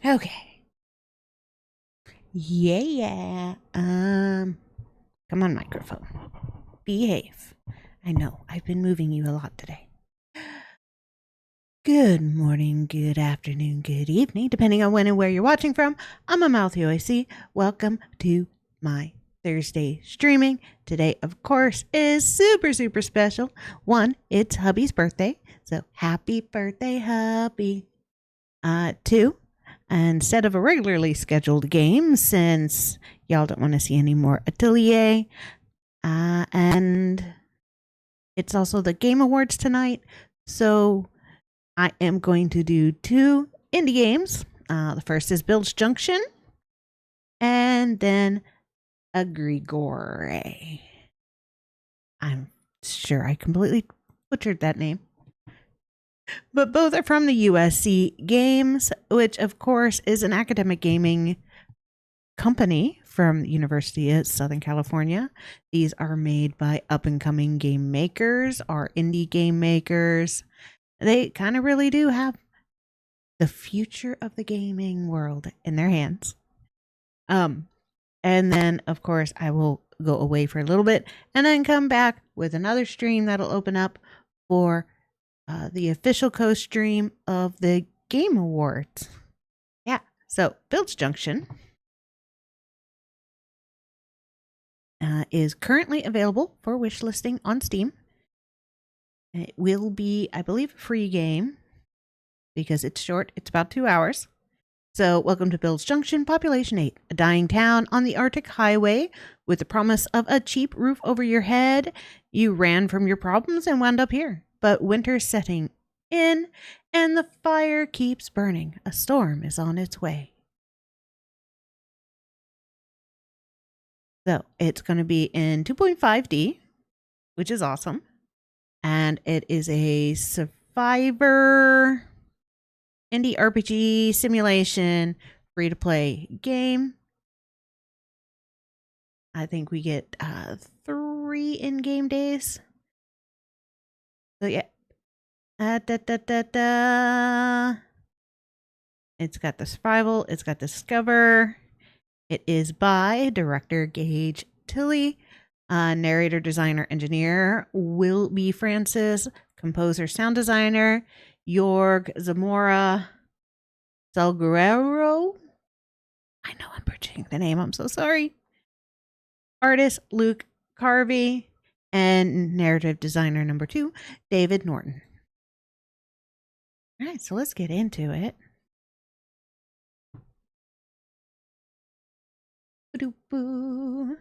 Okay. Yeah. Come on, microphone. Behave. I know, I've been moving you a lot today. Good morning, good afternoon, good evening, depending on when and where you're watching from. I'm AmaltheaAoiSi. Welcome to my Thursday streaming. Today, of course, is super special. One, it's hubby's birthday, so happy birthday, hubby. Two, instead of a regularly scheduled game, since y'all don't want to see any more atelier, and it's also the Game Awards tonight, so I am going to do two indie games. The first is Bilge Junction, and then Egregore. I'm sure I completely butchered that name. But both are from the USC Games, which of course is an academic gaming company from the University of Southern California. These are made by up-and-coming game makers or indie game makers. They kind of really do have the future of the gaming world in their hands. And then, of course, I will go away for a little bit and then come back with another stream that'll open up for the official co-stream of the Game Awards. Yeah, so Bilge Junction is currently available for wishlisting on Steam. It will be, I believe, a free game because it's short. It's about 2 hours. So welcome to Bilge Junction, population 8, a dying town on the Arctic highway with the promise of a cheap roof over your head. You ran from your problems and wound up here. But winter's setting in and the fire keeps burning. A storm is on its way. So it's going to be in 2.5D, which is awesome. And it is a survivor indie RPG simulation free-to-play game. I think we get 3 in-game days. So yeah. It's got the survival. It's got discover. It is by director Gage Tilley. Narrator, designer, engineer Will B. Francis, composer, sound designer Jorg Zamora Salguero. I know I'm butchering the name. I'm so sorry. Artist Luke Carvey, and narrative designer number 2 David Norton. All right, so let's get into it. Boo-doo-boo.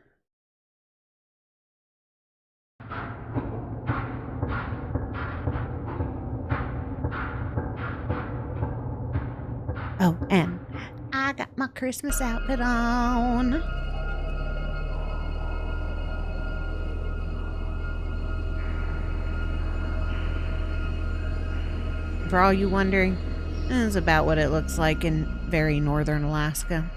Oh, and I got my Christmas outfit on. For all you wondering, this is about what it looks like in very northern Alaska.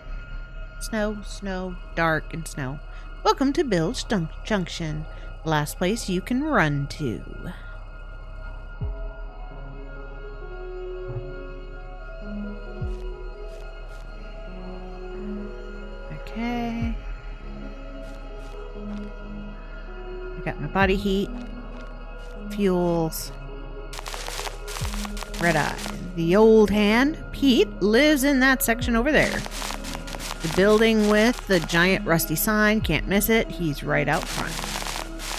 Snow, snow, dark, and snow. Welcome to Bilge Junction, the last place you can run to. Okay. I got my body heat, fuels, red eye. The old hand, Pete, lives in that section over there. The building with the giant rusty sign, can't miss it. He's right out front.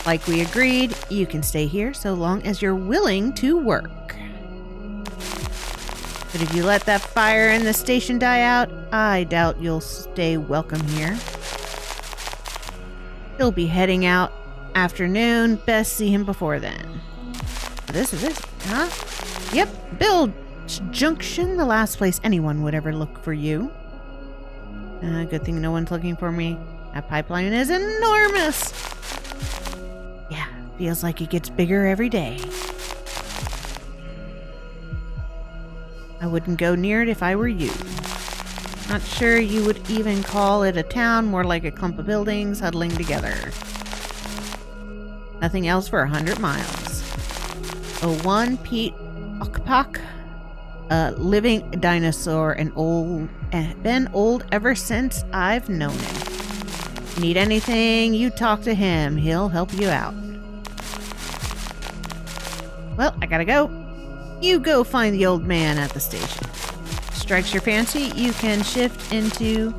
Like we agreed, you can stay here so long as you're willing to work. But if you let that fire in the station die out, I doubt you'll stay welcome here. He'll be heading out afternoon. Best see him before then. This is it, huh? Yep, Bilge Junction, the last place anyone would ever look for you. Good thing no one's looking for me. That pipeline is enormous. Yeah, feels like it gets bigger every day. I wouldn't go near it if I were you. Not sure you would even call it a town, more like a clump of buildings huddling together. Nothing else for 100 miles. 01 Pete Okpak. a living dinosaur and been old ever since I've known him. Need anything, you talk to him. He'll help you out. Well, I gotta go. You go find the old man at the station. Strikes your fancy, you can shift into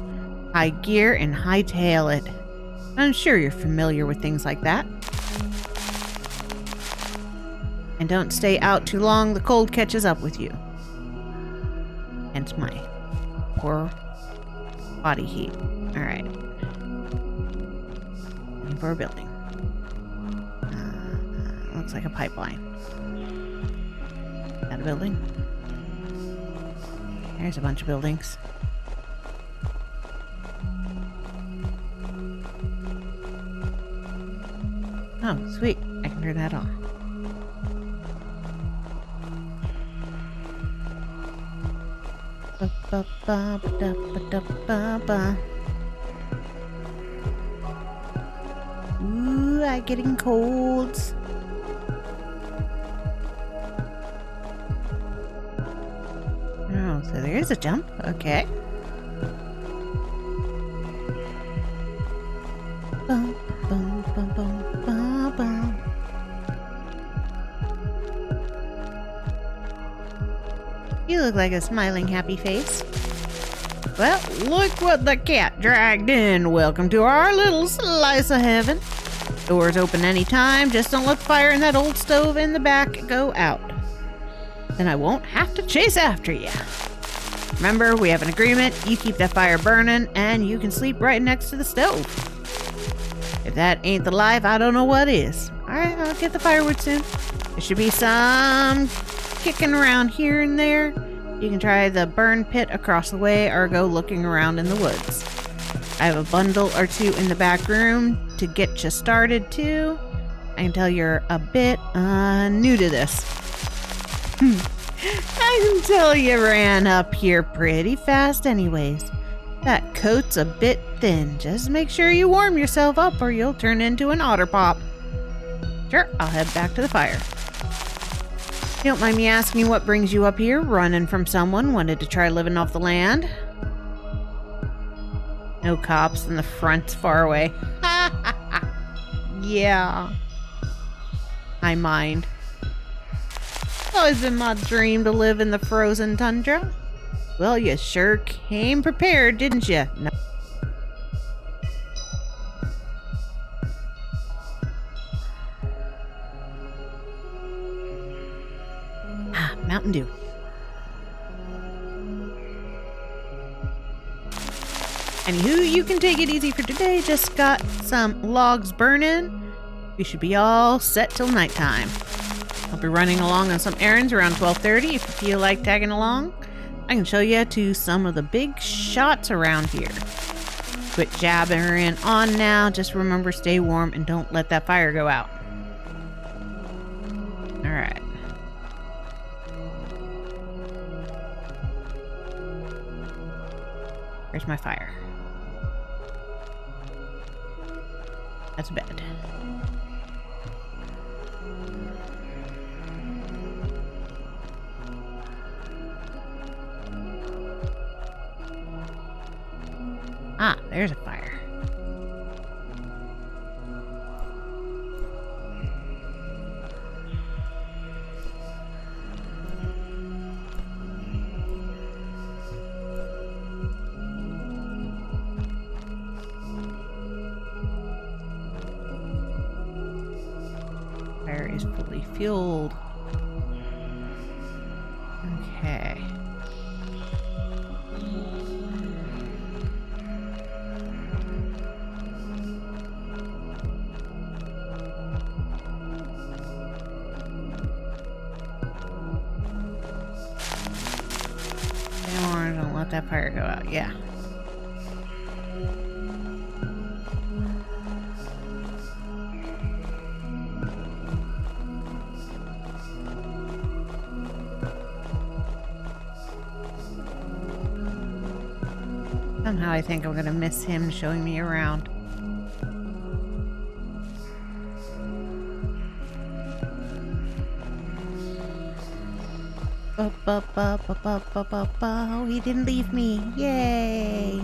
high gear and hightail it. I'm sure you're familiar with things like that. And don't stay out too long, the cold catches up with you. Hence my poor body heat. Alright. Looking for a building. Looks like a pipeline. Is that a building? There's a bunch of buildings. Oh, sweet. I can turn that on. Ooh, I'm getting colds. Oh, so there is a jump. Okay. Bum, bum, bum, bum, bum, bum. You look like a smiling, happy face. Well, look what the cat dragged in. Welcome to our little slice of heaven. Doors open anytime. Just don't let the fire in that old stove in the back go out. Then I won't have to chase after you. Remember, we have an agreement. You keep that fire burning, and you can sleep right next to the stove. If that ain't the life, I don't know what is. Alright, I'll get the firewood soon. There should be some kicking around here and there. You can try the burn pit across the way or go looking around in the woods. I have a bundle or two in the back room to get you started too. I can tell you're a bit new to this. I can tell you ran up here pretty fast anyways. That coat's a bit thin. Just make sure you warm yourself up or you'll turn into an otter pop. Sure, I'll head back to the fire. You don't mind me asking what brings you up here? Running from someone, wanted to try living off the land? No cops and the front's far away. Yeah. I mind. It's always been my dream to live in the frozen tundra. Well, you sure came prepared, didn't you? No. Mountain Dew. Anywho, you can take it easy for today. Just got some logs burning. We should be all set till nighttime. I'll be running along on some errands around 12:30. If you feel like tagging along, I can show you to some of the big shots around here. Quit jabbering on now. Just remember, stay warm and don't let that fire go out. Alright. Where's my fire? That's a bed. Ah, there's a fire. Fire is fully fueled. Okay. Don't let that fire go out. Yeah. Somehow I think I'm gonna miss him showing me around. Oh, he didn't leave me. Yay.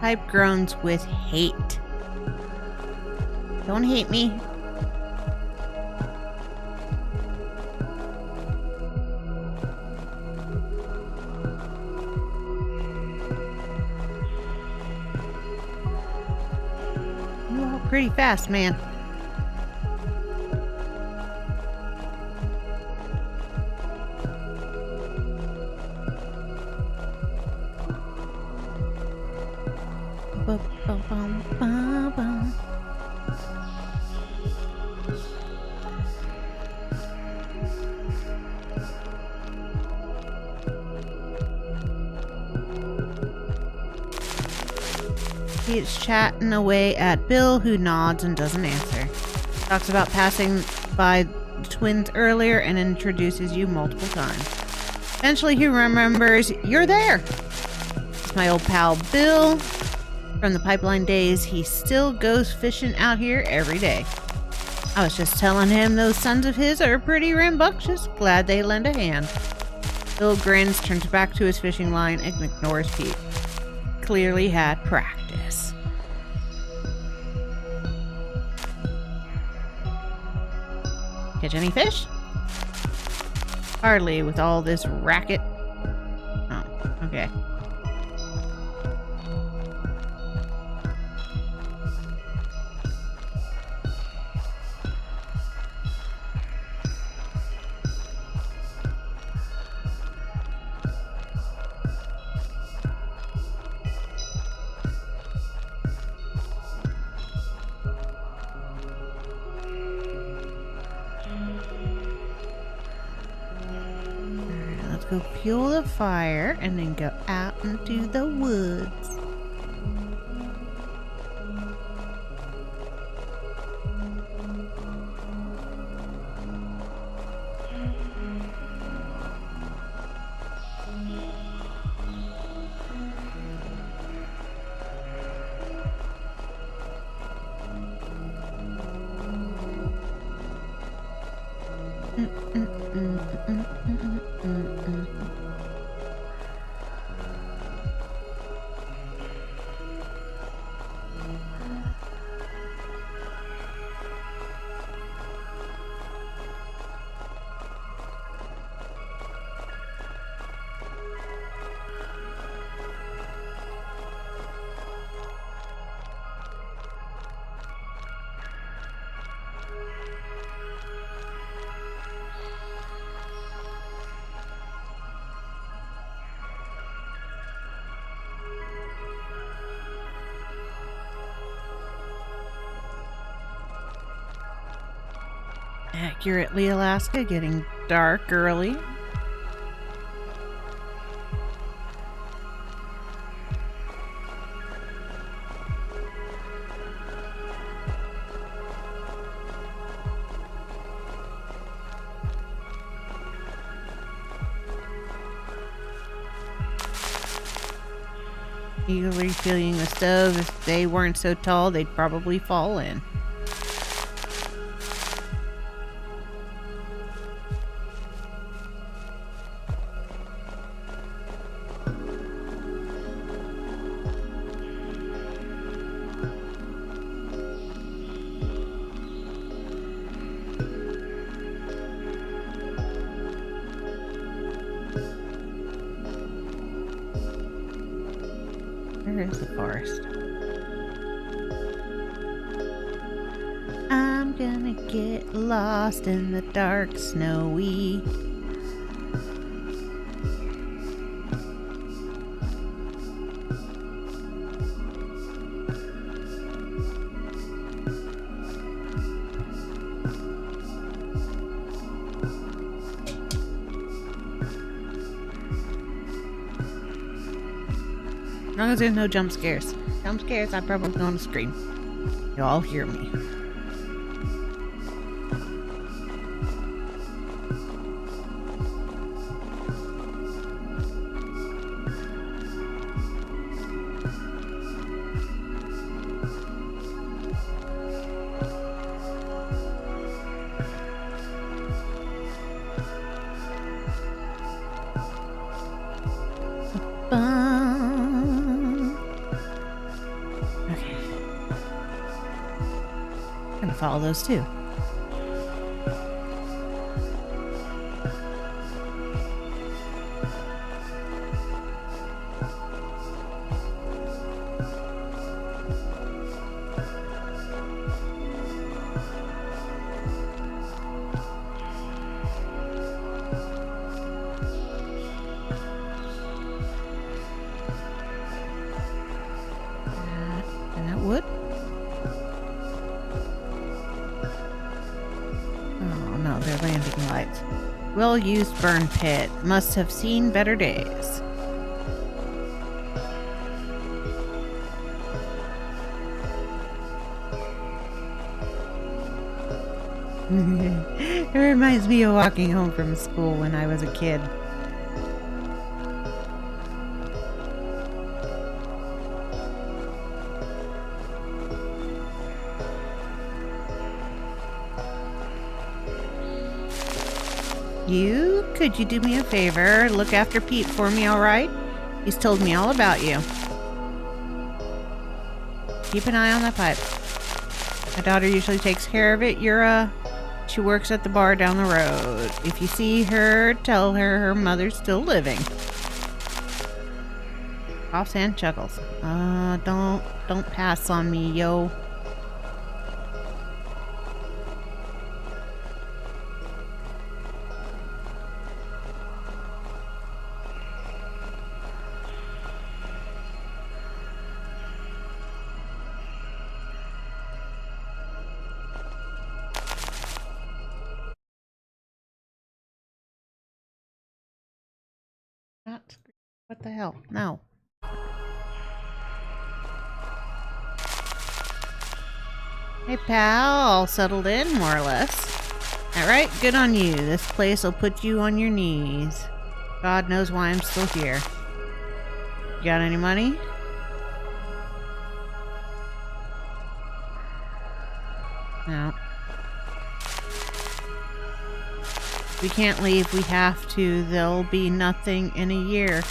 Pipe groans with hate. Don't hate me. You walk pretty fast, man. He's chatting away at Bill, who nods and doesn't answer. Talks about passing by the twins earlier and introduces you multiple times. Eventually he remembers you're there. It's my old pal Bill. From the pipeline days, he still goes fishing out here every day. I was just telling him those sons of his are pretty rambunctious. Glad they lend a hand. Bill grins, turns back to his fishing line, and ignores Pete. Clearly had practice. Catch any fish? Hardly, with all this racket. Oh, okay. Go fuel the fire and then go out into the woods. Accurately, Alaska, getting dark early. Eagerly filling the stove. If they weren't so tall, they'd probably fall in. Where is the forest? I'm gonna get lost in the dark, snowy. As long as there's no jump scares. Jump scares, I'm probably going to scream. You'll all hear me. all those too. And that wood. Oh no, they're landing lights. Well-used burn pit. Must have seen better days. It reminds me of walking home from school when I was a kid. Could you do me a favor? Look after Pete for me, alright? He's told me all about you. Keep an eye on that pipe. My daughter usually takes care of it. She works at the bar down the road. If you see her, tell her her mother's still living. Offhand chuckles. Don't pass on me, yo. What the hell? No. Hey, pal. All settled in, more or less. Alright, good on you. This place will put you on your knees. God knows why I'm still here. You got any money? No. We can't leave. We have to. There'll be nothing in a year.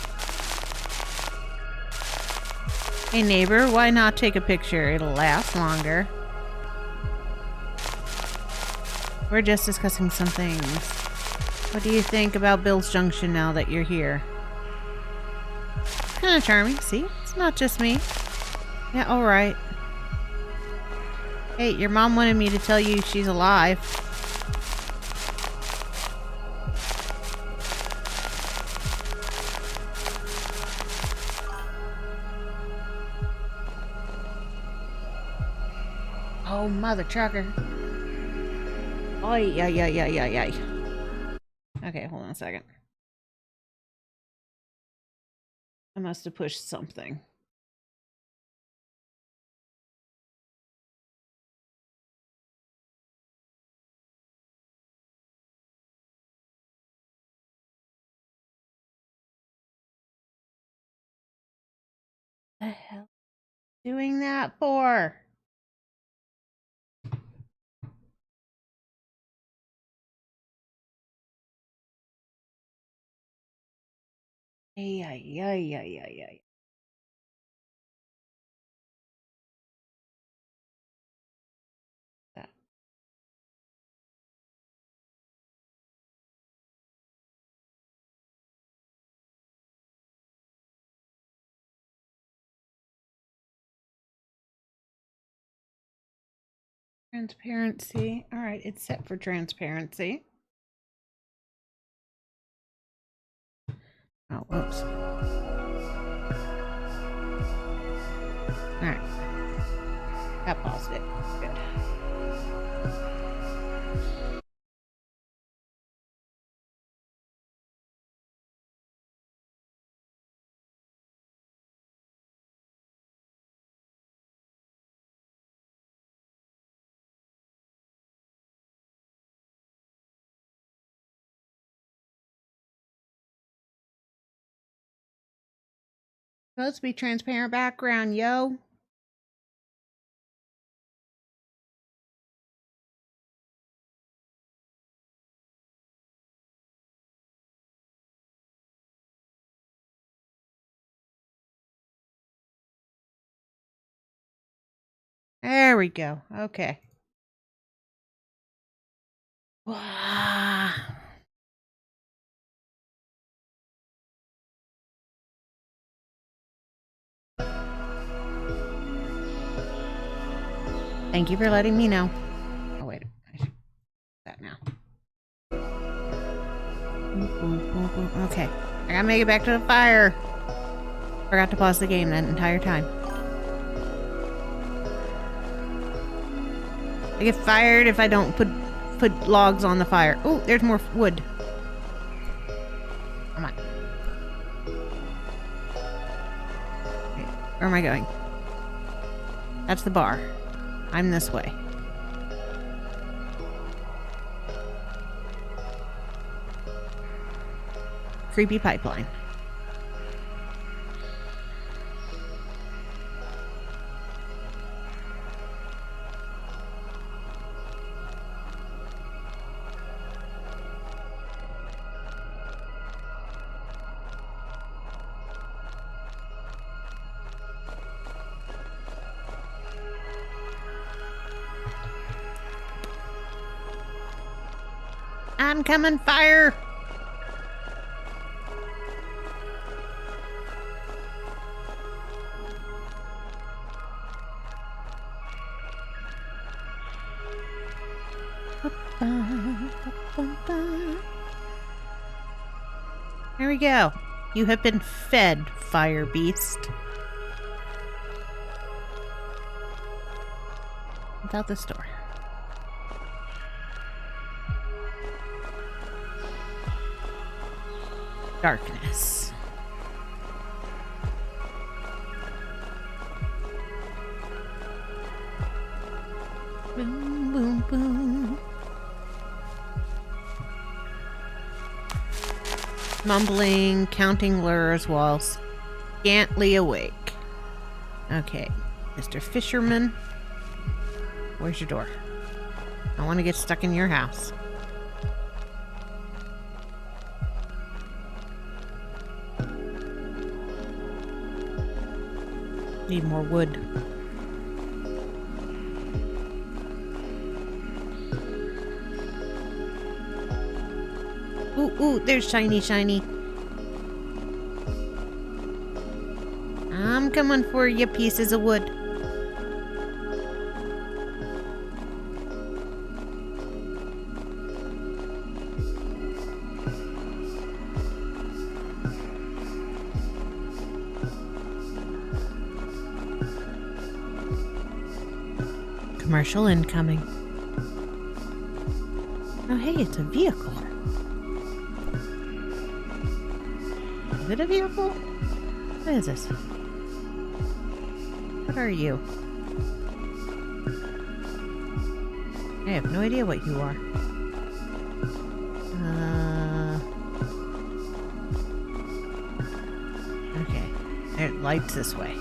Hey neighbor, why not take a picture? It'll last longer. We're just discussing some things. What do you think about Bilge Junction now that you're here? Kinda charming, see? It's not just me. Yeah, alright. Hey, your mom wanted me to tell you she's alive. Oh, mother trucker. Oi, ay. Okay, hold on a second. I must have pushed something. The hell doing that for? Ay. That. Transparency. All right, it's set for transparency. Oh, whoops. All right. That paused it. Good. Supposed to be transparent background, yo. There we go. Okay. Thank you for letting me know. Oh, wait. I should do that now. Okay. I gotta make it back to the fire. Forgot to pause the game that entire time. I get fired if I don't put logs on the fire. Oh, there's more wood. Come on. Okay, where am I going? That's the bar. I'm this way. Creepy pipeline. I'm coming, fire! There we go. You have been fed, fire beast. Without this door. Darkness. Boom, boom, boom. Mumbling, counting lures while scantly awake. Okay, Mr. Fisherman. Where's your door? I want to get stuck in your house. Need more wood. Ooh, ooh, there's shiny, shiny. I'm coming for you, pieces of wood. Commercial incoming. Oh, hey, it's a vehicle. Is it a vehicle? What is this? What are you? I have no idea what you are. Okay. It lights this way.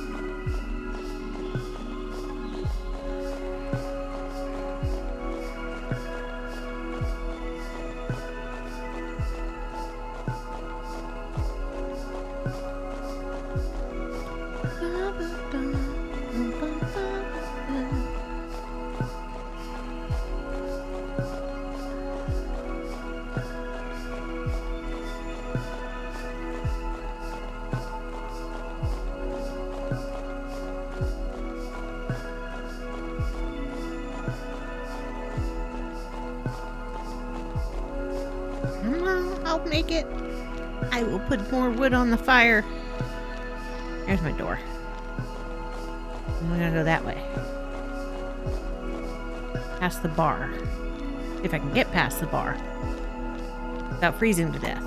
I'll make it. I will put more wood on the fire. There's my door. I'm gonna go that way. Past the bar. If I can get past the bar. Without freezing to death.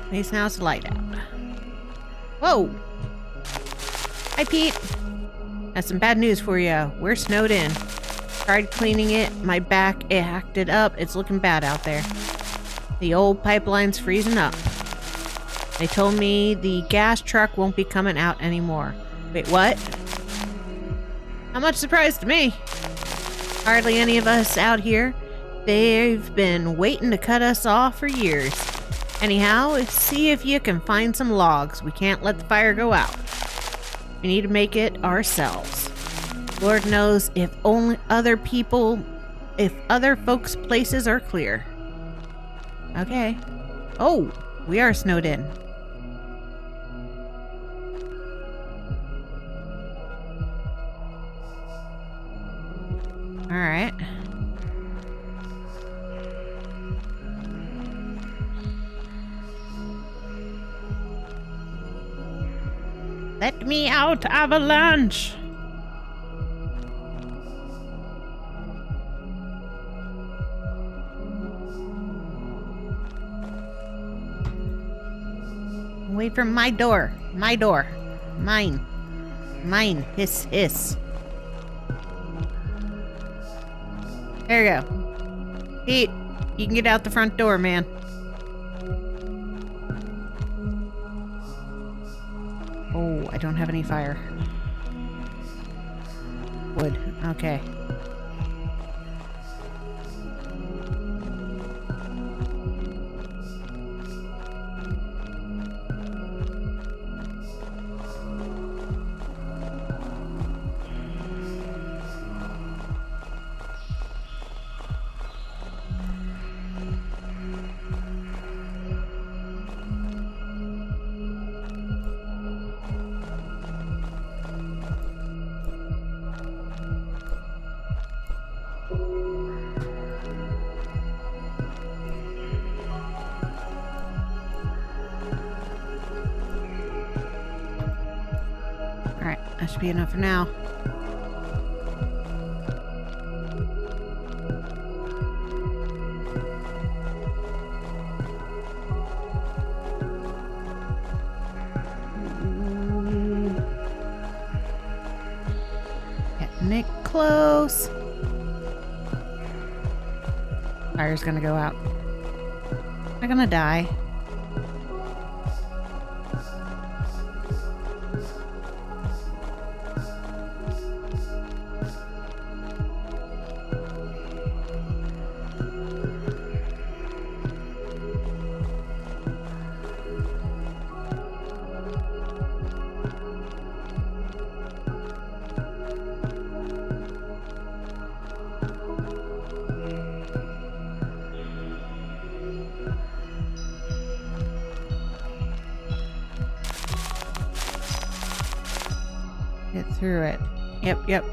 At least now it's light out. Whoa! Hi, Pete. That's some bad news for you. We're snowed in. Tried cleaning it. My back, it hacked it up. It's looking bad out there. The old pipeline's freezing up. They told me the gas truck won't be coming out anymore. Wait, what? How much surprise to me? Hardly any of us out here. They've been waiting to cut us off for years. Anyhow, see if you can find some logs. We can't let the fire go out. We need to make it ourselves. Lord knows if other folks' places are clear. Okay. Oh, we are snowed in. All right. Let me out, Avalanche! Away from my door. My door. Mine. Mine. Hiss, hiss. There you go. Pete, you can get out the front door, man. Oh, I don't have any fire. Wood. Okay. That should be enough for now. Getting it close. Fire's gonna go out. I'm gonna die. Get through it. Yep.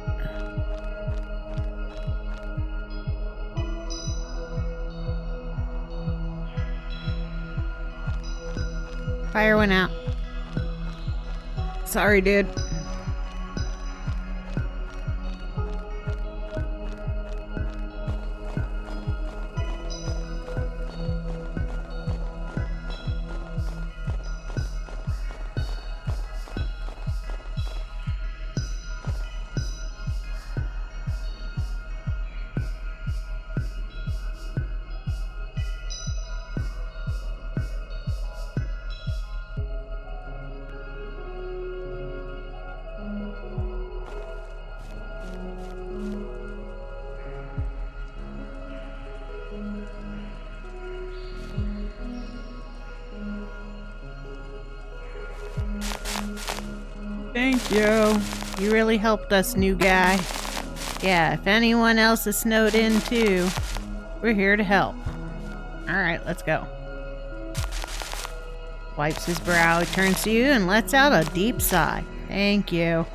Fire went out. Sorry, dude. Thank you. You really helped us, new guy. Yeah, if anyone else is snowed in too, we're here to help. Alright, let's go. Wipes his brow, he turns to you and lets out a deep sigh. Thank you.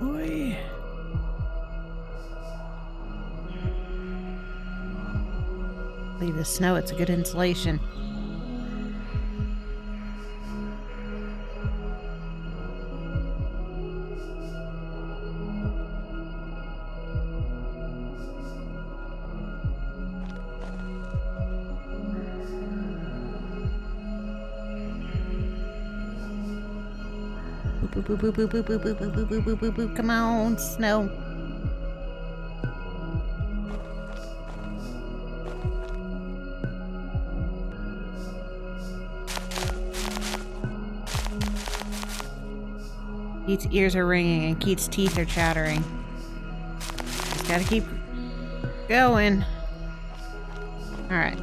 Oi. Leave the snow, it's a good insulation. Boop, boop, boop, boop, boop, boop, boop, boop, boop, boop, boop, boop, boop. Come on, snow. Keith's ears are ringing and Keith's teeth are chattering. Just gotta keep going. Alright.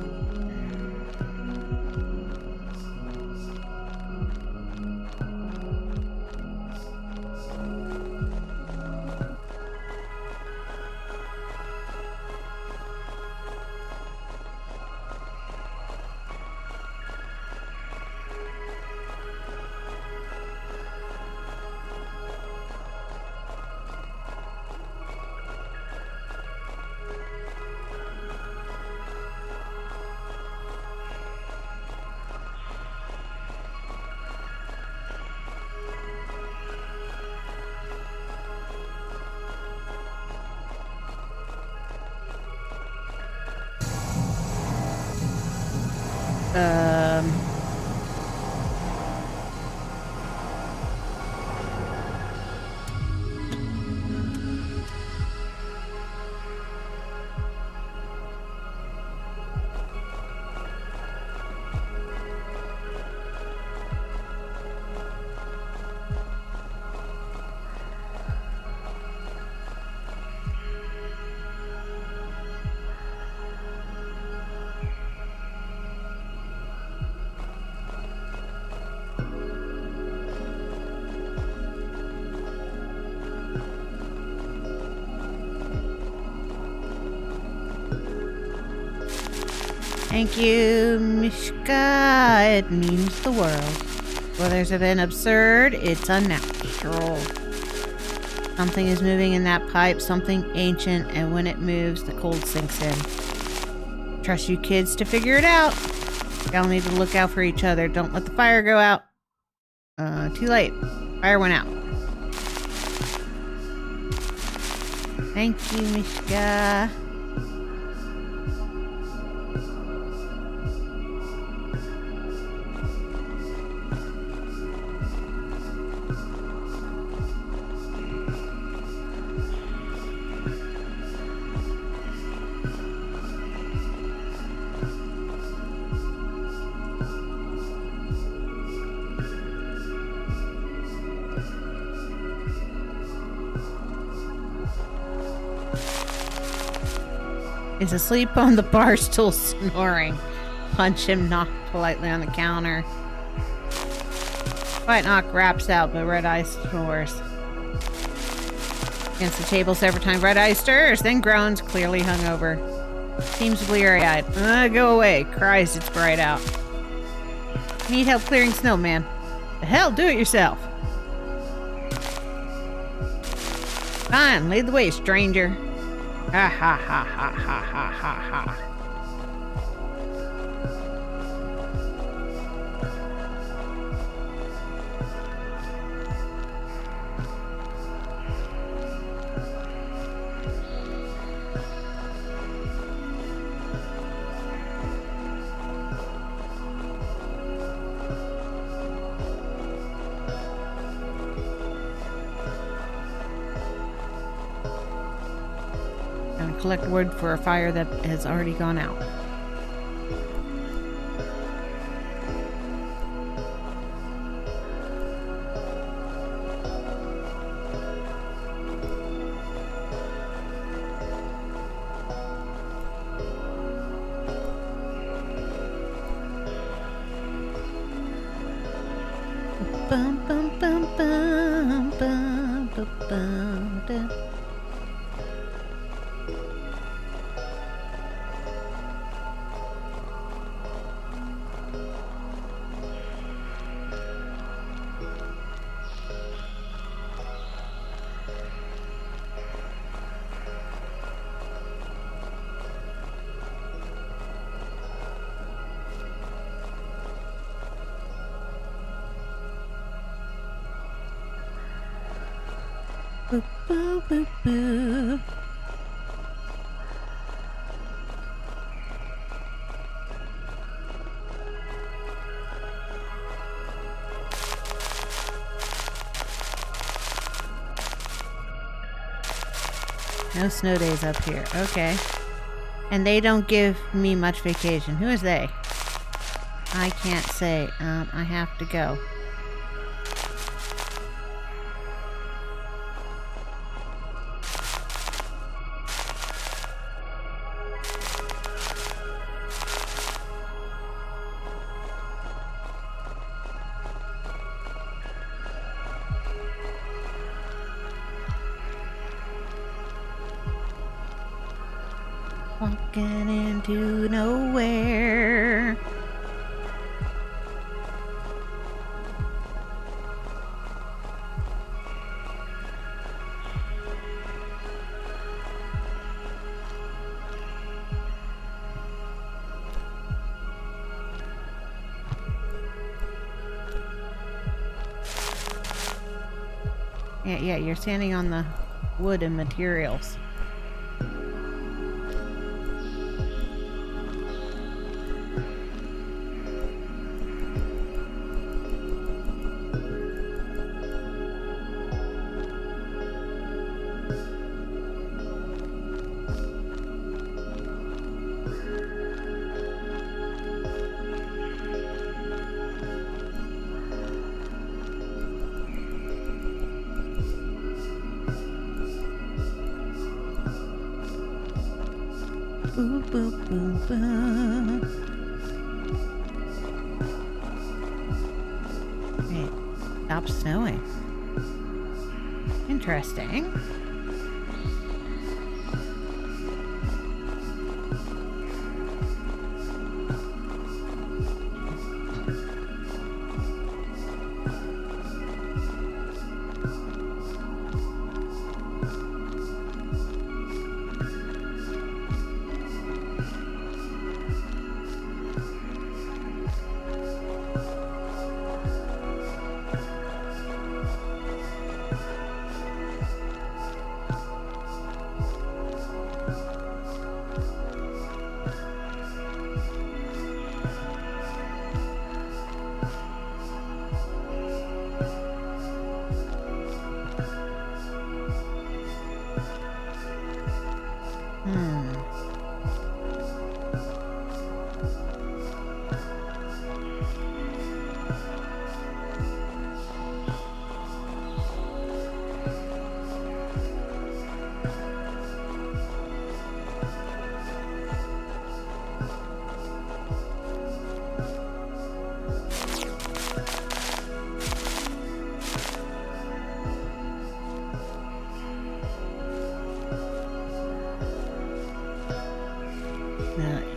Thank you, Mishka. It means the world. Weathers have been absurd. It's unnatural. Something is moving in that pipe, something ancient, and when it moves, the cold sinks in. Trust you kids to figure it out. Y'all need to look out for each other. Don't let the fire go out. Too late. Fire went out. Thank you, Mishka. Is asleep on the bar stool snoring. Punch him, knock politely on the counter. Quiet knock raps out, but Red Eye snores. Against the table several times, Red Eye stirs, then groans, clearly hungover. Seems bleary-eyed. Go away. Cries it's bright out. Need help clearing snow, man. The hell, do it yourself. Fine, lead the way, stranger. Ha ha ha ha ha ha ha ha. Collect wood for a fire that has already gone out. Bum, bum, bum, bum, bum, bum, bum, bum. Boo, boo, boo, boo. No snow days up here. Okay. And they don't give me much vacation. Who is they? I can't say. I have to go. Walking into nowhere. Yeah, you're standing on the wood and materials. Boop, boop, boop, boop. It stopped snowing. Interesting.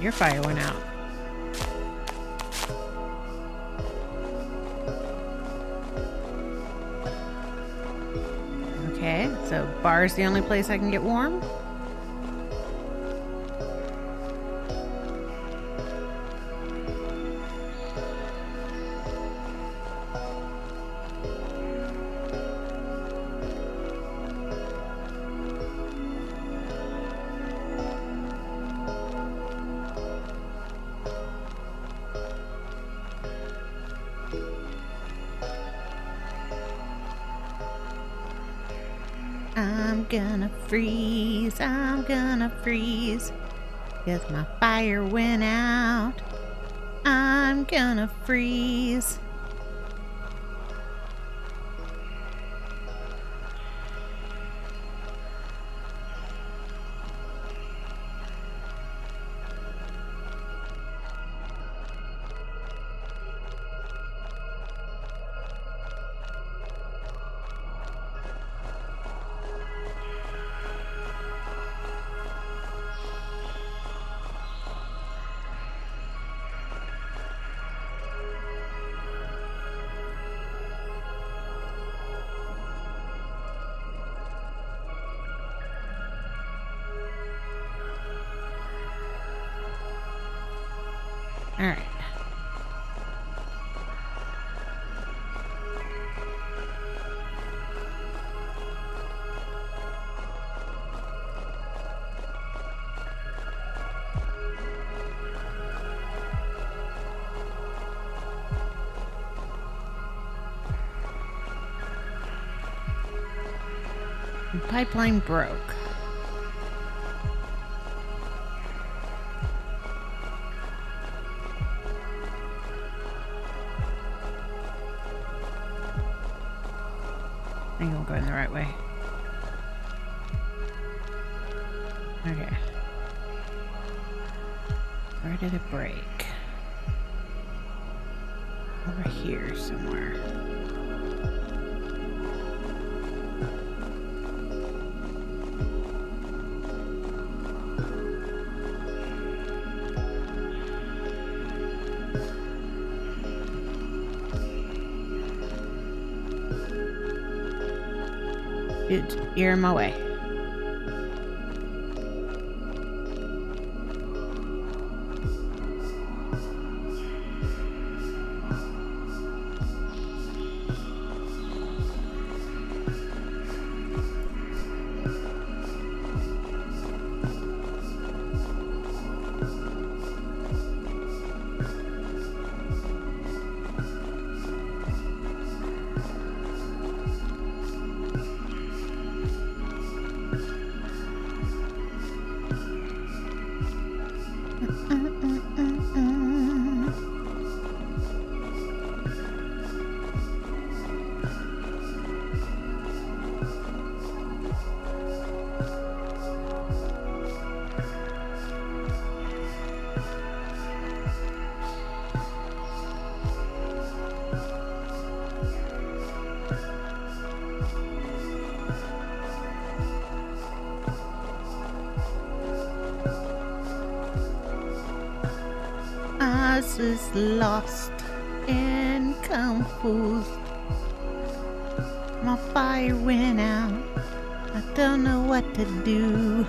Your fire went out. Okay, so bar's the only place I can get warm? I'm gonna freeze, 'cause my fire went out. I'm gonna freeze. All right. The pipeline broke. going the right way. Okay. Where did it break? Over here somewhere. Dude, you're in my way. I was lost and confused. My fire went out. I don't know what to do.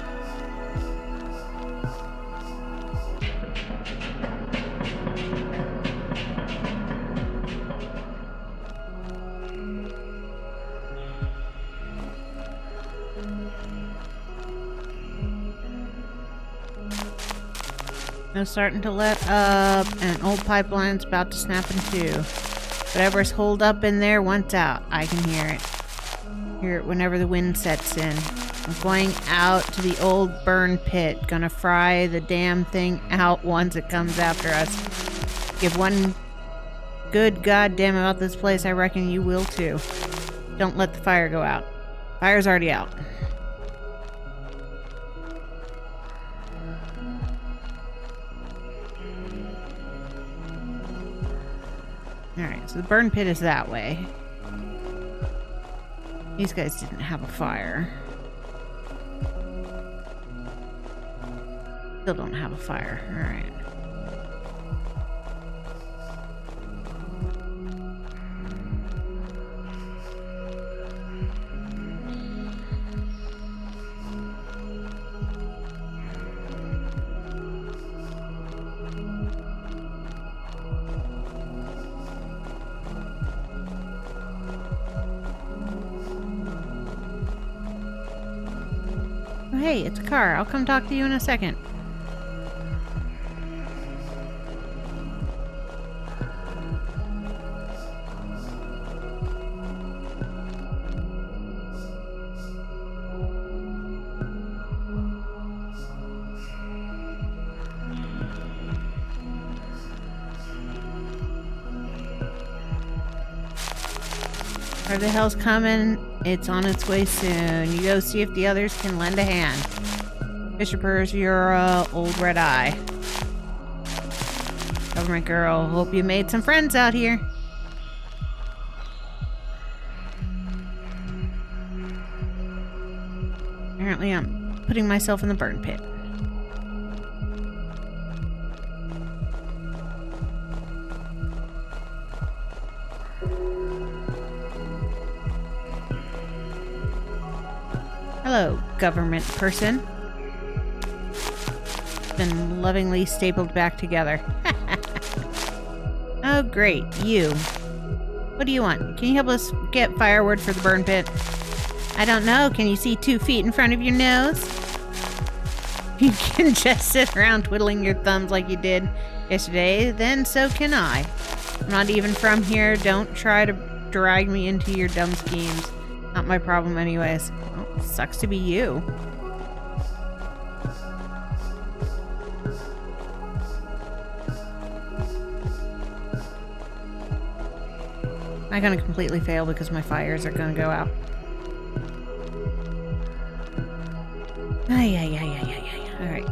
It's starting to let up, and an old pipeline's about to snap in two. Whatever's holed up in there wants out. I can hear it. Hear it whenever the wind sets in. I'm going out to the old burn pit. Gonna fry the damn thing out once it comes after us. Give one good goddamn about this place, I reckon you will too. Don't let the fire go out. Fire's already out. Alright, so the burn pit is that way. These guys didn't have a fire. Still don't have a fire. Alright. Oh, hey, it's a car. I'll come talk to you in a second. Where the hell's coming? It's on its way soon. You go see if the others can lend a hand. Bishopers, your old red eye. Government girl, hope you made some friends out here. Apparently I'm putting myself in the burn pit. Hello, government person. Been lovingly stapled back together. Oh, great. You. What do you want? Can you help us get firewood for the burn pit? I don't know. Can you see 2 feet in front of your nose? You can just sit around twiddling your thumbs like you did yesterday, then so can I. I'm not even from here. Don't try to drag me into your dumb schemes. Not my problem anyways. Well, sucks to be you. I'm gonna completely fail because my fires are gonna go out. Ay, ay, ay, ay, ay, ay. All right.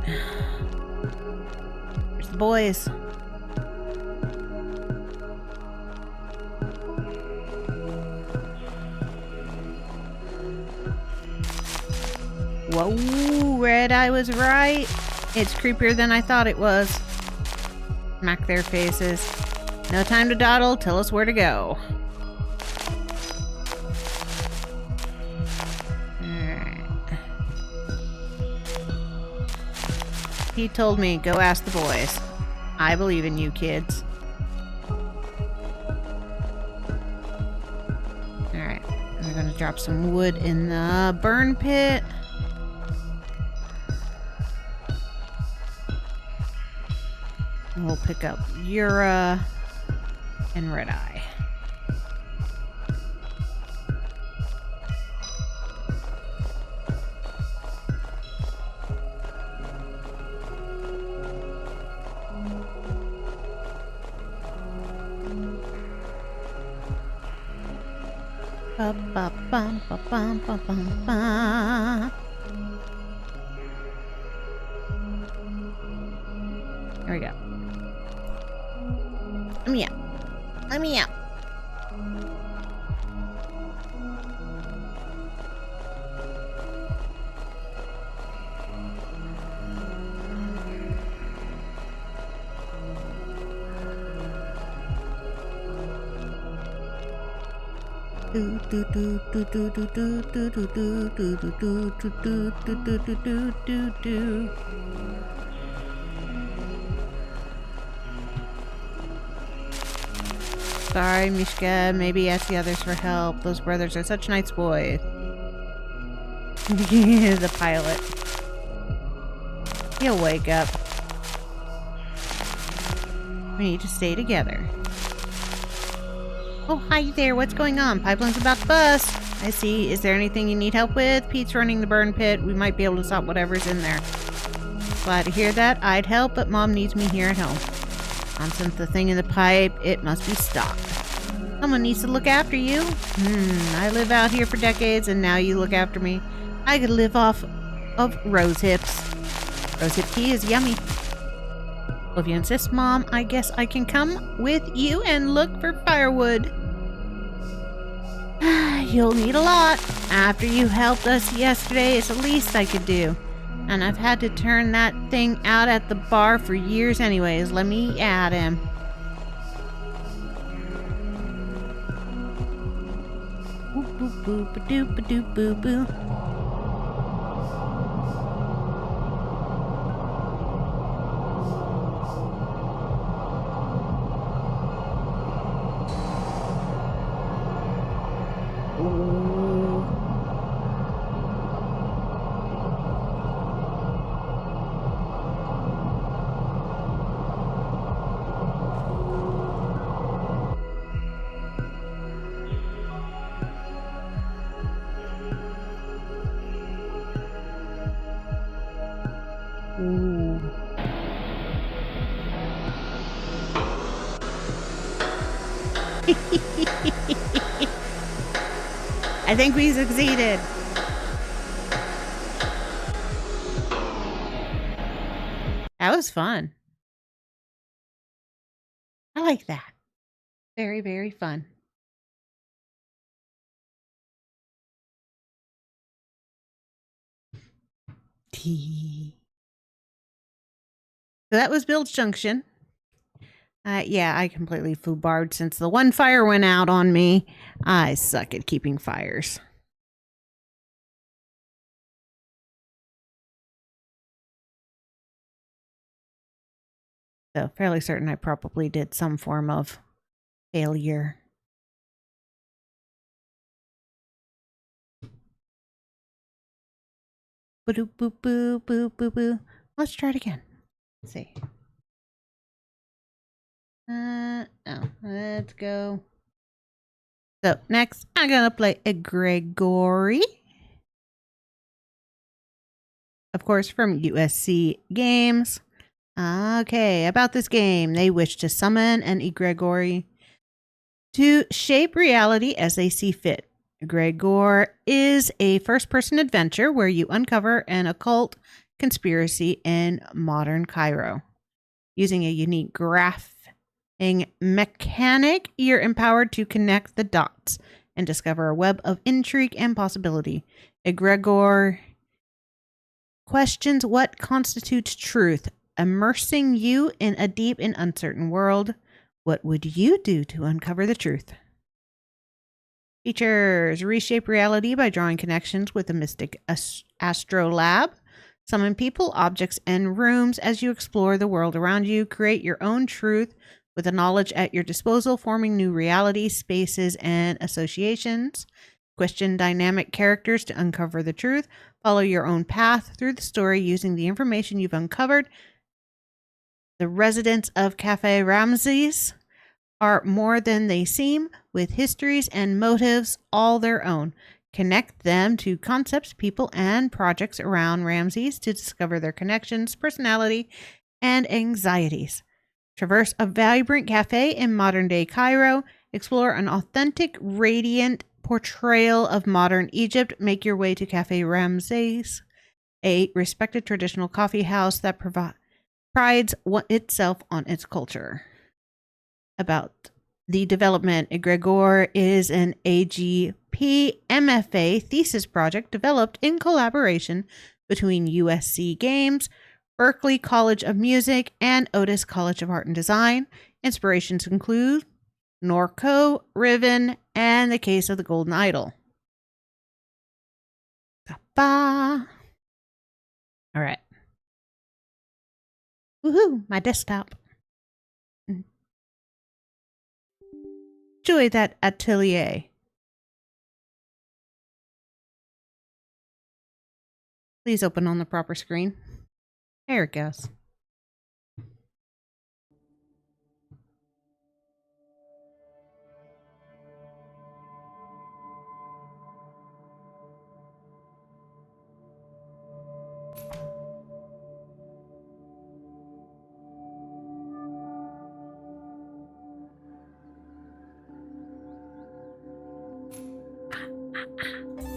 There's the boys. Whoa, Red Eye was right. It's creepier than I thought it was. Smack their faces. No time to dawdle. Tell us where to go. Alright. He told me, go ask the boys. I believe in you, kids. Alright. We're gonna drop some wood in the burn pit. We'll pick up Yura and Red Eye. Ba ba bum ba bum ba bum ba. There we go. Let me out. Let me out. Do do do do do do do do do do do do do do do do do do. Sorry, Mishka. Maybe ask the others for help. Those brothers are such nice boys. The pilot. He'll wake up. We need to stay together. Oh, hi there. What's going on? Pipeline's about to bust. I see. Is there anything you need help with? Pete's running the burn pit. We might be able to stop whatever's in there. Glad to hear that. I'd help, but Mom needs me here at home. Nonsense, the thing in the pipe. It must be stopped. Someone needs to look after you. I live out here for decades, and now you look after me. I could live off of rose hips. Rose hip tea is yummy. Well, if you insist, Mom, I guess I can come with you and look for firewood. You'll need a lot. After you helped us yesterday, it's the least I could do. And I've had to turn that thing out at the bar for years anyways. Let me at him. Boop boop boop ba doop ba doop boo boo. I think we succeeded. That was fun. I like that. Very, very fun. Tea. So that was Bilge Junction. Yeah, I completely foobarred since the one fire went out on me. I suck at keeping fires. So fairly certain I probably did some form of failure. Boo boo boo boo boo boo. Let's try it again. Let's see. No, let's go. So next, I'm gonna play Egregore. Of course, from USC Games. Okay, about this game. They wish to summon an Egregore to shape reality as they see fit. Egregore is a first-person adventure where you uncover an occult conspiracy in modern Cairo. Using a unique graphing mechanic, you're empowered to connect the dots and discover a web of intrigue and possibility. Egregore questions what constitutes truth, immersing you in a deep and uncertain world. What would you do to uncover the truth? Features reshape reality by drawing connections with the mystic astrolab. Summon people, objects, and rooms as you explore the world around you. Create your own truth with the knowledge at your disposal, forming new realities, spaces, and associations. Question dynamic characters to uncover the truth. Follow your own path through the story using the information you've uncovered. The residents of Cafe Ramses are more than they seem, with histories and motives all their own. Connect them to concepts, people, and projects around Ramses to discover their connections, personality, and anxieties. Traverse a vibrant cafe in modern-day Cairo. Explore an authentic, radiant portrayal of modern Egypt. Make your way to Cafe Ramses, a respected traditional coffee house that prides itself on its culture. About the development, Egregore is an AGP MFA thesis project developed in collaboration between USC Games, Berklee College of Music, and Otis College of Art and Design. Inspirations include Norco, Riven, and The Case of the Golden Idol. All right. Woohoo, my desktop. Enjoy that atelier. Please open on the proper screen. There it goes.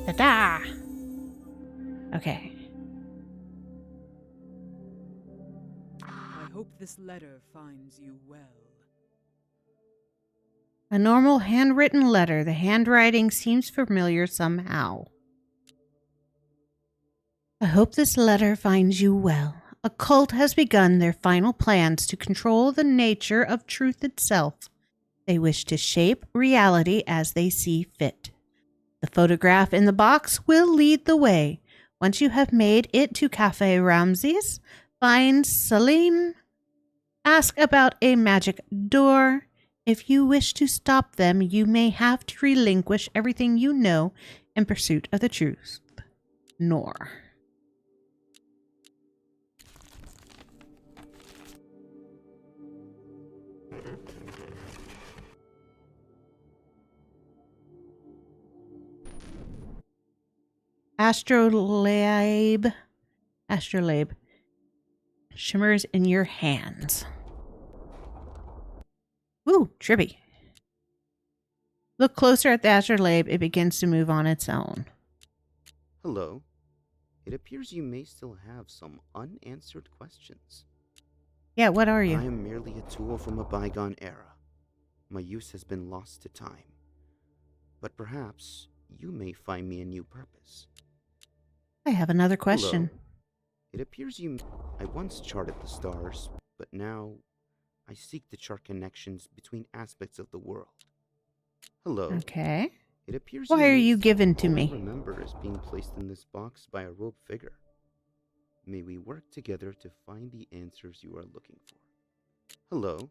Ta-da! Okay. I hope this letter finds you well. A normal handwritten letter. The handwriting seems familiar somehow. I hope this letter finds you well. A cult has begun their final plans to control the nature of truth itself. They wish to shape reality as they see fit. The photograph in the box will lead the way. Once you have made it to Cafe Ramses, find Salim. Ask about a magic door. If you wish to stop them, you may have to relinquish everything you know in pursuit of the truth. Nor. Astrolabe shimmers in your hands. Ooh, trippy. Look closer at the astrolabe. It begins to move on its own. Hello. It appears you may still have some unanswered questions. Yeah, what are you? I am merely a tool from a bygone era. My use has been lost to time. But perhaps you may find me a new purpose. I have another question. Hello. It appears I once charted the stars, but now I seek to chart connections between aspects of the world. Hello. Okay. It appears Why are you may given to all me? I remember is being placed in this box by a robed figure. May we work together to find the answers you are looking for. Hello.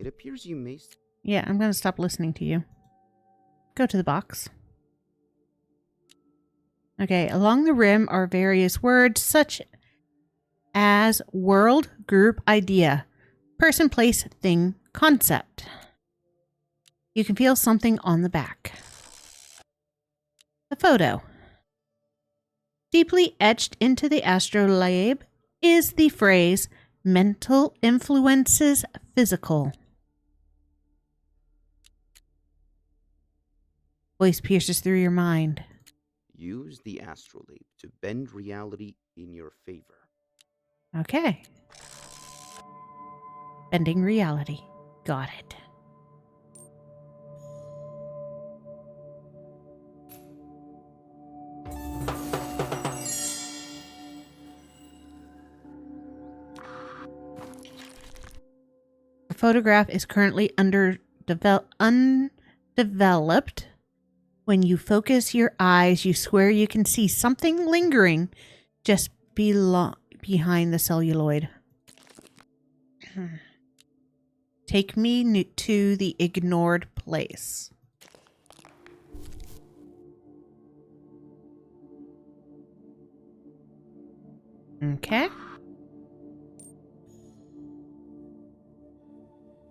It appears you may... Yeah, I'm going to stop listening to you. Go to the box. Okay, along the rim are various words such as world, group, idea, person, place, thing, concept. You can feel something on the back. A photo. Deeply etched into the astrolabe is the phrase, mental influences physical. Voice pierces through your mind. Use the astrolabe to bend reality in your favor. Okay. Bending reality. Got it. The photograph is currently undeveloped. When you focus your eyes, you swear you can see something lingering just behind the celluloid. Take me to the ignored place. Okay.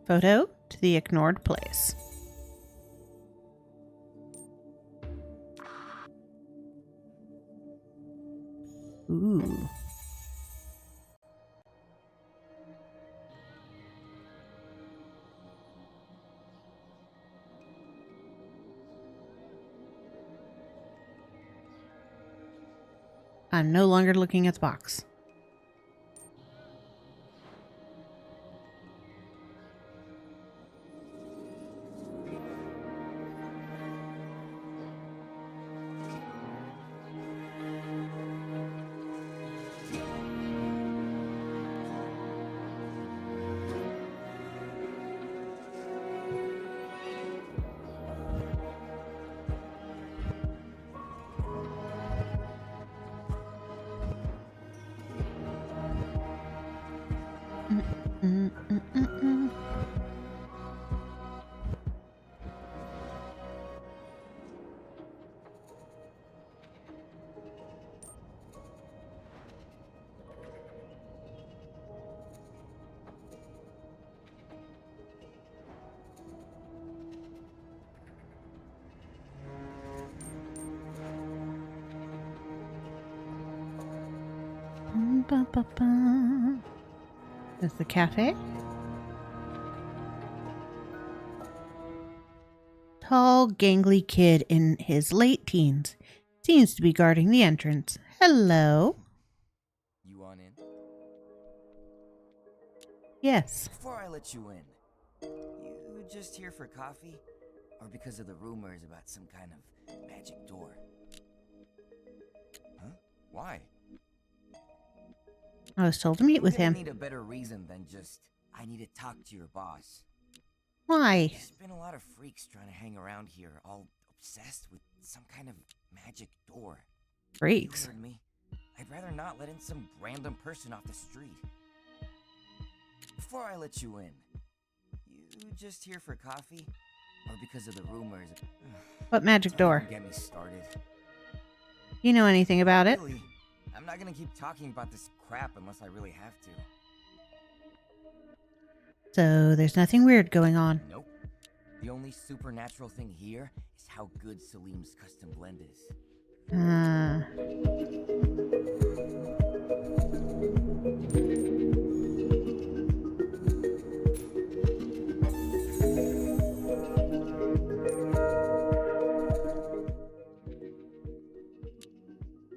Photo to the ignored place. Ooh. I'm no longer looking at the box. There's the cafe. Tall, gangly kid in his late teens. Seems to be guarding the entrance. Hello. You want in? Yes. Before I let you in, you just here for coffee? Or because of the rumors about some kind of magic door? Huh? Why? I was told to meet with him. I need a better reason than just, I need to talk to your boss. Why? There's been a lot of freaks trying to hang around here, all obsessed with some kind of magic door. Freaks. You heard me. I'd rather not let in some random person off the street. Before I let you in, you just here for coffee? Or because of the rumors? What magic door? Don't get me started. You know anything about it? Really, I'm not gonna keep talking about this crap unless I really have to. So there's nothing weird going on. Nope. The only supernatural thing here is how good Salim's custom blend is.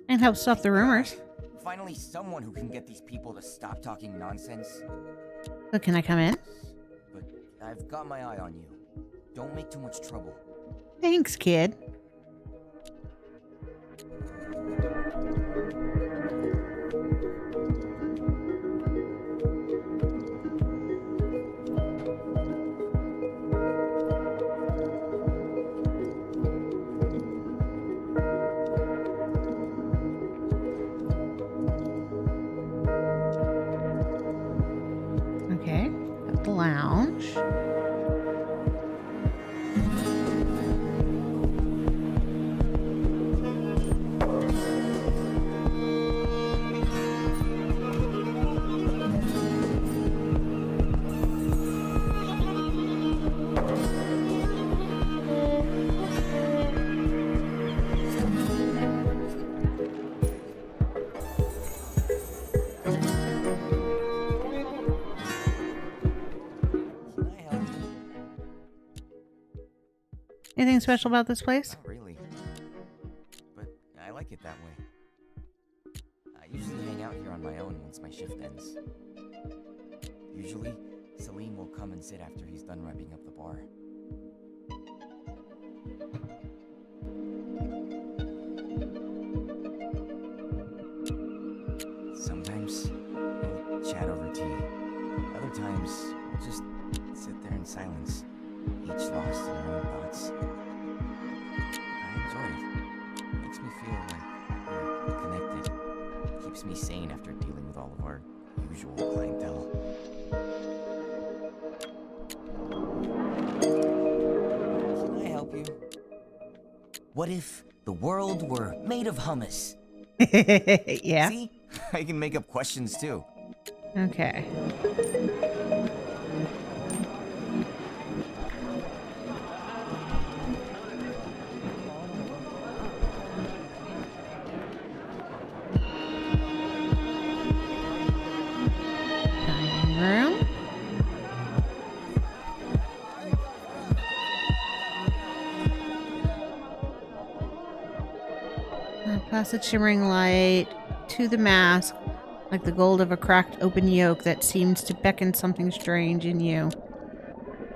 And help stop the rumors. Finally, someone who can get these people to stop talking nonsense. So can I come in? But I've got my eye on you. Don't make too much trouble. Thanks, kid. Okay, at the lounge. Can I help Anything special about this place? Not really. But I like it that way. I usually hang out here on my own once my shift ends. Usually, Salim will come and sit after he's done wrapping up the bar. Sometimes we'll chat over tea. Other times we'll just sit there in silence, each lost in our own thoughts. I enjoy it. It makes me feel like we're connected. It keeps me sane after dealing with all of our usual clientele. Can I help you? What if the world were made of hummus? Yeah. See? I can make up questions too. Okay. Dining room. Past the shimmering light to the mask, like the gold of a cracked open yolk that seems to beckon something strange in you.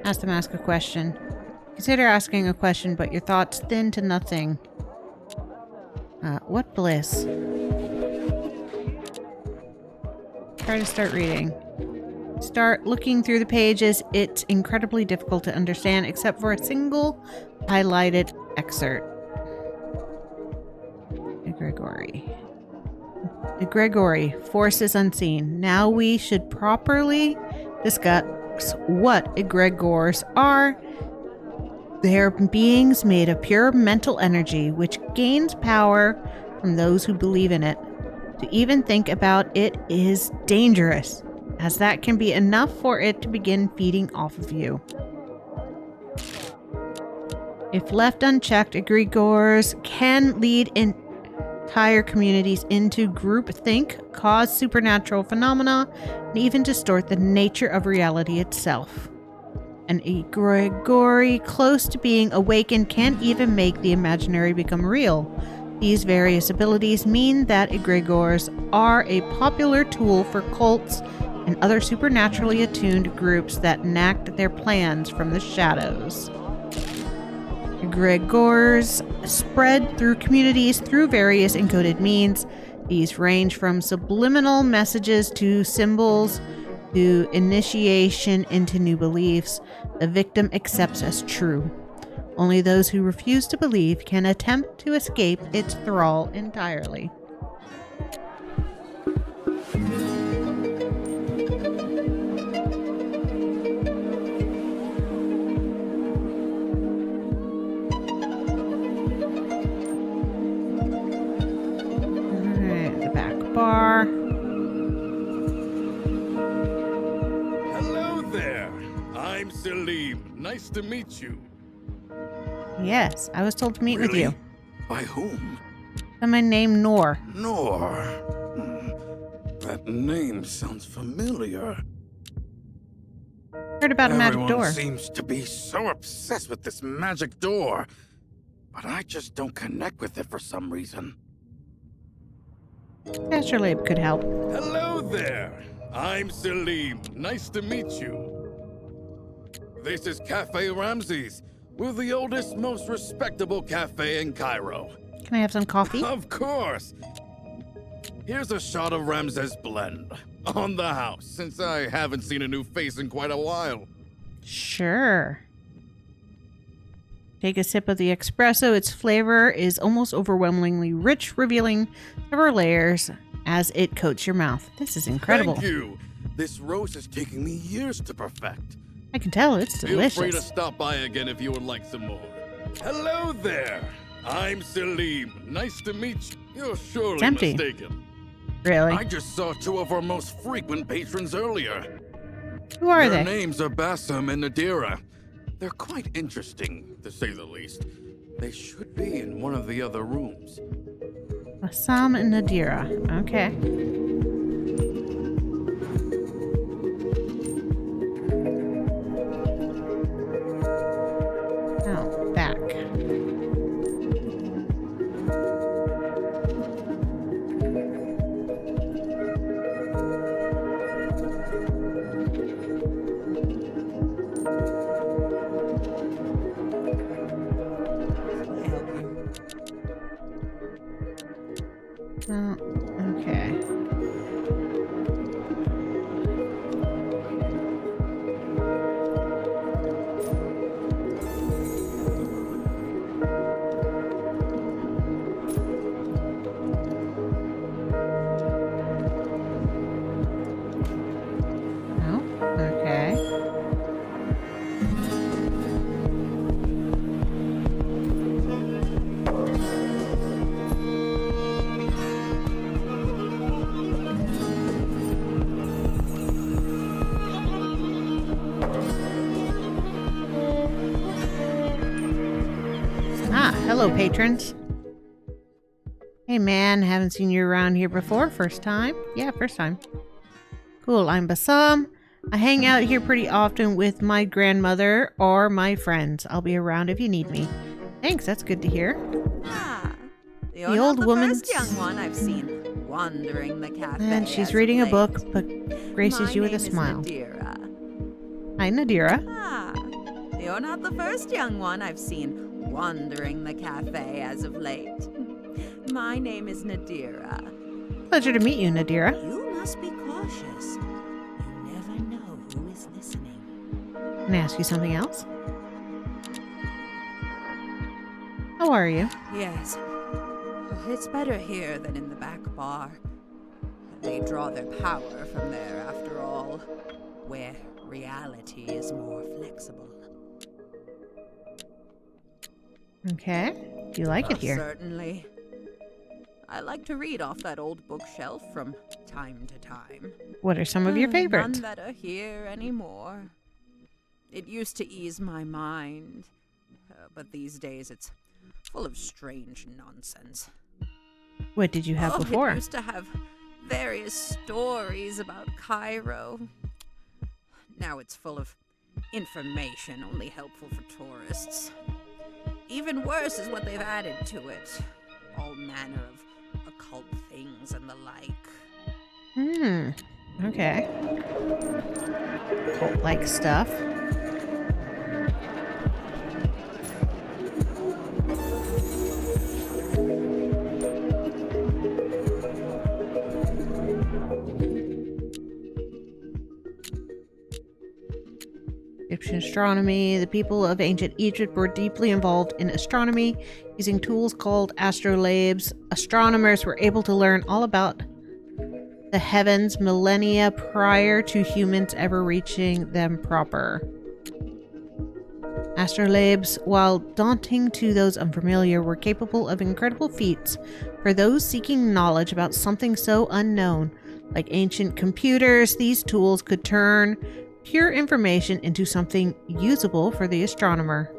Ask the mask a question. Consider asking a question, but your thoughts thin to nothing. What bliss? Try to start reading. Start looking through the pages. It's incredibly difficult to understand, except for a single highlighted excerpt. Egregore, forces unseen. Now we should properly discuss what egregores are. They're beings made of pure mental energy, which gains power from those who believe in it. To even think about it is dangerous, as that can be enough for it to begin feeding off of you. If left unchecked, egregores can lead entire communities into groupthink, cause supernatural phenomena, and even distort the nature of reality itself. An egregore close to being awakened can even make the imaginary become real. These various abilities mean that egregores are a popular tool for cults and other supernaturally attuned groups that enact their plans from the shadows. Egregores spread through communities through various encoded means. These range from subliminal messages to symbols to initiation into new beliefs the victim accepts as true. Only those who refuse to believe can attempt to escape its thrall entirely. Bar. Hello there. I'm Salim. Nice to meet you. Yes, I was told to meet with Really? you. By whom? Someone named Noor. Noor. That name sounds familiar. Heard about a magic Everyone door. seems to be so obsessed with this magic door, but I just don't connect with it for some reason. Chulip could help. Hello there. I'm Salim. Nice to meet you. This is Cafe Ramses. We're the oldest, most respectable cafe in Cairo. Can I have some coffee? Of course. Here's a shot of Ramses blend. On the house, since I haven't seen a new face in quite a while. Sure. Take a sip of the espresso. Its flavor is almost overwhelmingly rich, revealing several layers as it coats your mouth. This is incredible. Thank you. This roast is taking me years to perfect. I can tell it's delicious. Feel free to stop by again if you would like some more. Hello there. I'm Salim. Nice to meet you. You're surely It's empty. mistaken. Really? I just saw two of our most frequent patrons earlier. Who are Their they? names are Bassam and Nadira. They're quite interesting, to say the least. They should be in one of the other rooms. Bassam and Nadira. Okay. Oh, back. Hello, patrons. Hey, man. Haven't seen you around here before. First time? Yeah, first time. Cool. I'm Bassam. I hang out here pretty often with my grandmother or my friends. I'll be around if you need me. Thanks. That's good to hear. Ah, you're The not old the woman's... first young one I've seen wandering the cafe. And she's as reading a of book, late. but graces My you with a name is smile. Nadira. Hi, Nadira. Ah, you're not the first young one I've seen wandering the cafe as of late. My name is Nadira. Pleasure to meet you, Nadira. You must be cautious. You never know who is listening. Can I ask you something else? How are you? Yes. It's better here than in the back bar. They draw their power from there, after all, where reality is more flexible. Okay. Do you like it here? Certainly. I like to read off that old bookshelf from time to time. What are some of your favorites? None that are here anymore. It used to ease my mind, but these days it's full of strange nonsense. What did you have before? It used to have various stories about Cairo. Now it's full of information only helpful for tourists. Even worse is what they've added to it. All manner of occult things and the like. Okay. Cult-like stuff. Egyptian astronomy. The people of ancient Egypt were deeply involved in astronomy. Using tools called astrolabes, astronomers were able to learn all about the heavens millennia prior to humans ever reaching them proper. Astrolabes, while daunting to those unfamiliar, were capable of incredible feats for those seeking knowledge about something so unknown. Like ancient computers, these tools could turn pure information into something usable for the astronomer.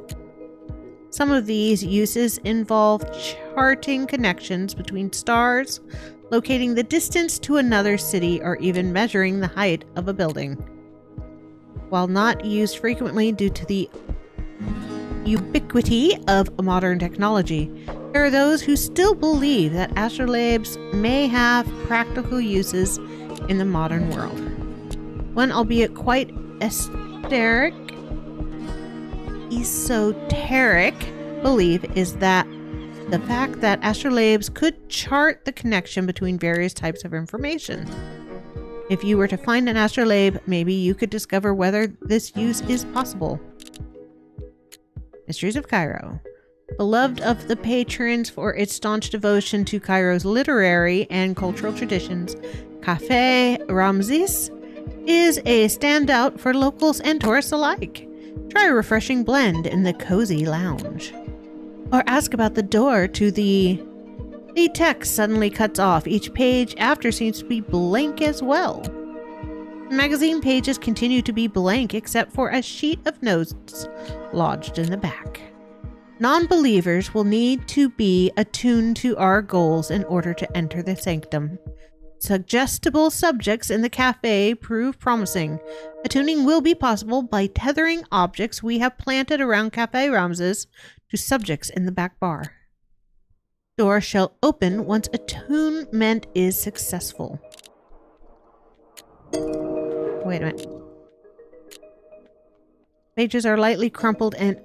Some of these uses involve charting connections between stars, locating the distance to another city, or even measuring the height of a building. While not used frequently due to the ubiquity of modern technology, there are those who still believe that astrolabes may have practical uses in the modern world. One, albeit quite esoteric belief is that the fact that astrolabes could chart the connection between various types of information. If you were to find an astrolabe, maybe you could discover whether this use is possible. Mysteries of Cairo. Beloved of the patrons for its staunch devotion to Cairo's literary and cultural traditions, Cafe Ramses is a standout for locals and tourists alike. Try a refreshing blend in the cozy lounge. Or ask about the door to the text suddenly cuts off. Each page after seems to be blank as well. Magazine pages continue to be blank except for a sheet of notes lodged in the back. Non-believers will need to be attuned to our goals in order to enter the sanctum. Suggestible subjects in the cafe prove promising. Attuning will be possible by tethering objects we have planted around Cafe Ramses to subjects in the back bar. Door shall open once attunement is successful. Wait a minute. Pages are lightly crumpled and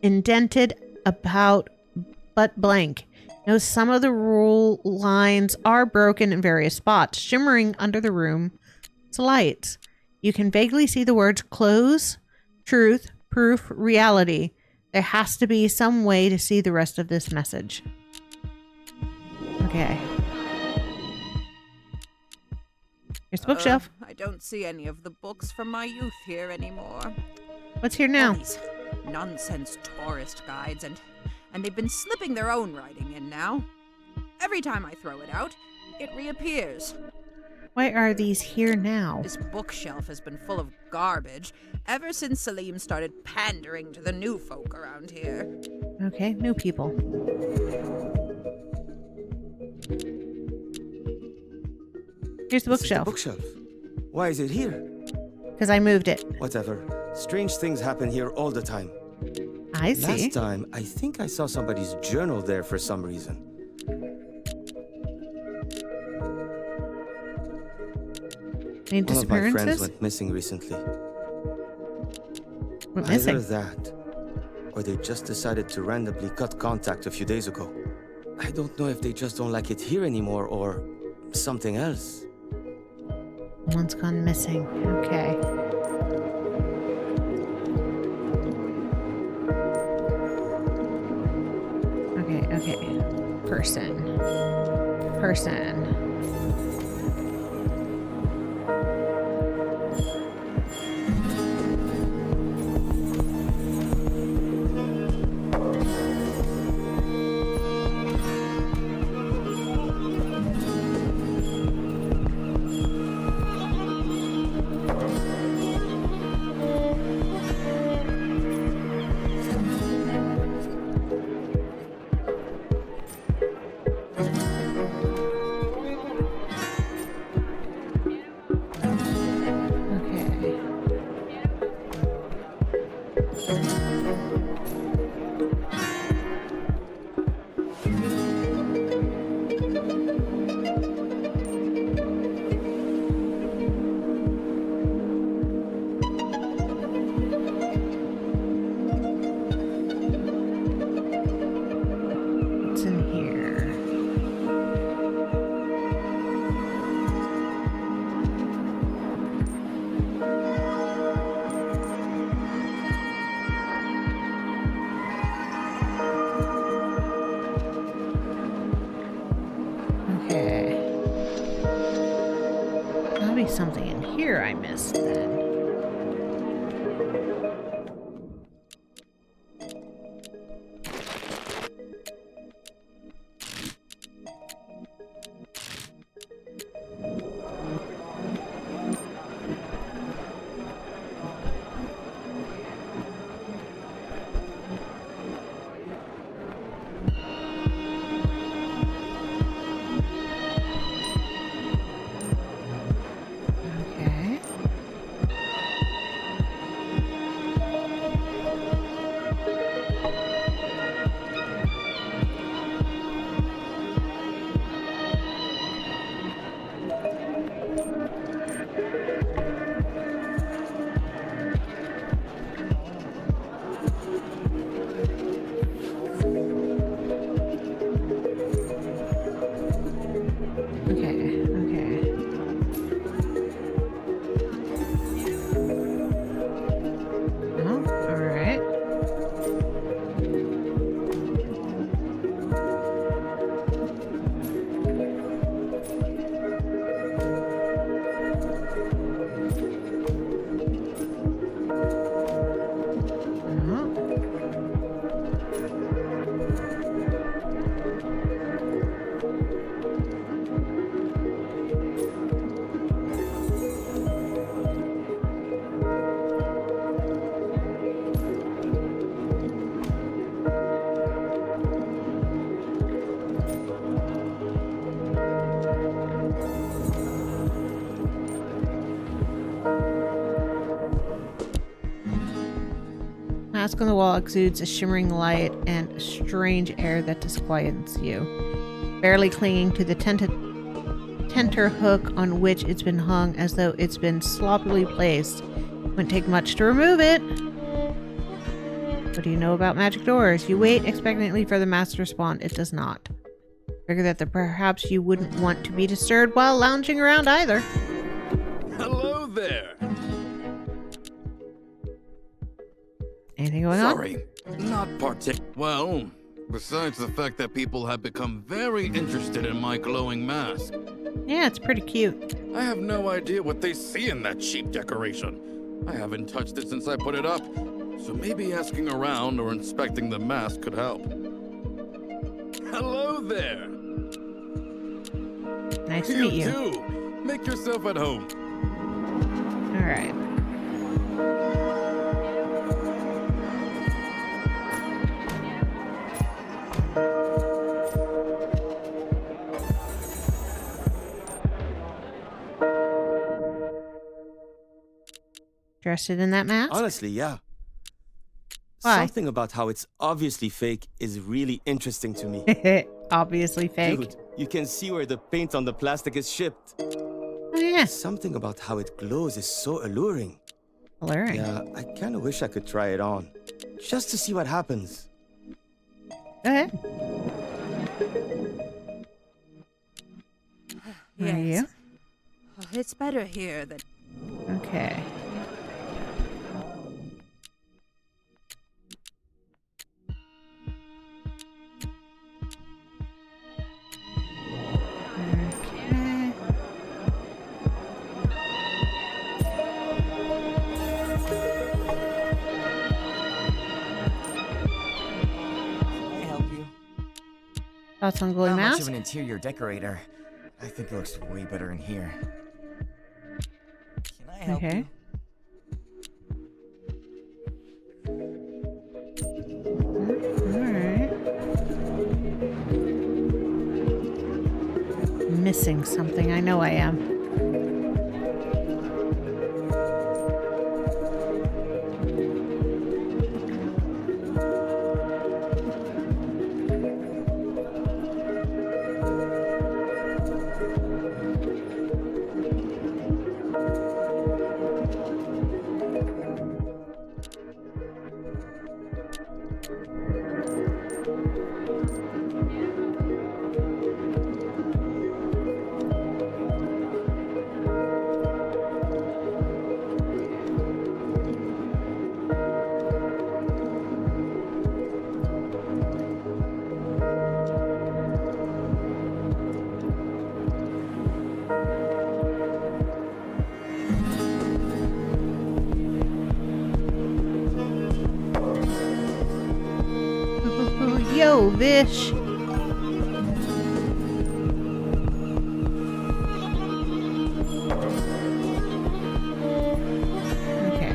indented about but blank. Note some of the rule lines are broken in various spots, shimmering under the room's lights. You can vaguely see the words close, truth, proof, reality. There has to be some way to see the rest of this message. Okay. Here's the bookshelf. I don't see any of the books from my youth here anymore. What's here All now? these nonsense tourist guides, and they've been slipping their own writing in now. Every time I throw it out, it reappears. Why are these here now? This bookshelf has been full of garbage ever since Salim started pandering to the new folk around here. Okay, new people. Here's the This is the bookshelf. bookshelf. Why is it here? Because I moved it. Whatever. Strange things happen here all the time. I see. Last time, I think I saw somebody's journal there for some reason. Any One of my friends disappearances? went missing recently. Went Either missing. that, or they just decided to randomly cut contact a few days ago. I don't know if they just don't like it here anymore or something else. One's gone missing. Okay. Okay. Person. Okay. What's in here? Okay. There'll be something in here I missed then. Okay. Okay. Oh, all right. Oh. Mask on the wall exudes a shimmering light and a strange air that disquiets you. Barely clinging to the tenter hook on which it's been hung as though it's been sloppily placed. Wouldn't take much to remove it. What do you know about magic doors? You wait expectantly for the mask to respond. It does not. Figure that perhaps you wouldn't want to be disturbed while lounging around either. Hello there. Anything going on? Sorry, not Well, besides the fact that people have become very interested in my glowing mask, Yeah, it's pretty cute. I have no idea what they see in that cheap decoration. I haven't touched it since I put it up, so maybe asking around or inspecting the mask could help. Hello there. Nice to You meet you. too. Make yourself at home. All right. Interested in that mask? Honestly, yeah. Why? Something about how it's obviously fake is really interesting to me. Obviously fake. Dude, you can see where the paint on the plastic is shipped. Oh, yeah. Something about how it glows is so alluring. Alluring. Yeah, I kind of wish I could try it on. Just to see what happens. Go ahead. Where are you? Oh, it's better here than. Okay. Okay. Can I help you? Thoughts on glowing Not much mask? of an interior decorator. I think it looks way better in here. Can I help Okay. you? Alright. Missing something. I know I am. Yo, Vish. Okay.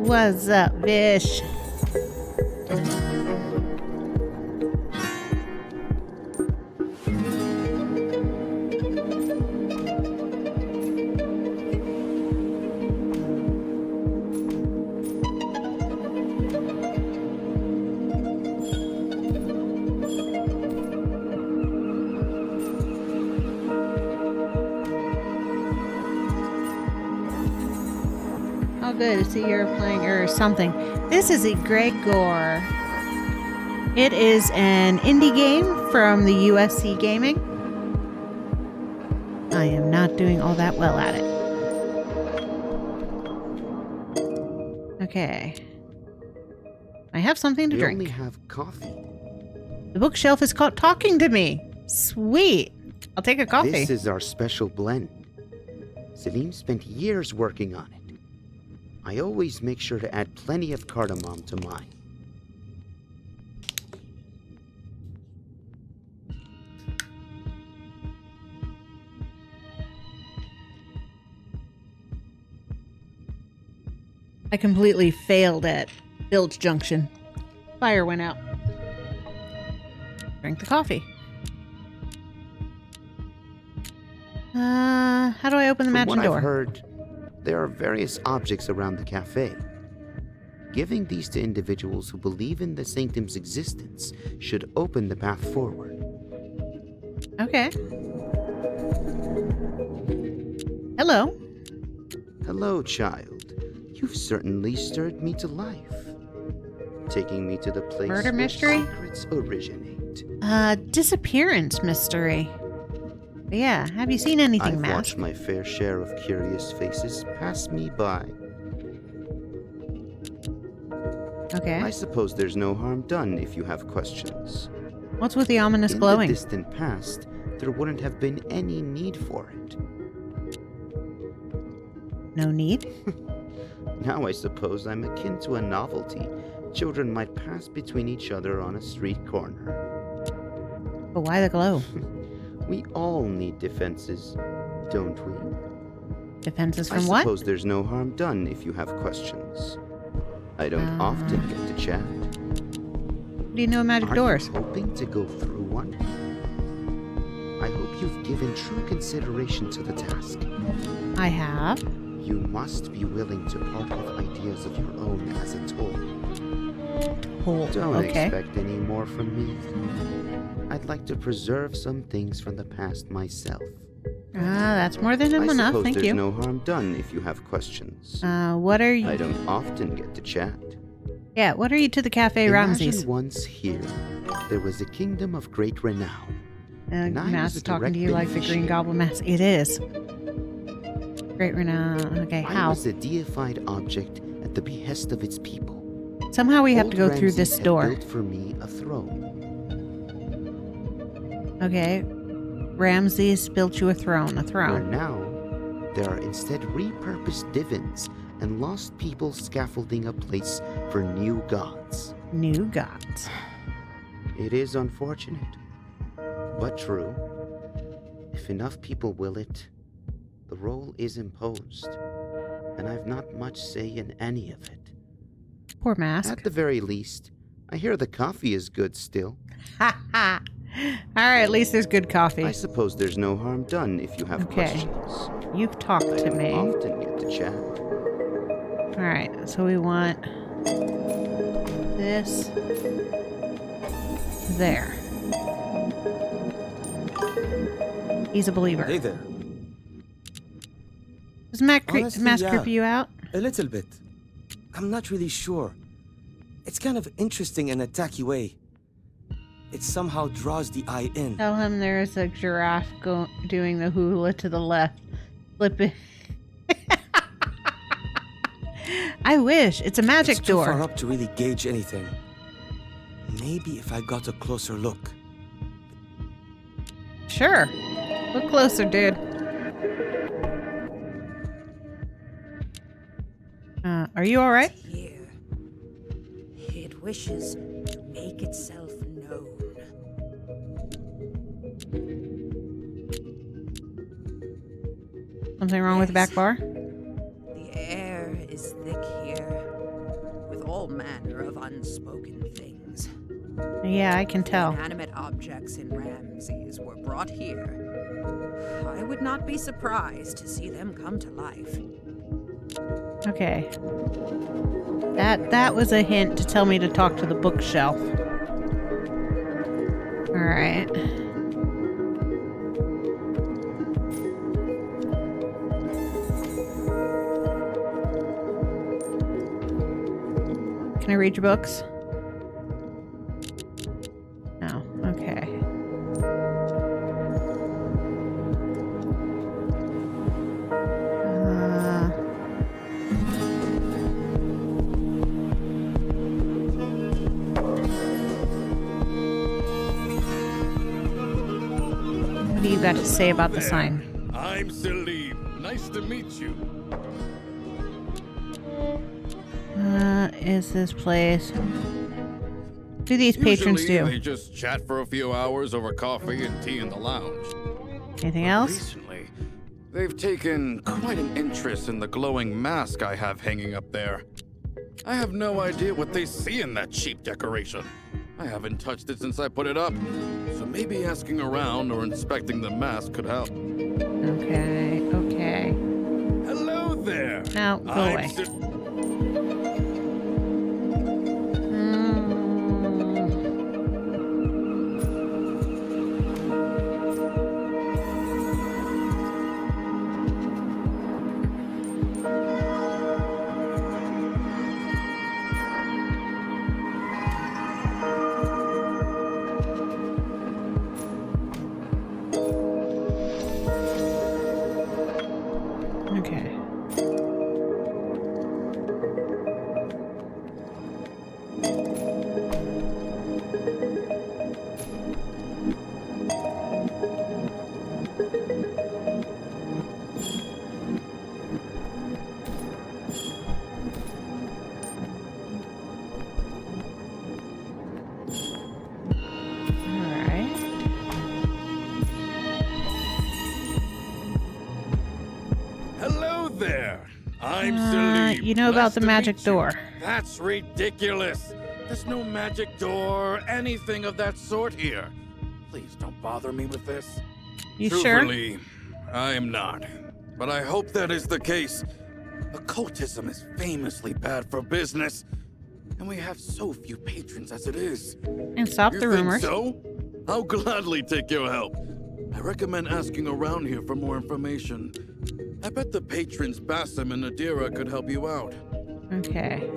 What's up, Vish? Oh, good to see you're playing or something. This is Egregore. It is an indie game from the USC Gaming. I am not doing all that well at it. Okay. I have something to We drink. only have coffee. The bookshelf is caught talking to me. Sweet. I'll take a coffee. This is our special blend. Selim spent years working on it. I always make sure to add plenty of cardamom to mine. I completely failed at Bilge Junction. Fire went out. Drink the coffee. How do I open the From mansion what door? I've heard, there are various objects around the cafe. Giving these to individuals who believe in the sanctum's existence should open the path forward. Okay. Hello. Hello, child. You've certainly stirred me to life. Taking me to the place Murder where mystery? secrets originate. Disappearance mystery. Yeah, have you seen anything, I've Mask? watched my fair share of curious faces pass me by. Okay. I suppose there's no harm done if you have questions. What's with the ominous In glowing? the distant past, there wouldn't have been any need for it. No need? Now I suppose I'm akin to a novelty children might pass between each other on a street corner. But why the glow? We all need defenses, don't we? Defenses I from what? suppose there's no harm done if you have questions. I don't often get to chat. What do you know of magic doors? Are you hoping to go through one? I hope you've given true consideration to the task. I have. You must be willing to part with ideas of your own as a toll. Don't Okay. expect any more from me. I'd like to preserve some things from the past myself. That's more than I enough. suppose Thank there's you. no harm done if you have questions. What are you? I don't often get to chat. Yeah, what are you to the Cafe Ramses? Imagine once here, there was a kingdom of great renown. and I Mass was a talking direct to you like the Green beneficiary. Goblin Mass. It is. Great renown. Okay, I how? was a deified object at the behest of its people. Somehow we have to go Old through this Ramses had door. built for me a throne. Okay. Ramses built you a throne. A Where throne. now, there are instead repurposed divans and lost people scaffolding a place for new gods. New gods. It is unfortunate, but true. If enough people will it, the role is imposed, and I've not much say in any of it. Poor Mask. At the very least, I hear the coffee is good still. Ha ha. Alright, at least there's good coffee. I suppose there's no harm done if you have Okay. questions. You've talked I to don't me. often get to chat. Alright, so we want this there. He's a believer. Hey there. Does Mask Honestly, creep yeah. you out? A little bit. I'm not really sure. It's kind of interesting in a tacky way. It somehow draws the eye in. Tell him there's a giraffe doing the hula to the left. Flipping. I wish. It's a magic It's too door. far up to really gauge anything. Maybe if I got a closer look. Sure. Look closer, dude. Are you alright? Here, it wishes to make itself known. Something wrong with the back Yes. bar? The air is thick here, with all manner of unspoken things. Yeah, I can tell. Inanimate objects in Ramses were brought here. I would not be surprised to see them come to life. Okay. That was a hint to tell me to talk to the bookshelf. Alright. Can I read your books? No. Okay. What do you got to say about the There. sign? I'm Selim. Nice to meet you. Is this place? What do these patrons Usually, do? they just chat for a few hours over coffee and tea in the lounge. Anything But else? Recently, they've taken quite an interest in the glowing mask I have hanging up there. I have no idea what they see in that cheap decoration. I haven't touched it since I put it up, so maybe asking around or inspecting the mask could help. Okay, okay. Hello there. Now, go I'm away. Okay. I'm Chulip. You know about Nice the to magic meet you. door. That's ridiculous. There's no magic door or anything of that sort here. Please don't bother me with this. You sure? Truthfully, I am not. But I hope that is the case. Occultism is famously bad for business, and we have so few patrons as it is. And stop You the think rumors. so? I'll gladly take your help. I recommend asking around here for more information. I bet the patrons Basim and Nadira could help you out. Okay.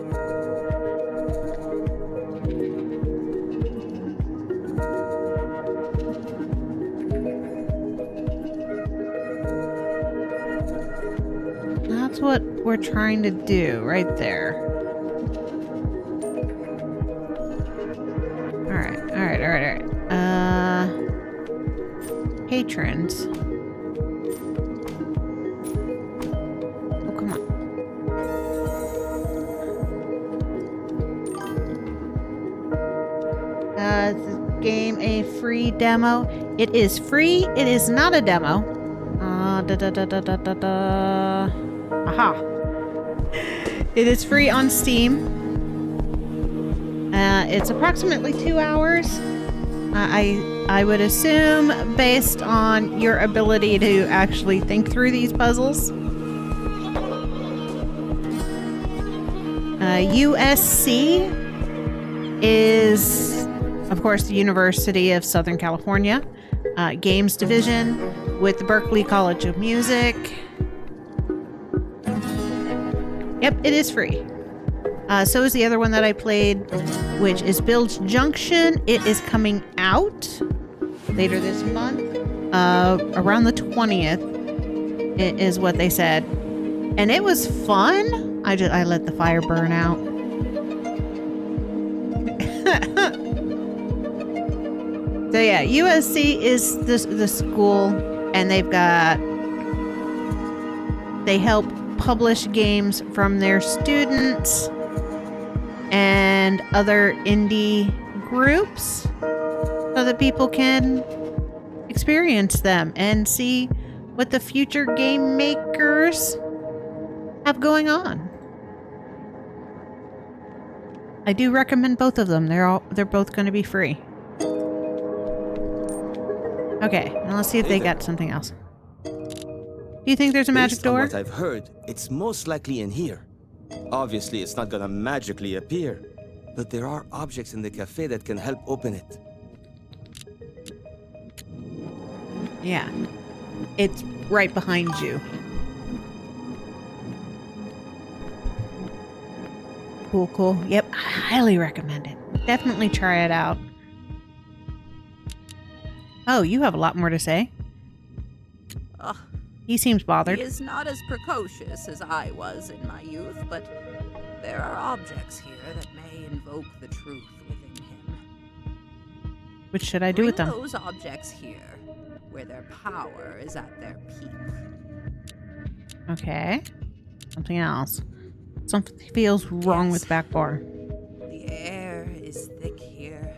That's what we're trying to do right there. Alright. Patrons. Oh, come on. Is this game a free demo? It is free. It is not a demo. Aha. It is free on Steam. It's approximately 2 hours. I would assume, based on your ability to actually think through these puzzles. USC is, of course, the University of Southern California. Games Division with the Berklee College of Music. Yep, it is free. So is the other one that I played, which is Bilge Junction. It is coming out later this month, around the 20th, is what they said. And it was fun. I let the fire burn out. So yeah, USC is the school, and they help publish games from their students and other indie groups so that people can experience them and see what the future game makers have going on. I do recommend both of them. They're both going to be free. Okay, now let's see if they got something else. Do you think there's a magic Based on door? what I've heard, it's most likely in here. Obviously, it's not gonna magically appear, but there are objects in the cafe that can help open it. Yeah. It's right behind you. Cool. Yep, I highly recommend it. Definitely try it out. Oh, you have a lot more to say. Ugh, He seems bothered. he is not as precocious as I was in my youth, but there are objects here that may invoke the truth within him. What should I do with them? Bring those objects here, where their power is at their peak. Okay. Something else. Something feels wrong with back bar. The air is thick here.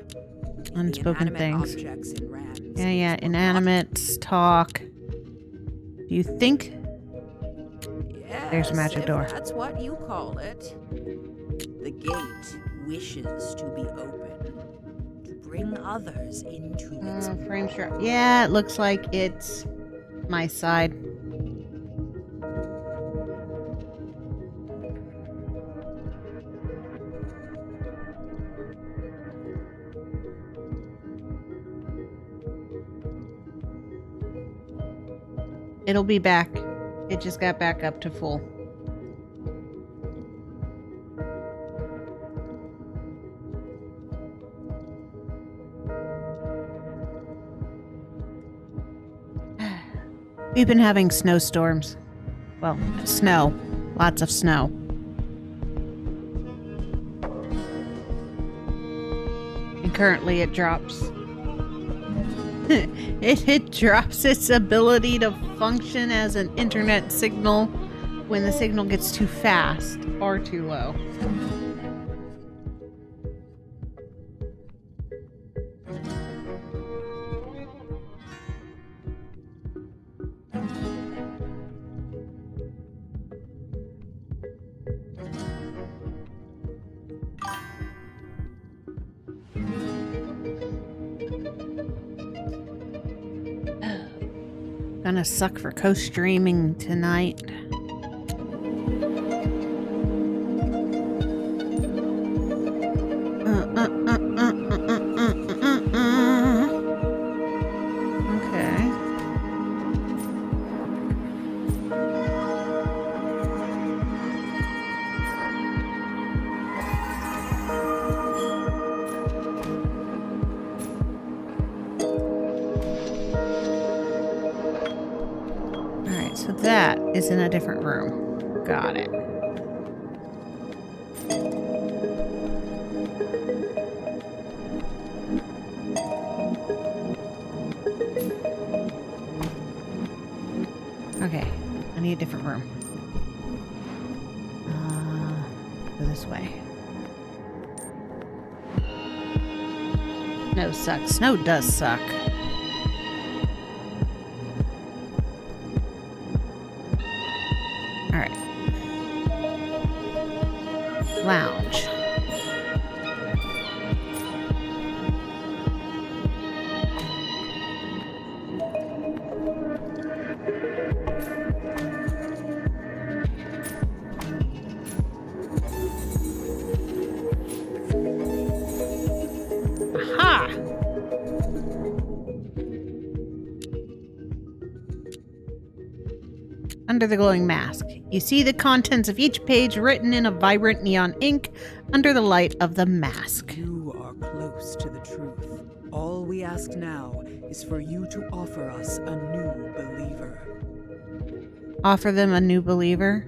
If the Unspoken inanimate things. Objects in Rams Yeah. were Inanimates talk. Do you think? Yes, There's a magic if door. That's what you call it. The gate wishes to be open, to bring others into its Frame shot. Yeah, it looks like it's my side. It'll be back. It just got back up to full. We've been having snowstorms. Well, snow. Lots of snow. And currently it drops. It drops its ability to function as an internet signal when the signal gets too fast or too low. Gonna suck for co-streaming tonight. Okay. Alright, so that is in a different room. Got it. Okay, I need a different room. Go this way. Snow sucks. Snow does suck. Alright. Lounge. Aha! Under the glowing mask, you see the contents of each page written in a vibrant neon ink under the light of the mask. You are close to the truth. All we ask now is for you to offer us a new believer. Offer them a new believer?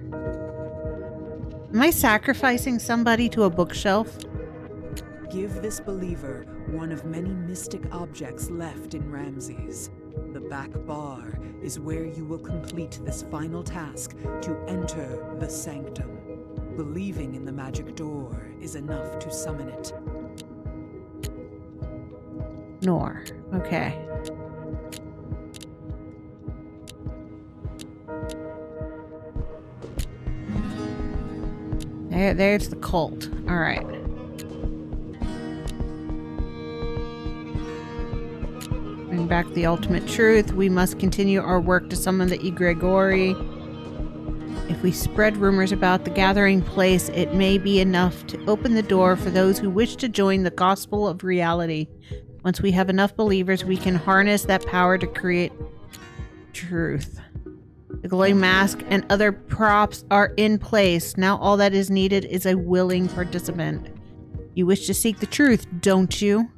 Am I sacrificing somebody to a bookshelf? Give this believer one of many mystic objects left in Ramses. The back bar is where you will complete this final task to enter the sanctum. Believing in the magic door is enough to summon it. Nor. Okay. There's the cult. All right. Bring back the ultimate truth. We must continue our work to summon the Egregore. If we spread rumors about the gathering place, it may be enough to open the door for those who wish to join the gospel of reality. Once we have enough believers, we can harness that power to create truth. The glowing mask and other props are in place. Now all that is needed is a willing participant. You wish to seek the truth, don't you?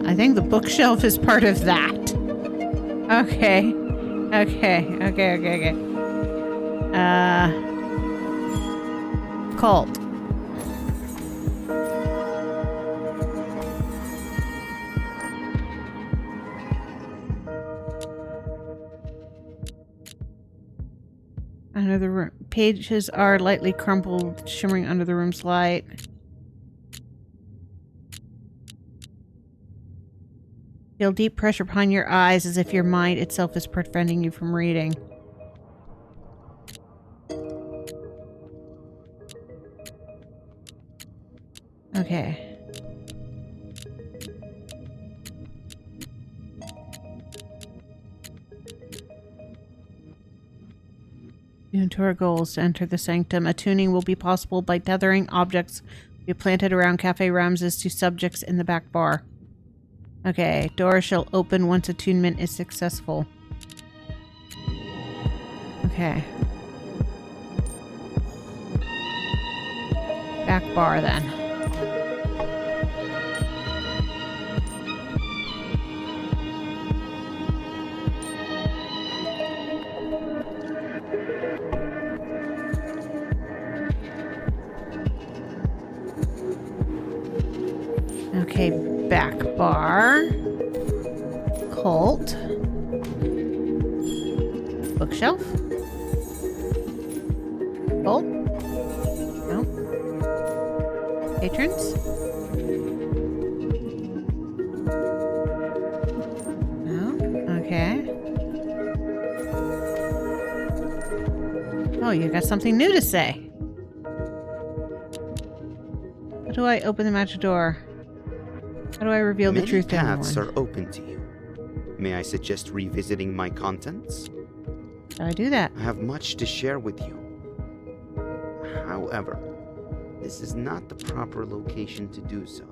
I think the bookshelf is part of that. Okay. Cult. Under the room. Pages are lightly crumpled, shimmering under the room's light. Feel deep pressure upon your eyes as if your mind itself is preventing you from reading. Okay. Attuned to our goals to enter the sanctum. Attuning will be possible by tethering objects we planted around Cafe Ramses to subjects in the back bar. Okay, door shall open once attunement is successful. Okay. Back bar then. Okay, back bar. Cult. Bookshelf. Cult. No. Patrons. No. Okay. Oh, you got something new to say. How do I open the magic door? How do I reveal the Many truth to paths anyone? are open to you. May I suggest revisiting my contents? How do I do that? I have much to share with you. However, this is not the proper location to do so.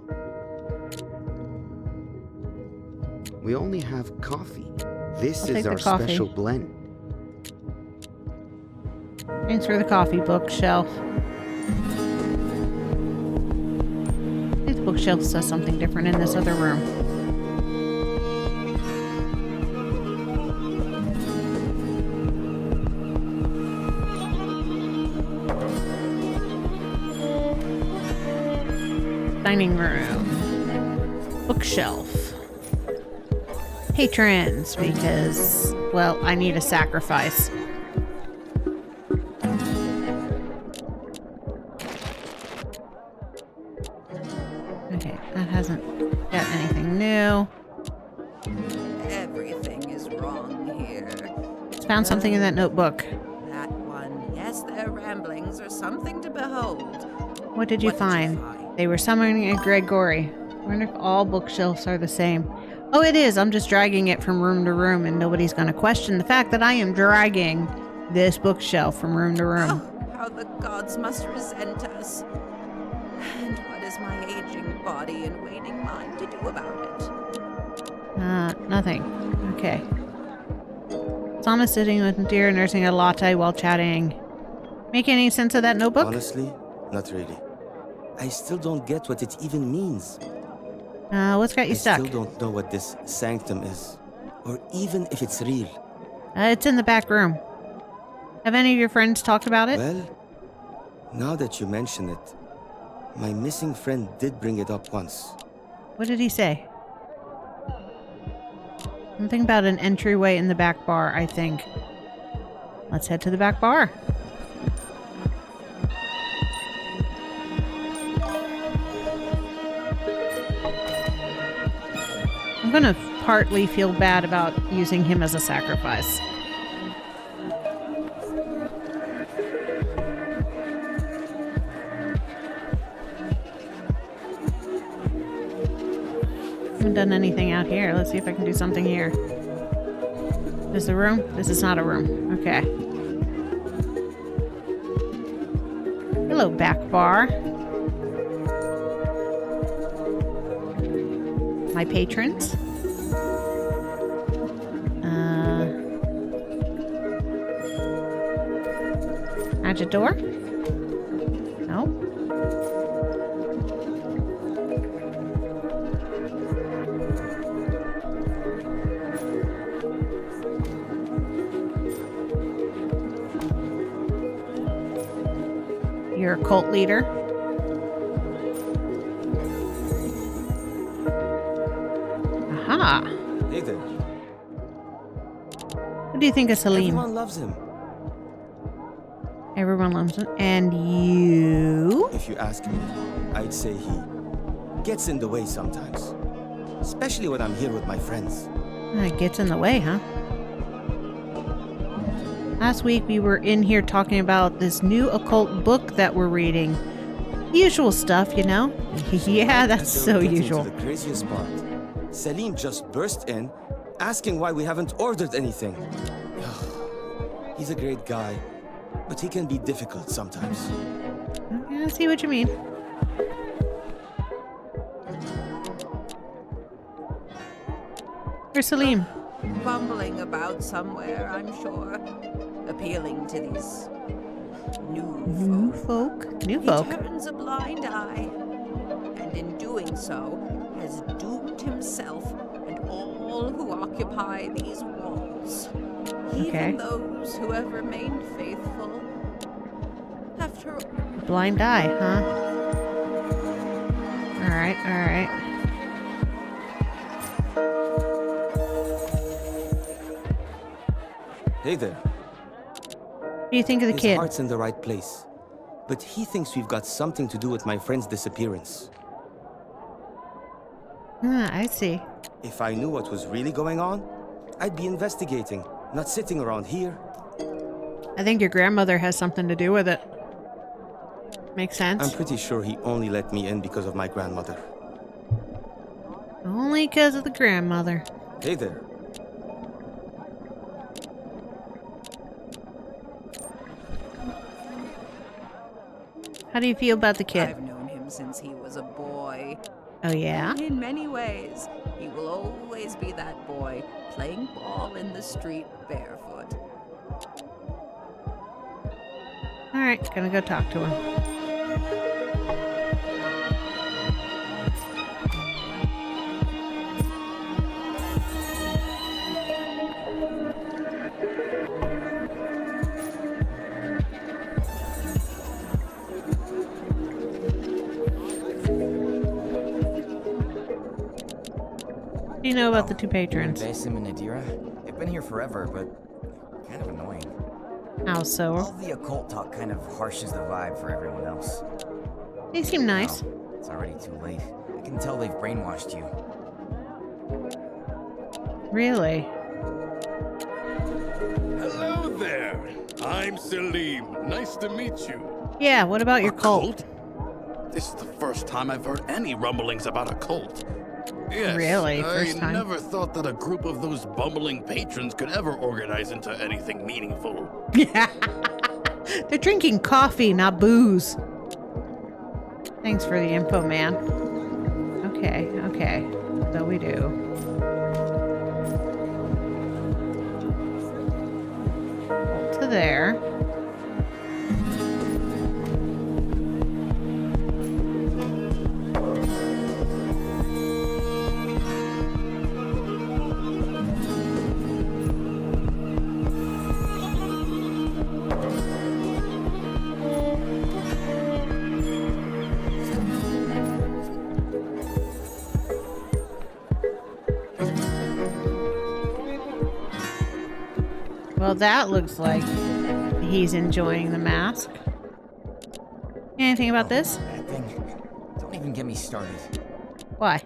We only have coffee. This I'll take is the our coffee. special blend. Thanks for the coffee, bookshelf. I think the bookshelf says something different in this other room. Dining room. Bookshelf. Patrons, because, well, I need a sacrifice. Okay, that hasn't got anything new. Everything is wrong here. Just found something in that notebook. That one, yes, their ramblings are something to behold. What did you find? They were summoning Egregore. I wonder if all bookshelves are the same. Oh, it is. I'm just dragging it from room to room, and nobody's going to question the fact that I am dragging this bookshelf from room to room. Oh, how the gods must resent us. And what is my aging body and waning mind to do about it? Nothing. Okay. Thomas sitting with deer nursing a latte while chatting. Make any sense of that notebook? Honestly, not really. I still don't get what it even means. What's got you I stuck? still don't know what this sanctum is, or even if it's real. It's in the back room. Have any of your friends talked about it? Well, now that you mention it, my missing friend did bring it up once. What did he say? Something about an entryway in the back bar, I think. Let's head to the back bar. I'm gonna partly feel bad about using him as a sacrifice. Haven't done anything out here. Let's see if I can do something here. This is a room? This is not a room. Okay. Hello, back bar. My patrons. Magic door? No. You're a cult leader. Aha. Hey there. What do you think of Salim? Everyone loves him. Everyone loves him. And you? If you ask me, I'd say he gets in the way sometimes. Especially when I'm here with my friends. It gets in the way, huh? Last week we were in here talking about this new occult book that we're reading. Usual stuff, you know? Yeah, that's Until so we get usual. into the craziest part. Salim just burst in, asking why we haven't ordered anything. He's a great guy, but he can be difficult sometimes. Okay, I see what you mean. Where's Salim? Bumbling about somewhere, I'm sure. Appealing to these new folk. New He folk? turns a blind eye, and in doing so, has doomed himself and all who occupy these walls. Okay. Even those who have remained faithful. After all, Blind eye, huh? Alright, alright. Hey there. What do you think of the His kid? heart's in the right place, but he thinks we've got something to do with my friend's disappearance. I see. If I knew what was really going on, I'd be investigating, not sitting around here. I think your grandmother has something to do with it. Makes I'm sense. pretty sure he only let me in because of my grandmother. Only because of the grandmother. Hey there. How do you feel about the kid? I've known him since he was a boy. Oh, yeah? In many ways, he will always be that boy, playing ball in the street barefoot. Alright, gonna go talk to him. What do you know about the two patrons? Basim and Nadira, they've been here forever, but kind of annoying. How so? All the occult talk kind of harshes the vibe for everyone else. They seem nice. Now, it's already too late. I can tell they've brainwashed you. Really? Hello there. I'm Selim. Nice to meet you. Yeah, what about your A cult? This is the first time I've heard any rumblings about a cult. Yes, Really? First I time? never thought that a group of those bumbling patrons could ever organize into anything meaningful. They're drinking coffee, not booze. Thanks for the info, man. Okay, okay. So we do. To there. Well, that looks like he's enjoying the mask. Anything about this? That thing. Don't even get me started. Why?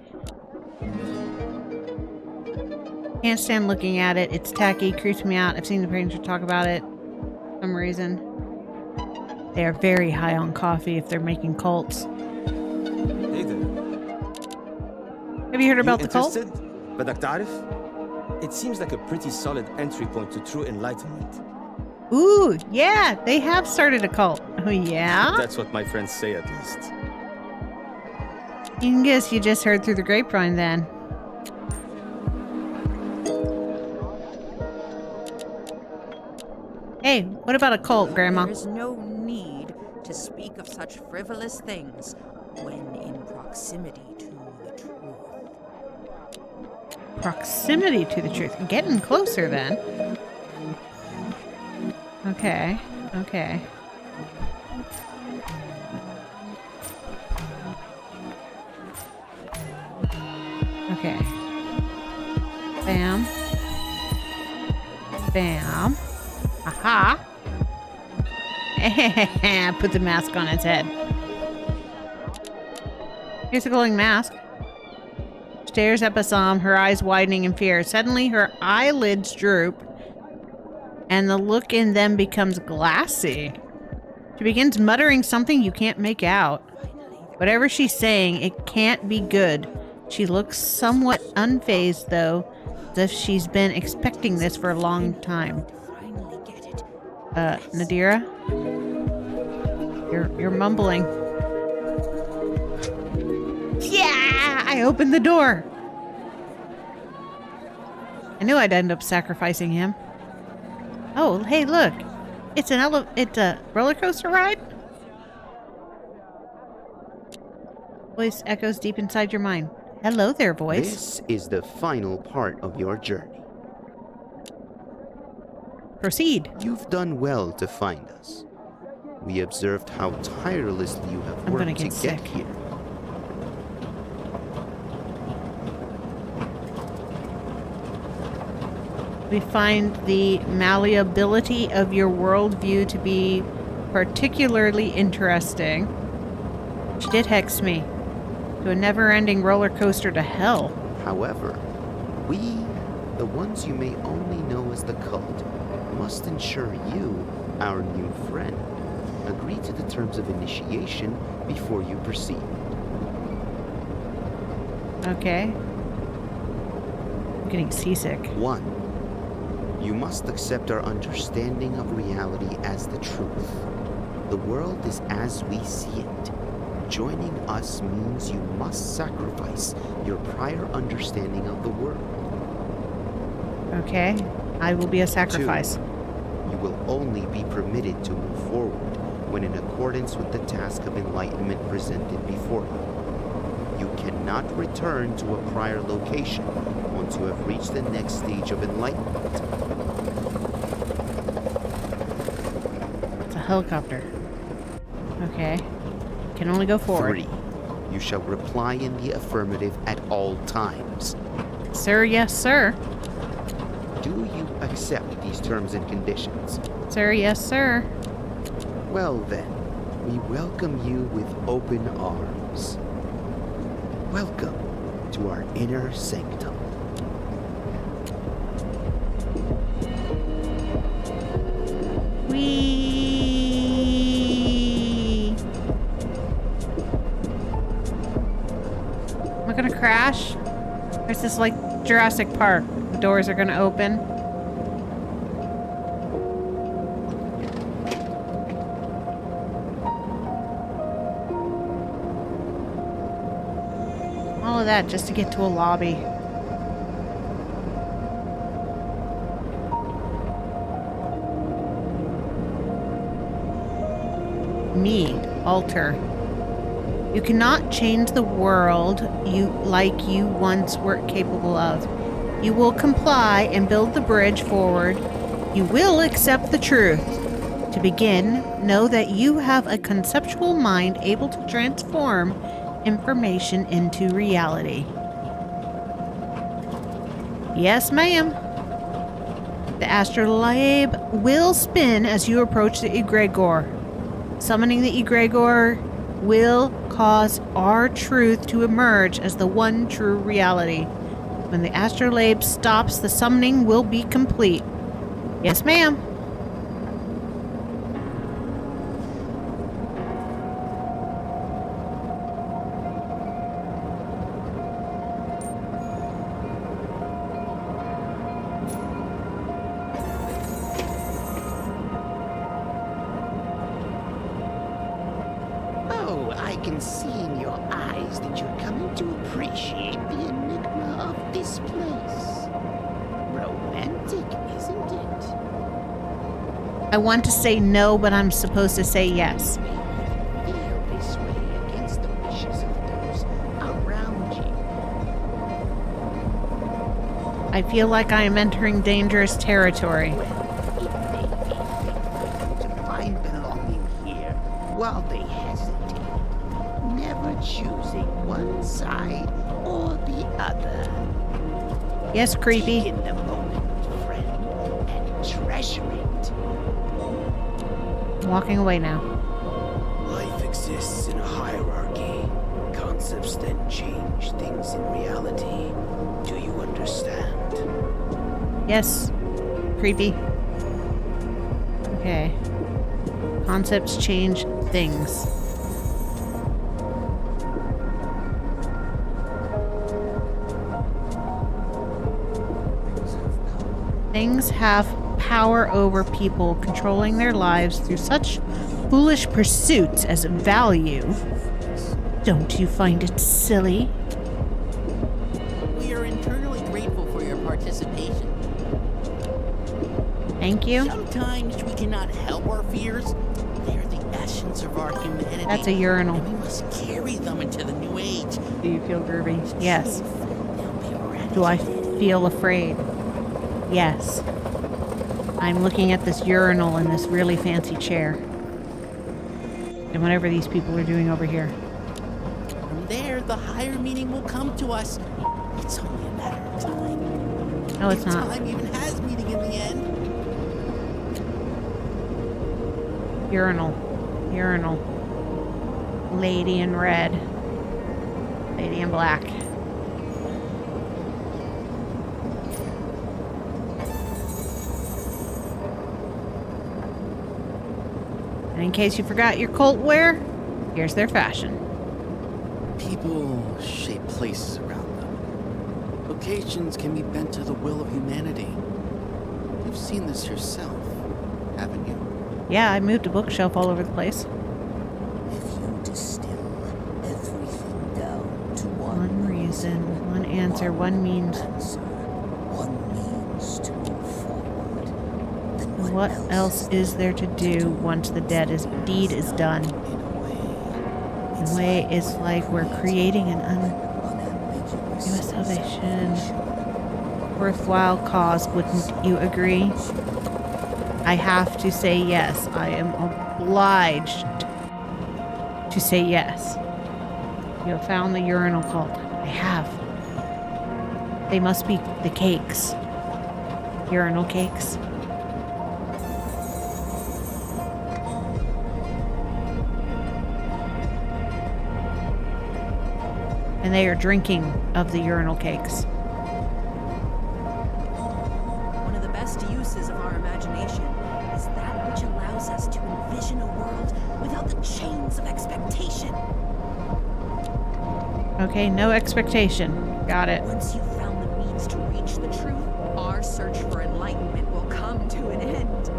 Can't stand looking at it. It's tacky, creeps me out. I've seen the painter talk about it for some reason. They are very high on coffee if they're making cults. Hey there. Have you heard about the cult? Interested? بدك تعرف? It seems like a pretty solid entry point to true enlightenment. Ooh, yeah, they have started a cult. Oh, yeah? That's what my friends say, at least. You can guess you just heard through the grapevine then. Hey, what about a cult, Grandma? There's no need to speak of such frivolous things when in proximity to the truth. Proximity to the truth. Getting closer then. Okay, okay. Okay. Bam. Bam. Aha. Put the mask on its head. Here's a glowing mask. Stares at Bassam, her eyes widening in fear. Suddenly, her eyelids droop, and the look in them becomes glassy. She begins muttering something you can't make out. Whatever she's saying, it can't be good. She looks somewhat unfazed, though, as if she's been expecting this for a long time. Nadira? You're mumbling. Yeah! I opened the door! I knew I'd end up sacrificing him. Oh, hey, look. It's a roller coaster ride? Voice echoes deep inside your mind. Hello there, voice. This is the final part of your journey. Proceed. You've done well to find us. We observed how tirelessly you have I'm gonna worked to get get sick. here. We find the malleability of your worldview to be particularly interesting. She did hex me to a never-ending roller coaster to hell. However, we, the ones you may only know as the cult, must ensure you, our new friend, agree to the terms of initiation before you proceed. Okay. I'm getting seasick. 1. You must accept our understanding of reality as the truth. The world is as we see it. Joining us means you must sacrifice your prior understanding of the world. Okay. I will be a sacrifice. 2. You will only be permitted to move forward when in accordance with the task of enlightenment presented before you. You cannot return to a prior location once you have reached the next stage of enlightenment. It's a helicopter. Okay. Can only go forward. 3. You shall reply in the affirmative at all times. Sir, yes, sir. Do you accept these terms and conditions? Sir, yes, sir. Well then, we welcome you with open arms. Welcome to our inner sanctum. Whee! Am I gonna crash? Or is this like Jurassic Park? The doors are gonna open. All of that just to get to a lobby. Me, alter. You cannot change the world like you once were capable of. You will comply and build the bridge forward. You will accept the truth. To begin, know that you have a conceptual mind able to transform information into reality. Yes, ma'am. The astrolabe will spin as you approach the Egregore. Summoning the Egregore will cause our truth to emerge as the one true reality. When the astrolabe stops, the summoning will be complete. Yes, ma'am. Oh, I can see in your eyes that you're coming to appreciate the enigma of this place. Romantic, isn't it? I want to say no, but I'm supposed to say yes. Feel this way against the wishes of those around you. I feel like I am entering dangerous territory. Well, it may be fatal to find belonging here while they hesitate, never choosing one side or the other. Yes, creepy. Take in the moment, friend, and treasure it. I'm walking away now. Life exists in a hierarchy. Concepts then change things in reality. Do you understand? Yes. Creepy. Okay. Concepts change things. Things have power over people, controlling their lives through such foolish pursuits as value. Don't you find it silly? We are internally grateful for your participation. Thank you. Sometimes we cannot help our fears. They are the essence of our humanity. That's a urinal. And we must carry them into the new age. Do you feel groovy? Yes. They'll be eradicated. Do I feel afraid? Yes. I'm looking at this urinal in this really fancy chair. And whatever these people are doing over here. From there, the higher meaning will come to us. It's only a matter of time. No, it's If not. time even has meaning in the end. Urinal. Urinal. Lady in red. Lady in black. And in case you forgot your cult wear, here's their fashion. People shape places around them. Locations can be bent to the will of humanity. You've seen this yourself, haven't you? Yeah, I moved a bookshelf all over the place. If you distill everything down to One reason, one answer, one means. answer, one means to move forward, then What else is there to do once the deed is done? In a way, it's like we're creating an unambiguous salvation. Worthwhile cause, wouldn't you agree? I have to say yes. I am obliged to say yes. You have found the urinal cult. I have. They must be the cakes. Urinal cakes. And they are drinking of the urinal cakes. One of the best uses of our imagination is that which allows us to envision a world without the chains of expectation. Okay, no expectation. Got it. Once you've found the means to reach the truth, our search for enlightenment will come to an end.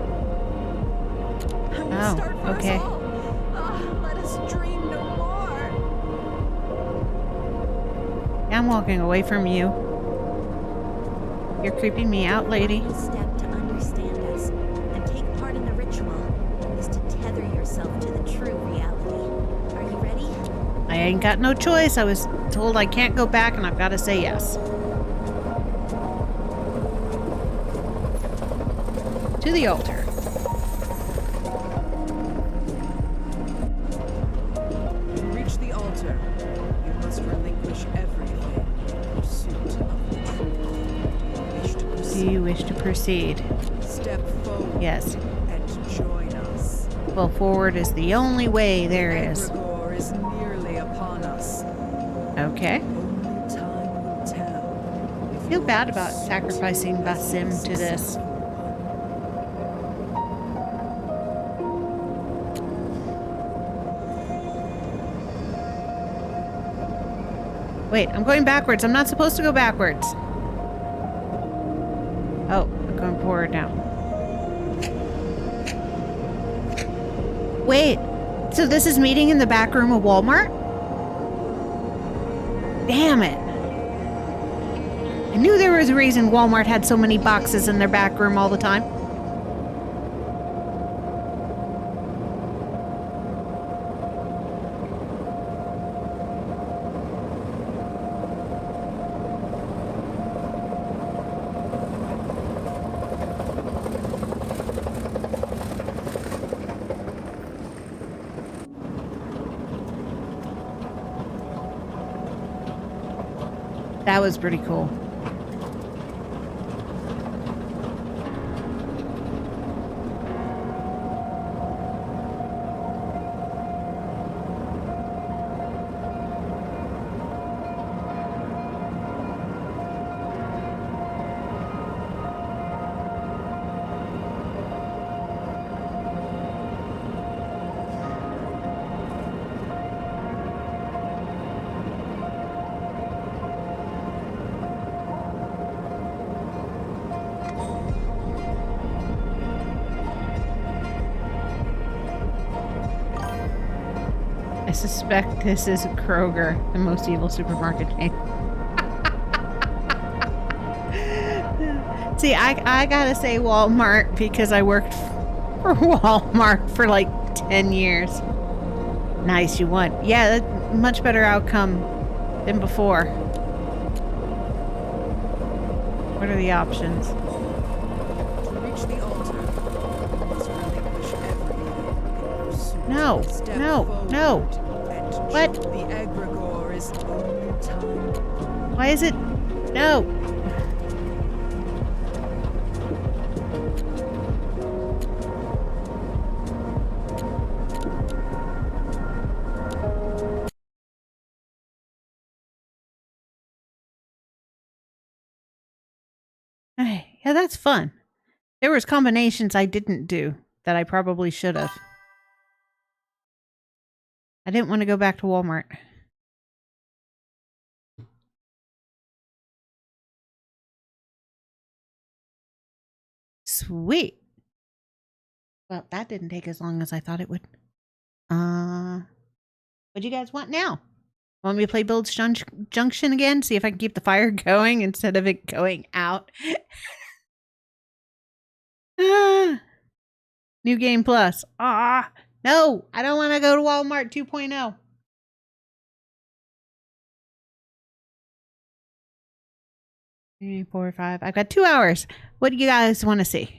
I will Oh, start for okay. us all. Let us dream no more. I'm walking away from you. You're creeping me out, lady. The step to understand us and take part in the ritual is to tether yourself to the true reality. Are you ready? I ain't got no choice. I was told I can't go back and I've got to say yes. To the altar. To reach the altar, you must relinquish everything in pursuit of the truth. Do you wish to Do proceed? you wish to proceed? Step forward Yes. and join us. Well, forward is the only way there is. Egregore is nearly upon us. Okay. Only time will tell. I feel bad about sacrificing Basim to this. Wait, I'm going backwards. I'm not supposed to go backwards. Oh, I'm going forward now. Wait, so this is meeting in the back room of Walmart? Damn it. I knew there was a reason Walmart had so many boxes in their back room all the time. That was pretty cool. I suspect this is Kroger, the most evil supermarket chain. See, I gotta say Walmart because I worked for Walmart for like 10 years. Nice, you won. Yeah, that's much better outcome than before. What are the options? To reach the altar, you must relinquish everything in pursuit. No, Step no, forward no. and What? The Egregore is only time. Why is it? No. Hey, yeah, that's fun. There was combinations I didn't do that I probably should have. I didn't want to go back to Walmart. Sweet. Well, that didn't take as long as I thought it would. What do you guys want now? Want me to play Bilge Junction again? See if I can keep the fire going instead of it going out. New Game Plus. No, I don't want to go to Walmart 2.0. Three, 4, 5. I've got 2 hours. What do you guys want to see?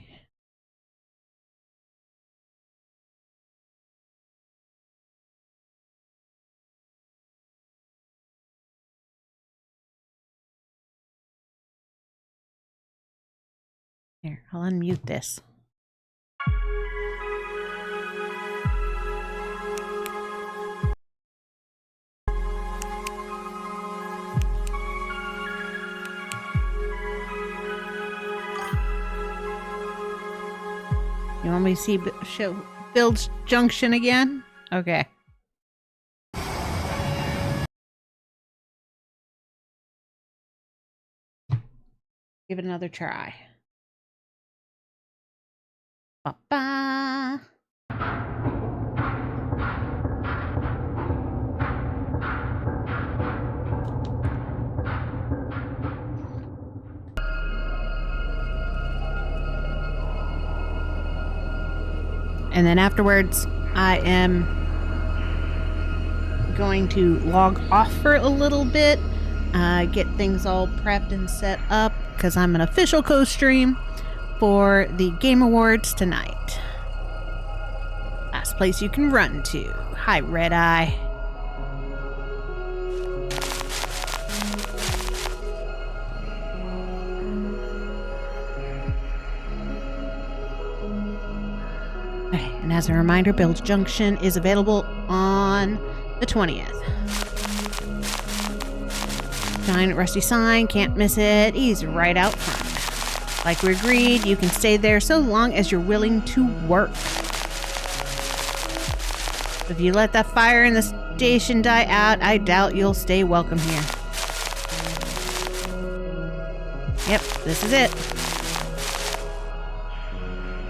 Here, I'll unmute this. You want me to see show Bilge Junction again? Okay. Give it another try. Ba-ba. And then afterwards, I am going to log off for a little bit, get things all prepped and set up, because I'm an official co-stream for the Game Awards tonight. Last place you can run to. Hi, Red Eye. Okay, and as a reminder, Bilge Junction is available on the 20th. Giant rusty sign, can't miss it. He's right out front. Like we agreed, you can stay there so long as you're willing to work. If you let that fire in the station die out, I doubt you'll stay welcome here. Yep, this is it.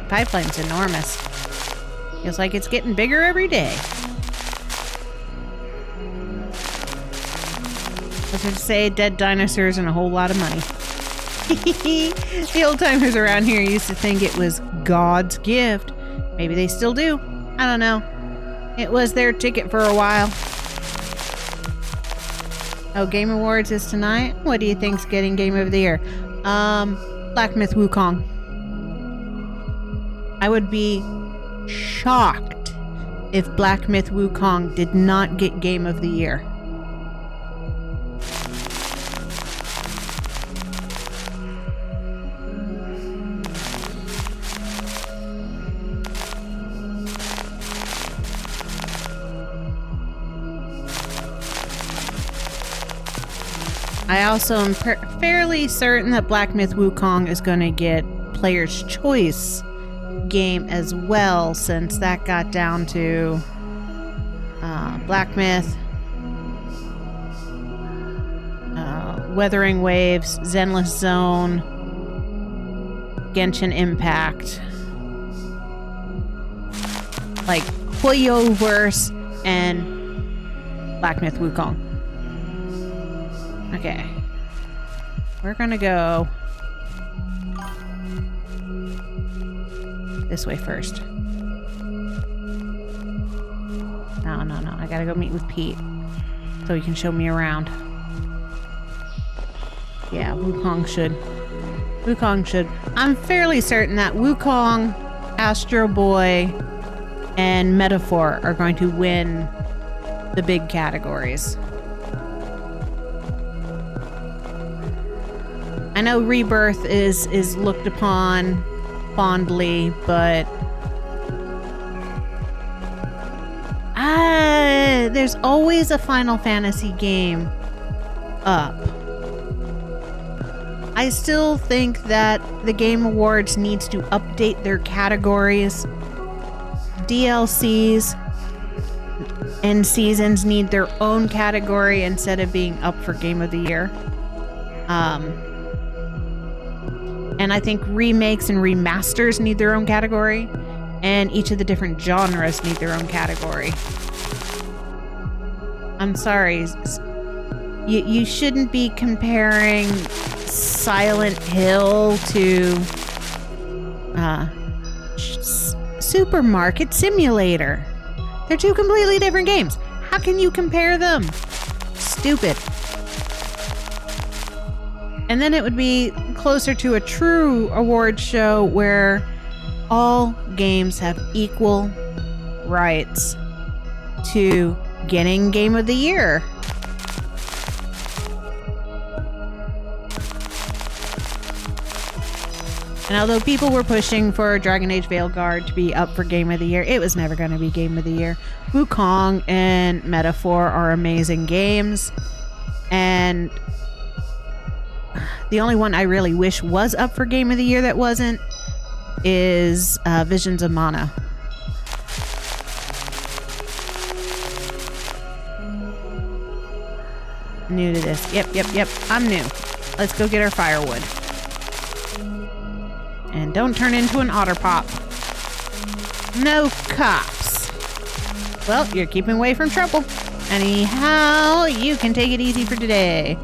Pipeline's enormous. Feels like it's getting bigger every day. I was going to say dead dinosaurs and a whole lot of money. The old timers around here used to think it was God's gift. Maybe they still do. I don't know. It was their ticket for a while. Oh, Game Awards is tonight? What do you think's getting Game of the Year? Black Myth Wukong. I would be shocked if Black Myth Wukong did not get Game of the Year. I also am fairly certain that Black Myth Wukong is going to get Player's Choice game as well, since that got down to Black Myth, Weathering Waves, Zenless Zone, Genshin Impact, like Hoyoverse, and Black Myth Wukong. Okay. We're gonna go this way first. No. I gotta go meet with Pete so he can show me around. Yeah, Wukong should. I'm fairly certain that Wukong, Astro Boy, and Metaphor are going to win the big categories. I know Rebirth is looked upon fondly, but there's always a Final Fantasy game up. I still think that the Game Awards needs to update their categories, DLCs, end seasons need their own category instead of being up for Game of the Year. And I think remakes and remasters need their own category, and each of the different genres need their own category. I'm sorry. You shouldn't be comparing Silent Hill to Supermarket Simulator. They're two completely different games. How can you compare them? Stupid. And then it would be closer to a true award show where all games have equal rights to getting Game of the Year. And although people were pushing for Dragon Age Veilguard to be up for Game of the Year, it was never going to be Game of the Year. Wukong and Metaphor are amazing games. And the only one I really wish was up for Game of the Year that wasn't is Visions of Mana. New to this. Yep. I'm new. Let's go get our firewood. And don't turn into an otter pop. No cops. Well, you're keeping away from trouble. Anyhow, you can take it easy for today.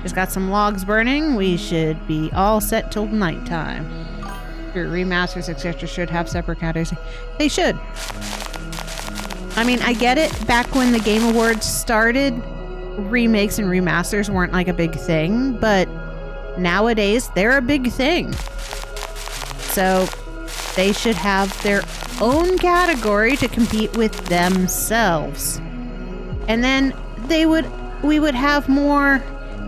Just got some logs burning. We should be all set till nighttime. Your remasters, etc. should have separate categories. They should. I mean, I get it. Back when the Game Awards started, remakes and remasters weren't like a big thing, but nowadays they're a big thing. So they should have their own category to compete with themselves. And then we would have more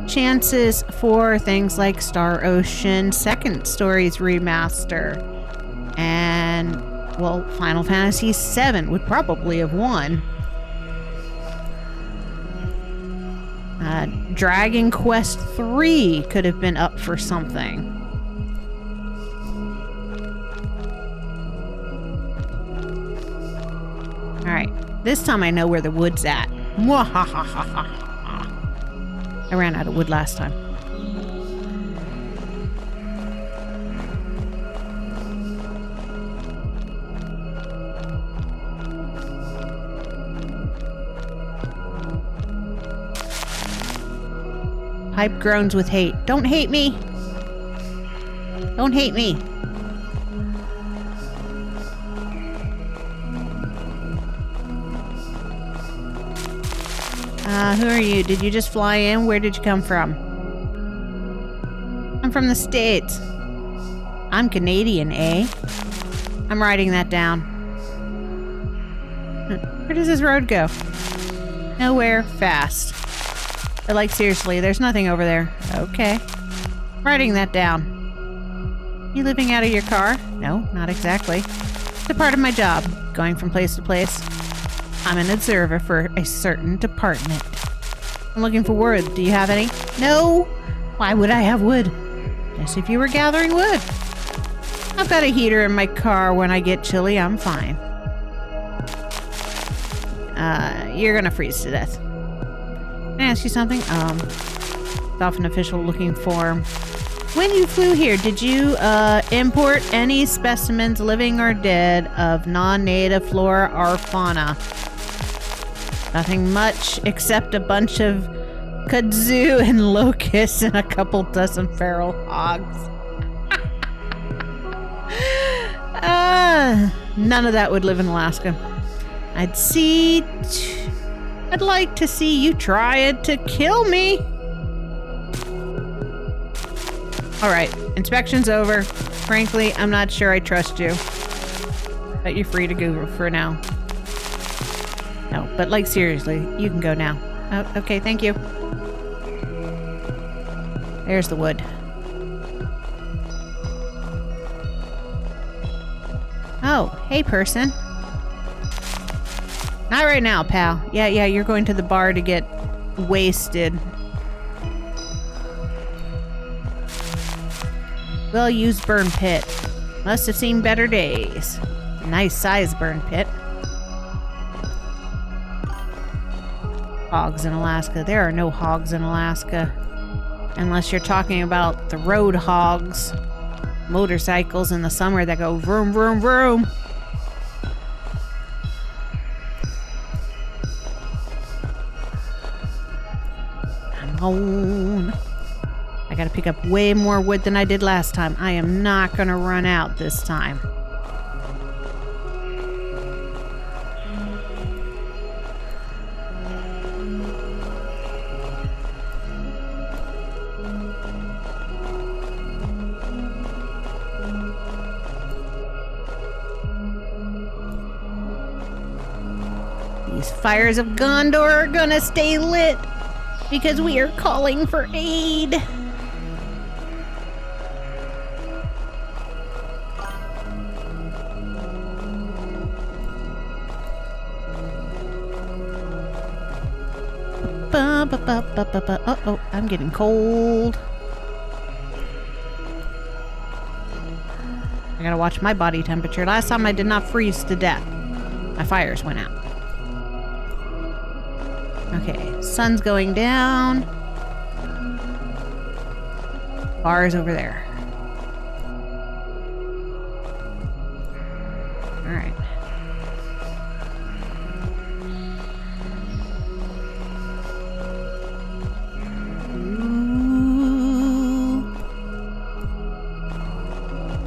chances for things like Star Ocean Second Stories Remaster. And, well, Final Fantasy VII would probably have won. Dragon Quest III could have been up for something. Alright, this time I know where the wood's at. I ran out of wood last time. Pipe groans with hate. Don't hate me! Don't hate me! Who are you? Did you just fly in? Where did you come from? I'm from the States. I'm Canadian, eh? I'm writing that down. Where does this road go? Nowhere. Fast. But like, seriously, there's nothing over there. Okay. Writing that down. You living out of your car? No, not exactly. It's a part of my job, going from place to place. I'm an observer for a certain department. I'm looking for wood. Do you have any? No! Why would I have wood? Just if you were gathering wood. I've got a heater in my car. When I get chilly, I'm fine. You're gonna freeze to death. Can I ask you something? It's off an official looking form. When you flew here, did you import any specimens, living or dead, of non-native flora or fauna? Nothing much, except a bunch of kudzu and locusts and a couple dozen feral hogs. None of that would live in Alaska. I'd like to see you try it to kill me. Alright, inspection's over. Frankly, I'm not sure I trust you. But you're free to go for now. No, but like seriously, you can go now. Oh, okay, thank you. There's the wood. Oh, hey person. Not right now, pal. Yeah, you're going to the bar to get wasted. Well-used burn pit. Must have seen better days. Nice size burn pit. hogs in Alaska. There are no hogs in Alaska. Unless you're talking about the road hogs. Motorcycles in the summer that go vroom, vroom, vroom. Come on. I gotta pick up way more wood than I did last time. I am not gonna run out this time. These fires of Gondor are gonna stay lit because we are calling for aid. Uh-oh, I'm getting cold. I gotta watch my body temperature. Last time I did not freeze to death. My fires went out. Okay, sun's going down. Bar's over there. Alright.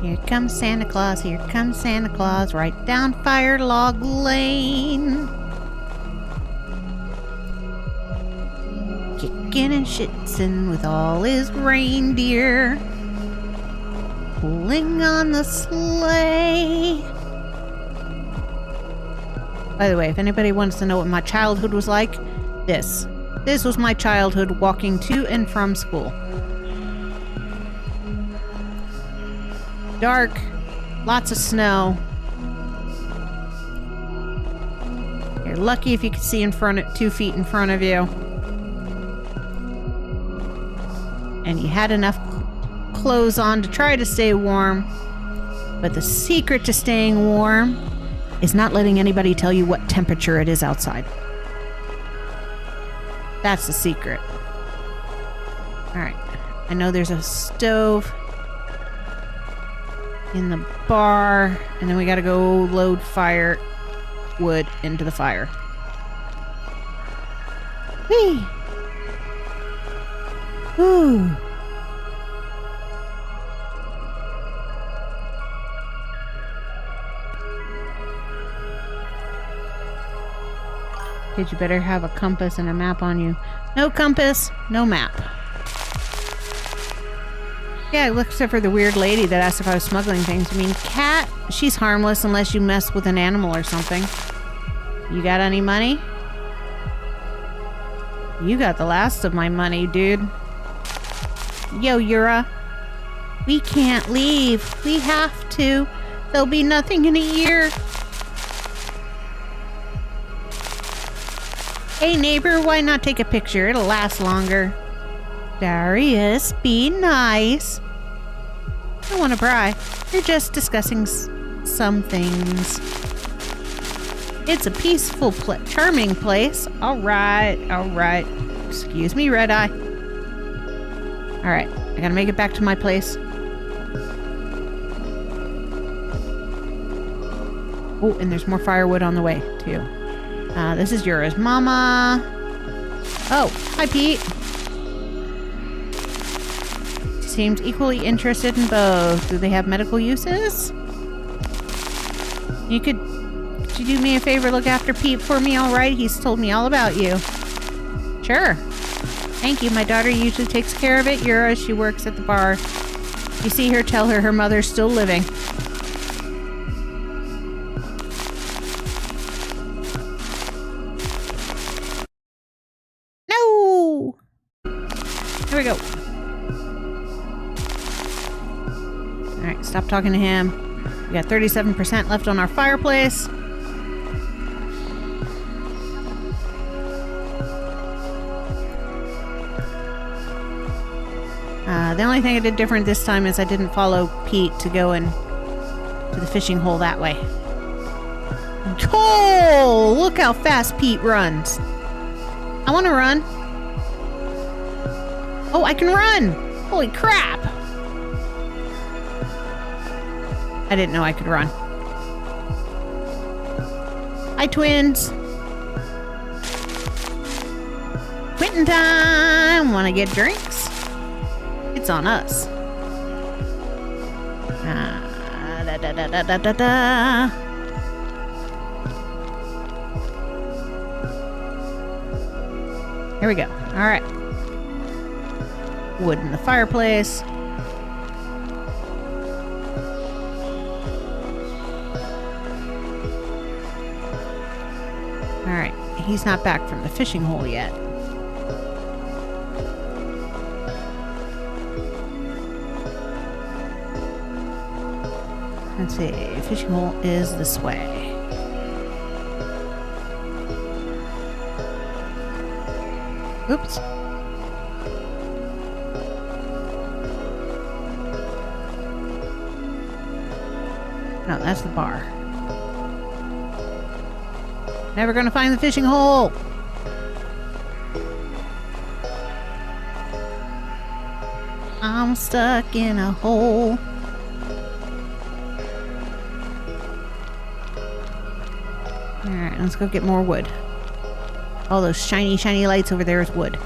Here comes Santa Claus, here comes Santa Claus, right down Fire Log Lane. Kicking and shitsin' with all his reindeer, pulling on the sleigh. By the way, if anybody wants to know what my childhood was like, this was my childhood walking to and from school. Dark, lots of snow. You're lucky if you can see in front of 2 feet in front of you. And you had enough clothes on to try to stay warm. But the secret to staying warm is not letting anybody tell you what temperature it is outside. That's the secret. Alright. I know there's a stove in the bar, and then we gotta go load fire wood into the fire. Whee! Ooh. Kid, you better have a compass and a map on you. No compass, no map. Yeah, except for the weird lady that asked if I was smuggling things. I mean, Cat, she's harmless unless you mess with an animal or something. You got any money? You got the last of my money, dude. Yo, Yura. We can't leave. We have to. There'll be nothing in a year. Hey, neighbor, why not take a picture? It'll last longer. Darius, be nice. I don't want to pry. You're just discussing some things. It's a peaceful, charming place. All right, all right. Excuse me, Red Eye. All right, I gotta make it back to my place. Oh, and there's more firewood on the way, too. This is Yura's mama. Oh, hi, Pete. Seems equally interested in both. Do they have medical uses? Could you do me a favor? Look after Pete for me, all right? He's told me all about you. Sure. Thank you. My daughter usually takes care of it. Yura, she works at the bar. You see her, tell her mother's still living. No! Here we go. Alright, stop talking to him. We got 37% left on our fireplace. The only thing I did different this time is I didn't follow Pete to go in to the fishing hole that way. Oh, look how fast Pete runs. I want to run. Oh, I can run. Holy crap. I didn't know I could run. Hi, twins. Quitting time. Want to get drinks? It's on us. Da da da da da da da. Here we go. All right. Wood in the fireplace. All right. He's not back from the fishing hole yet. Let's see. Fishing hole is this way. Oops. No, that's the bar. Never gonna find the fishing hole. I'm stuck in a hole. Alright, let's go get more wood. All those shiny, shiny lights over there is wood.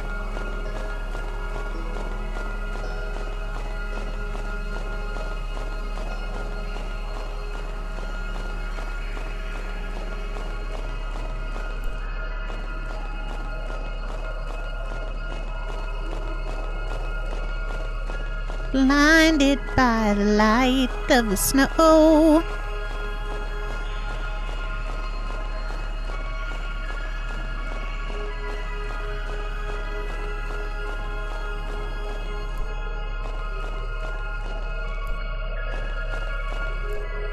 Blinded by the light of the snow.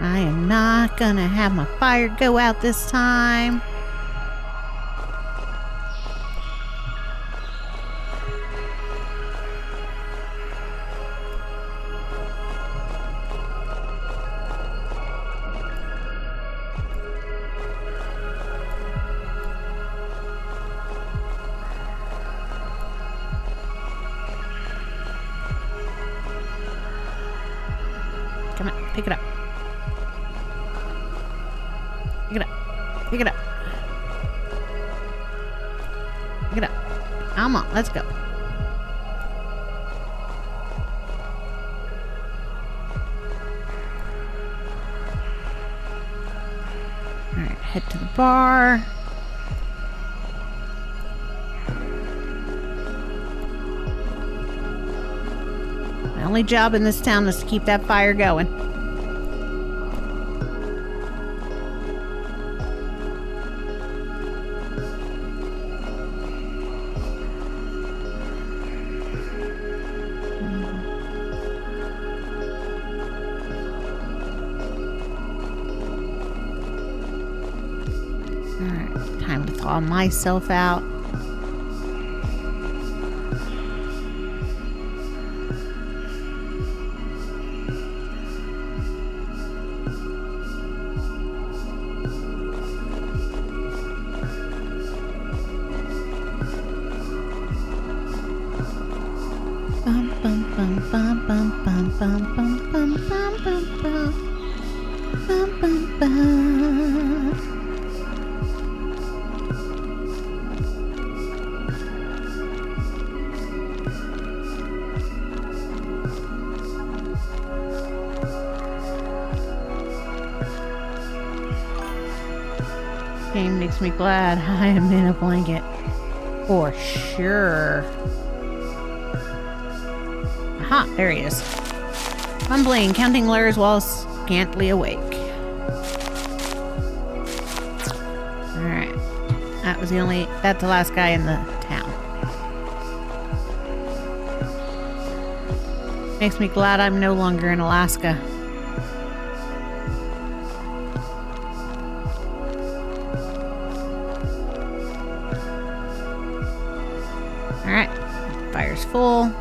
I am not gonna have my fire go out this time. Come on, pick it up. Pick it up. Pick it up. Pick it up. Come on, let's go. Alright, head to the bar. My only job in this town is to keep that fire going. Alright, time to thaw myself out. Bum bum bum bum bum bum bum bum bum bum bum bum bum bum bum. Game makes me glad I am in a blanket. For sure. Aha, there he is. Fumbling, counting letters while scantily awake. Alright. That's the last guy in the town. Makes me glad I'm no longer in Alaska. Alright. Fire's full.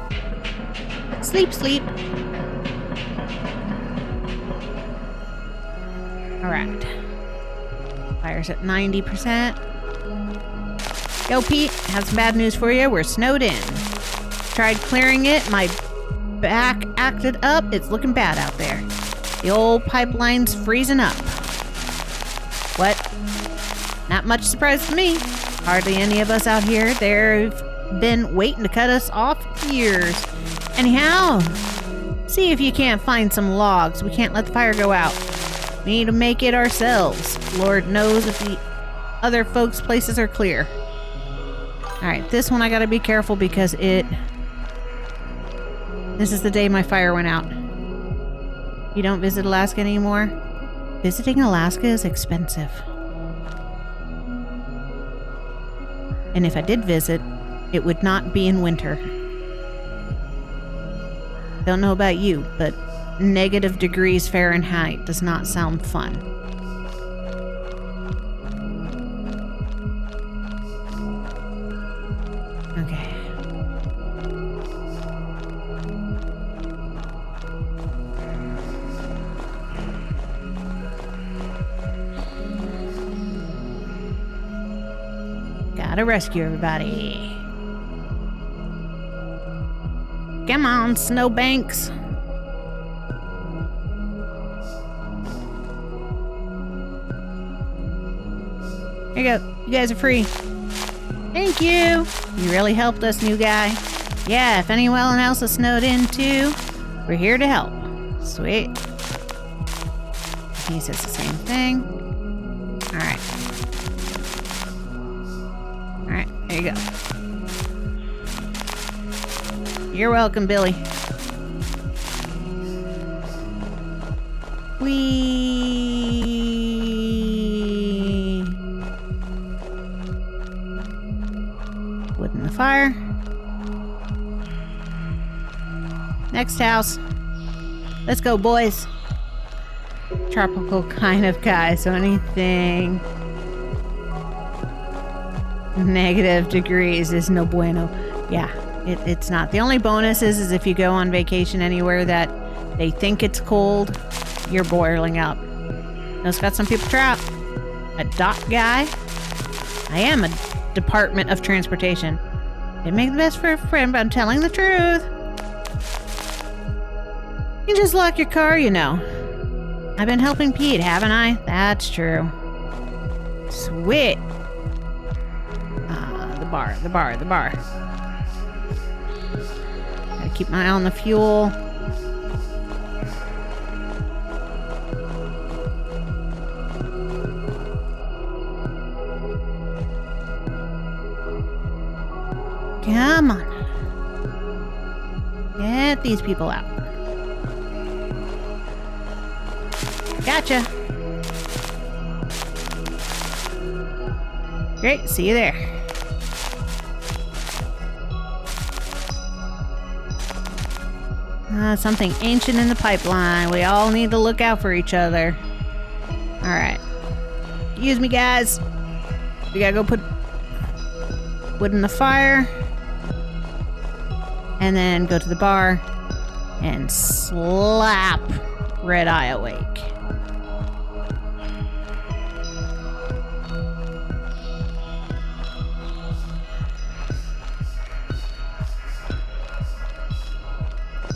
Sleep, sleep. Alright. Fire's at 90%. Yo, Pete, have some bad news for you. We're snowed in. Tried clearing it. My back acted up. It's looking bad out there. The old pipeline's freezing up. What? Not much surprise to me. Hardly any of us out here. They've been waiting to cut us off for years. Anyhow, see if you can't find some logs. We can't let the fire go out. We need to make it ourselves. Lord knows if the other folks' places are clear. Alright, this one I gotta be careful because this is the day my fire went out. You don't visit Alaska anymore? Visiting Alaska is expensive. And if I did visit, it would not be in winter. Don't know about you, but negative degrees Fahrenheit does not sound fun. Okay. Gotta rescue everybody. Come on, snowbanks. Here you go. You guys are free. Thank you. You really helped us, new guy. Yeah, if anyone else is snowed in too, we're here to help. Sweet. He says the same thing. Alright. Alright, there you go. You're welcome, Billy. Wood in the fire. Next house. Let's go, boys. Tropical kind of guy, so anything negative degrees is no bueno. Yeah, it's not. The only bonus is if you go on vacation anywhere that they think it's cold, you're boiling up. It's got some people trapped. A dock guy. I am a Department of Transportation. Didn't make the best for a friend, but I'm telling the truth. You just lock your car, you know. I've been helping Pete, haven't I? That's true. Sweet. The bar. Gotta keep my eye on the fuel. Come on. Get these people out. Gotcha. Great, see you there. Something ancient in the pipeline. We all need to look out for each other. Alright. Excuse me, guys. We gotta go put wood in the fire. And then go to the bar and slap Red Eye awake.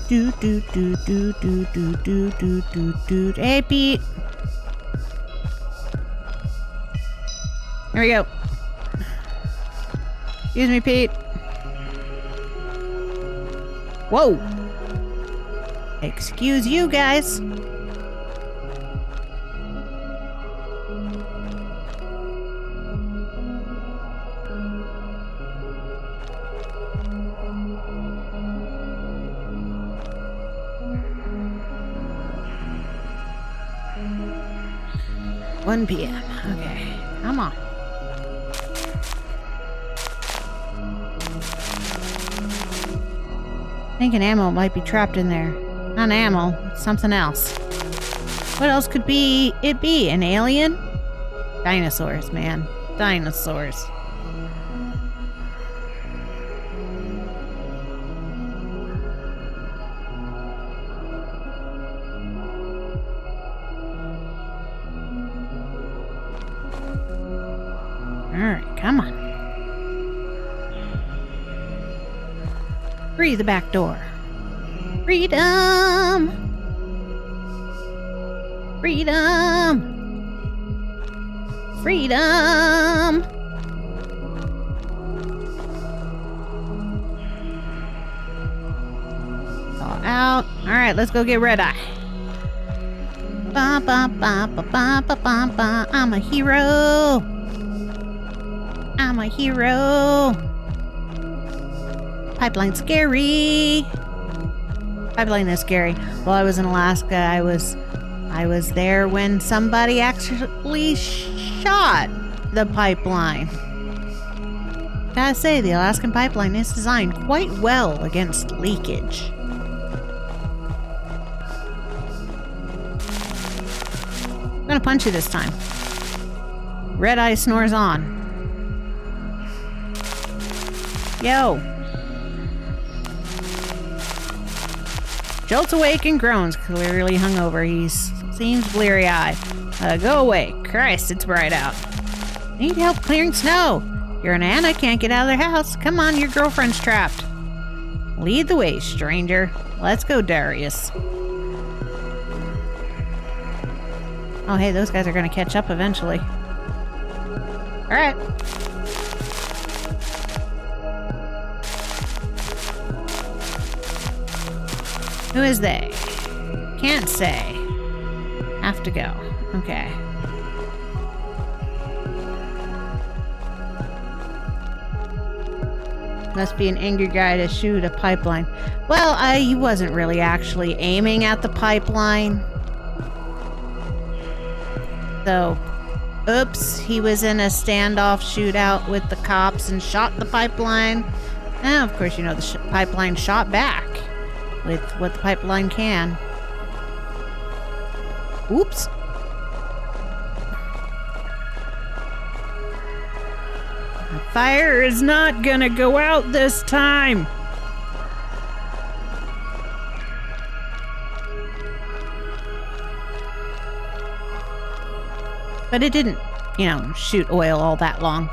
Do. Hey, Pete. Here we go. Excuse me, Pete. Whoa. Excuse you, guys. $1 p.m. Okay, come on. I think an ammo might be trapped in there. Not ammo, it's something else. What else could it be? An alien? Dinosaurs, man. Dinosaurs. Alright, come on. Free the back door. Freedom! Freedom! Freedom! All out. Alright, let's go get Red Eye. Ba, ba, ba, ba, ba, ba, ba, ba. I'm a hero. I'm a hero. Pipeline scary. Pipeline is scary. While I was in Alaska, I was there when somebody actually shot the pipeline. Gotta say, the Alaskan pipeline is designed quite well against leakage. I'm gonna punch you this time. Red Eye snores on. Yo. Jolts awake and groans, clearly hungover. He seems bleary-eyed. Go away. Christ, it's bright out. Need help clearing snow. Your and Anna can't get out of their house. Come on, your girlfriend's trapped. Lead the way, stranger. Let's go, Darius. Oh, hey, those guys are gonna catch up eventually. Alright. Who is they? Can't say. Have to go. Okay. Must be an angry guy to shoot a pipeline. Well, he wasn't really actually aiming at the pipeline. So, oops, he was in a standoff shootout with the cops and shot the pipeline. And of course, you know, the pipeline shot back with what the pipeline can. Oops. The fire is not gonna go out this time. But it didn't, you know, shoot oil all that long.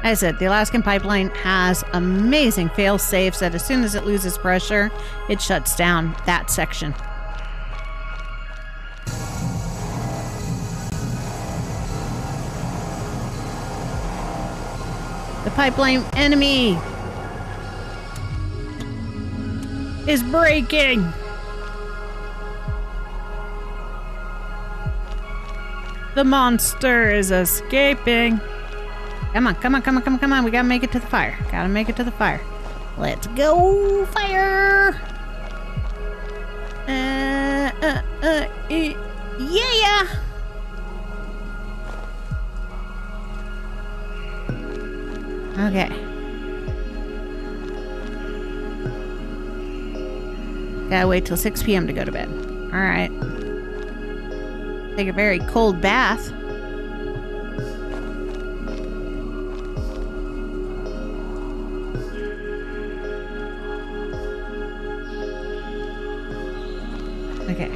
As I said, the Alaskan pipeline has amazing fail-safes that as soon as it loses pressure, it shuts down that section. The pipeline enemy is breaking. The monster is escaping. Come on, come on, come on, come on, come on. We gotta make it to the fire. Gotta make it to the fire. Let's go, fire! Yeah! Okay. Gotta wait till 6 p.m. to go to bed. Alright. Take a very cold bath. Okay.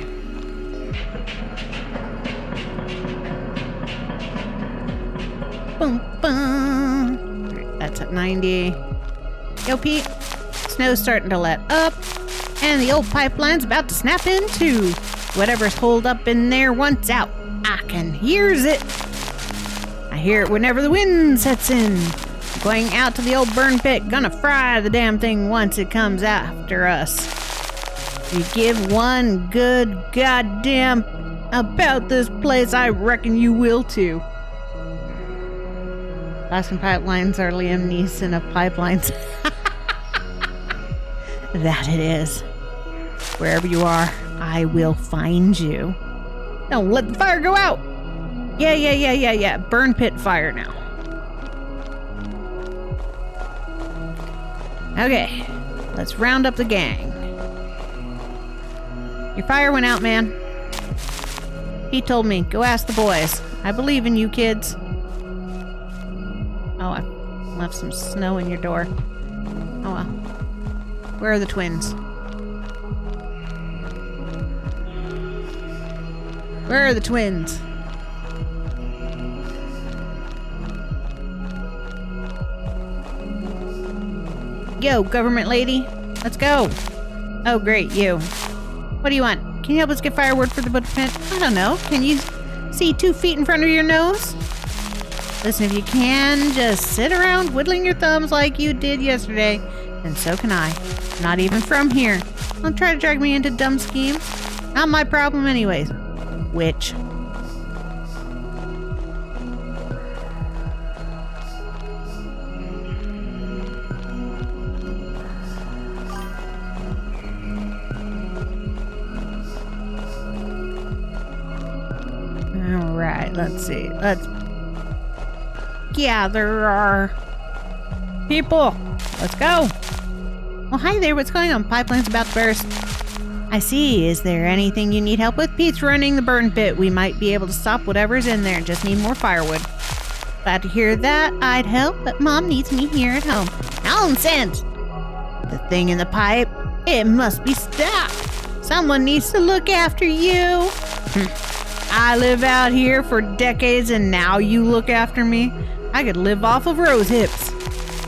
Boom, boom. Right, that's at 90. Yo, Pete. Snow's starting to let up, and the old pipeline's about to snap in two. Whatever's holed up in there wants out. I can hears it. I hear it whenever the wind sets in. Going out to the old burn pit. Gonna fry the damn thing once it comes after us. You give one good goddamn about this place, I reckon you will too. Alaskan pipelines are Liam Neeson of pipelines. That it is. Wherever you are, I will find you. Don't let the fire go out. Yeah. Burn pit fire now. Okay, let's round up the gang. Your fire went out, man. He told me, go ask the boys. I believe in you, kids. Oh, I left some snow in your door. Oh well. Where are the twins? Where are the twins? Yo, government lady. Let's go. Oh, great, you. What do you want? Can you help us get firewood for the butcher pit? I don't know. Can you see 2 feet in front of your nose? Listen, if you can, just sit around whittling your thumbs like you did yesterday, and so can I. Not even from here. Don't try to drag me into dumb schemes. Not my problem anyways. Witch. Alright, let's see. Let's gather our people. Let's go. Well, hi there. What's going on? Pipeline's about to burst. I see. Is there anything you need help with? Pete's running the burn pit. We might be able to stop whatever's in there. Just need more firewood. Glad to hear that. I'd help, but Mom needs me here at home. Nonsense! The thing in the pipe, it must be stopped. Someone needs to look after you. I live out here for decades and now you look after me? I could live off of rose hips.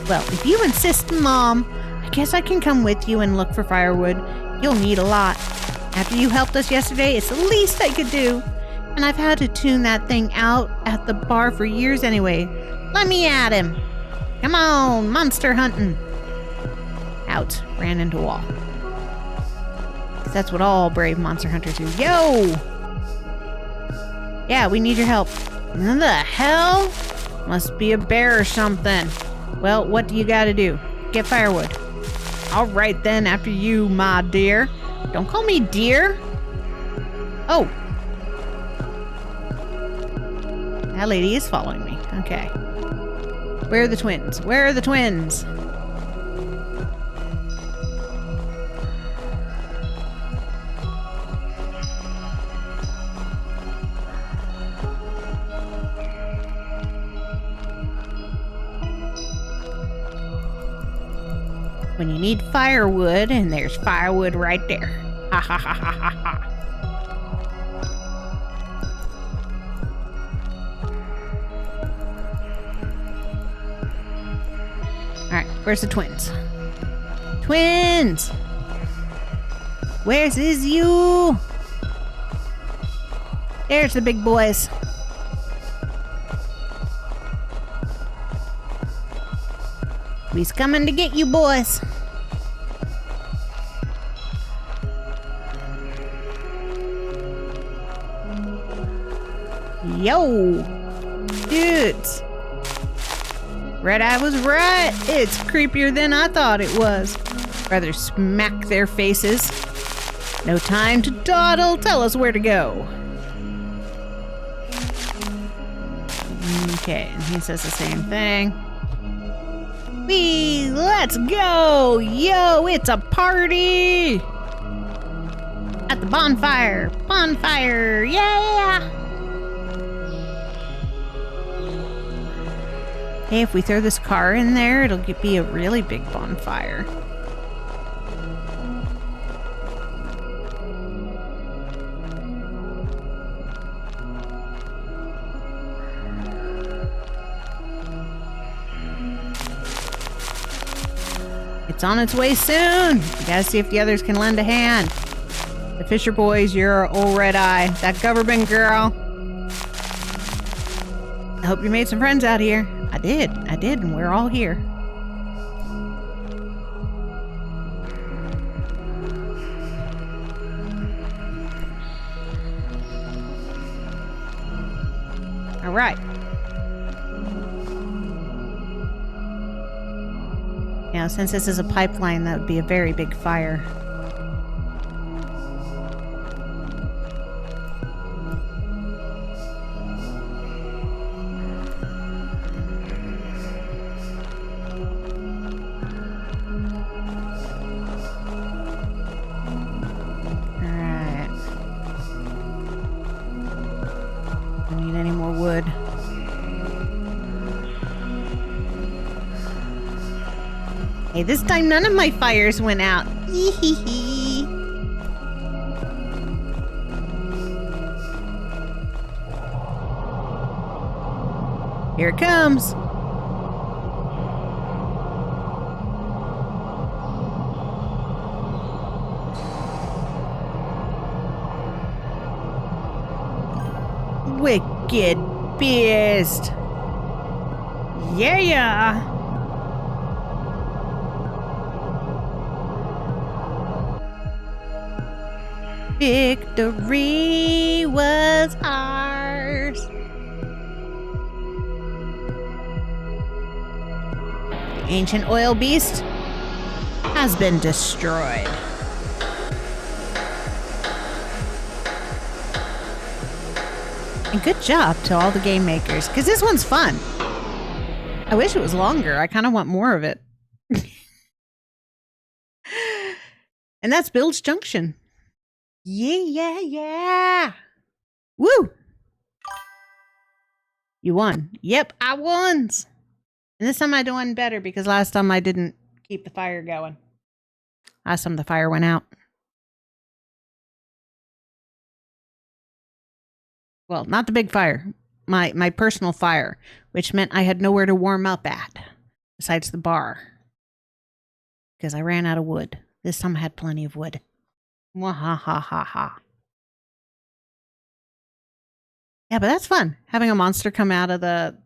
Well, if you insist, Mom, I guess I can come with you and look for firewood. You'll need a lot. After you helped us yesterday, it's the least I could do. And I've had to tune that thing out at the bar for years anyway. Let me at him. Come on, monster hunting. Out. Ran into a wall. 'Cause that's what all brave monster hunters do. Yo! Yeah, we need your help. What the hell? Must be a bear or something. Well, what do you gotta do? Get firewood. All right then, after you, my dear. Don't call me dear. Oh. That lady is following me. Okay. Where are the twins? Where are the twins? When you need firewood, and there's firewood right there. Ha ha ha ha ha ha. Alright, where's the twins? Twins! Where's is you? There's the big boys. We's coming to get you, boys. Yo, dudes. Red Eye was right. It's creepier than I thought it was. Rather smack their faces. No time to dawdle. Tell us where to go. Okay, and he says the same thing. Let's go! Yo, it's a party! At the bonfire! Bonfire! Yeah! Hey, if we throw this car in there, it'll be a really big bonfire. It's on its way soon. You gotta see if the others can lend a hand. The Fisher boys, you're old Red Eye. That government girl. I hope you made some friends out here. I did, and we're all here. All right. Now, since this is a pipeline, that would be a very big fire. Alright. Don't need any more wood. Hey, this time none of my fires went out. Hee. Here it comes. Wicked beast. Yeah. Victory was ours. The ancient oil beast has been destroyed. And good job to all the game makers, because this one's fun. I wish it was longer. I kind of want more of it. And that's Bilge Junction. Yeah. Woo! You won. Yep, I won. And this time I done better because last time I didn't keep the fire going. Last time the fire went out. Well, not the big fire. My personal fire, which meant I had nowhere to warm up at besides the bar. Because I ran out of wood. This time I had plenty of wood. Wahahaha. Yeah, but that's fun. Having a monster come out of the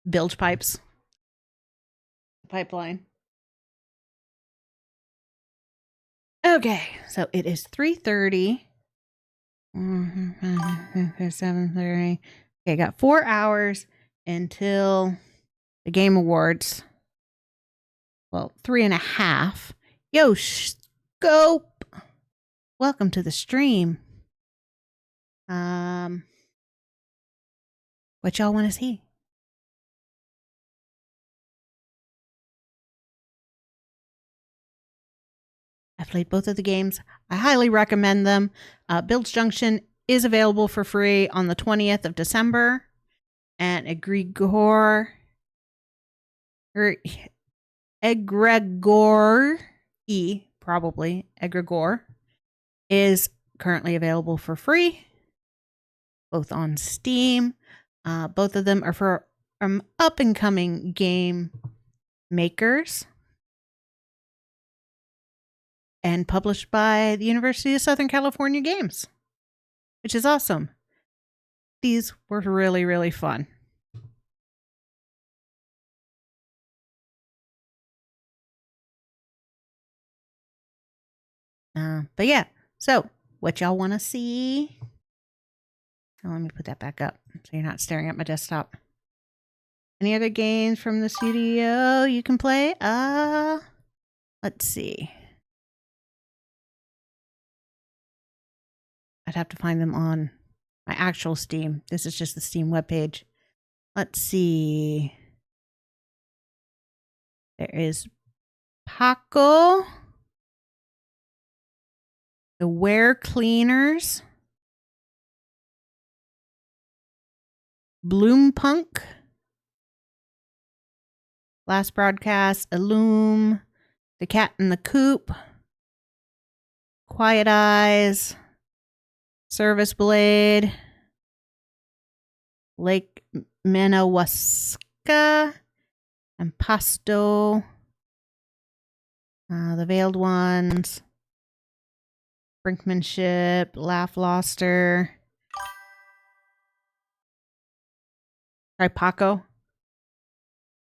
bilge pipes. Pipeline. Okay, so it is 3:30. 7:30. Okay, got 4 hours until the Game Awards. Well, 3.5. Yo, Scope! Welcome to the stream. What y'all want to see? I played both of the games. I highly recommend them. Bilge Junction is available for free on the 20th of December. And Egregore, Egregore is currently available for free, both on Steam. Both of them are from up-and-coming game makers and published by the University of Southern California Games, which is awesome. These were really, really fun. But yeah, so what y'all want to see? Oh, let me put that back up so you're not staring at my desktop. Any other games from the studio you can play? Let's see. I'd have to find them on my actual Steam. This is just the Steam webpage. Let's see. There is Paako. The Ware Cleaners. Bloompunk. Last Broadcast. Illume. The Cat in the Coop. Quiet Eyes. Service Blade. Lake Minnewaska. And Pasto. The Veiled Ones. Brinkmanship. Laugh Loster. Try Paako.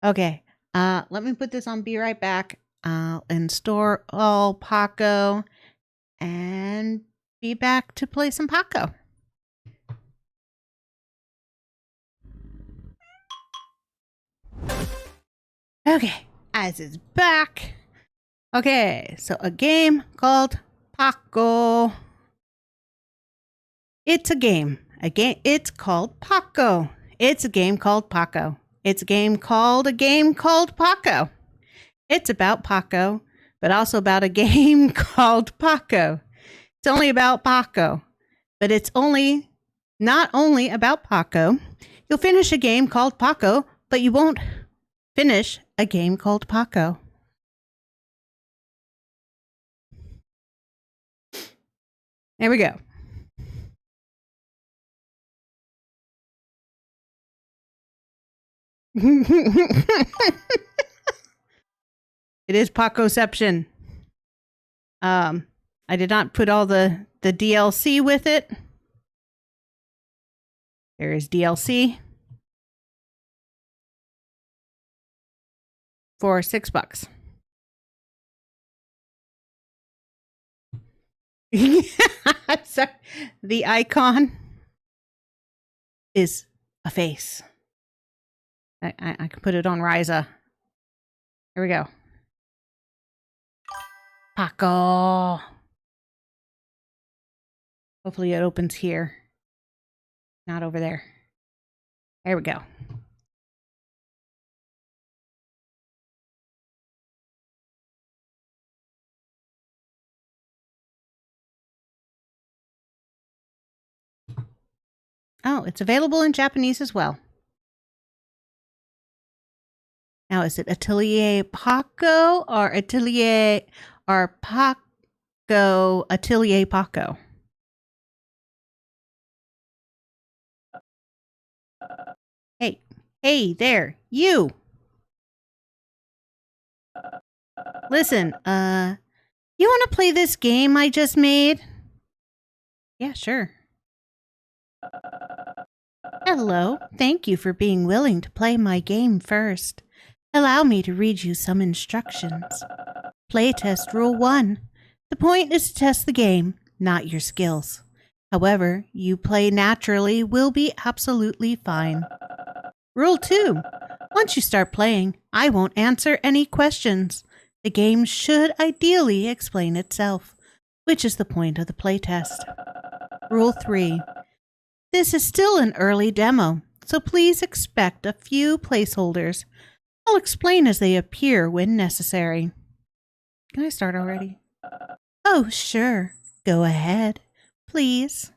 Okay. Let me put this on Be Right Back. I'll install all Paako and be back to play some Paako. Okay, as is back. Okay, so a game called Paako. It's a game. It's called Paako. It's a game called Paako. It's a game called Paako. It's about Paako, but also about a game called Paako. It's only about Paako, but it's not only about Paako. You'll finish a game called Paako, but you won't finish a game called Paako. There we go. It is Paakoception. I did not put all the DLC with it. There is DLC for $6. So, the icon is a face. I can put it on Ryza. Here we go. Paako. Hopefully it opens here. Not over there. There we go. Oh, it's available in Japanese as well. Now, is it Atelier Paako or Atelier or Paako Atelier Paako? Hey there, you. Listen, you want to play this game I just made? Yeah, sure. Hello, thank you for being willing to play my game first. Allow me to read you some instructions. Playtest Rule 1. The point is to test the game, not your skills. However, you play naturally will be absolutely fine. Rule 2. Once you start playing, I won't answer any questions. The game should ideally explain itself, which is the point of the playtest. Rule 3. This is still an early demo, so please expect a few placeholders. I'll explain as they appear when necessary. Can I start already? Oh, sure. Go ahead, please.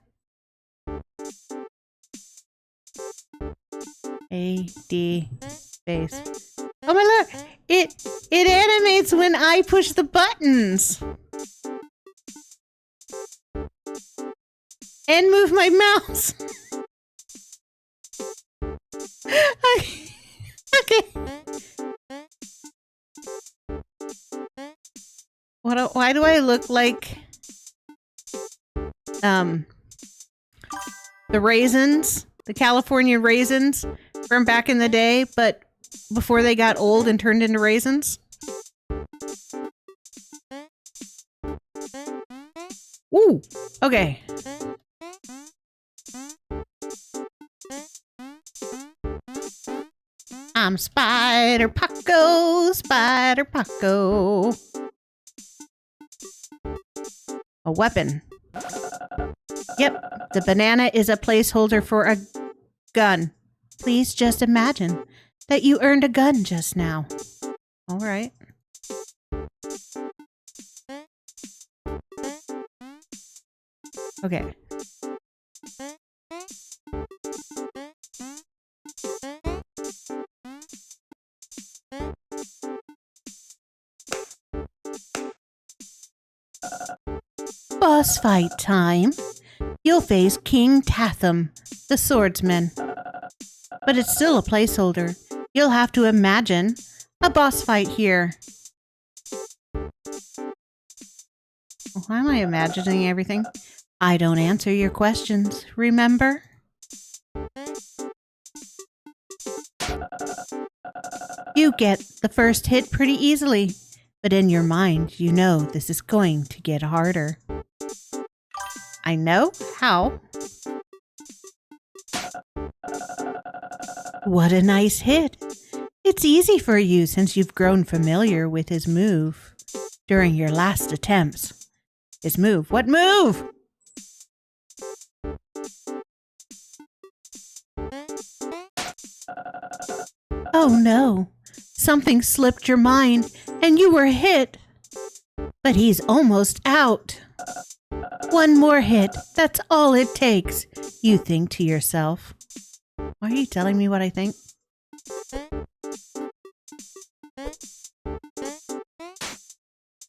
A-D space. Oh my look! It animates when I push the buttons. And move my mouse. Okay. Why do I look like the raisins, the California raisins from back in the day, but before they got old and turned into raisins? Ooh, okay. I'm Spider Paako, Spider Paako. A weapon. Yep, the banana is a placeholder for a gun. Please just imagine that you earned a gun just now. All right. Okay. Boss fight time. You'll face King Tatham, the swordsman. But it's still a placeholder. You'll have to imagine a boss fight here. Why am I imagining everything? I don't answer your questions, remember? You get the first hit pretty easily, but in your mind, you know this is going to get harder. I know how. What a nice hit. It's easy for you since you've grown familiar with his move during your last attempts. His move. What move? Oh no. Something slipped your mind and you were hit. But he's almost out. One more hit. That's all it takes. You think to yourself. Why are you telling me what I think?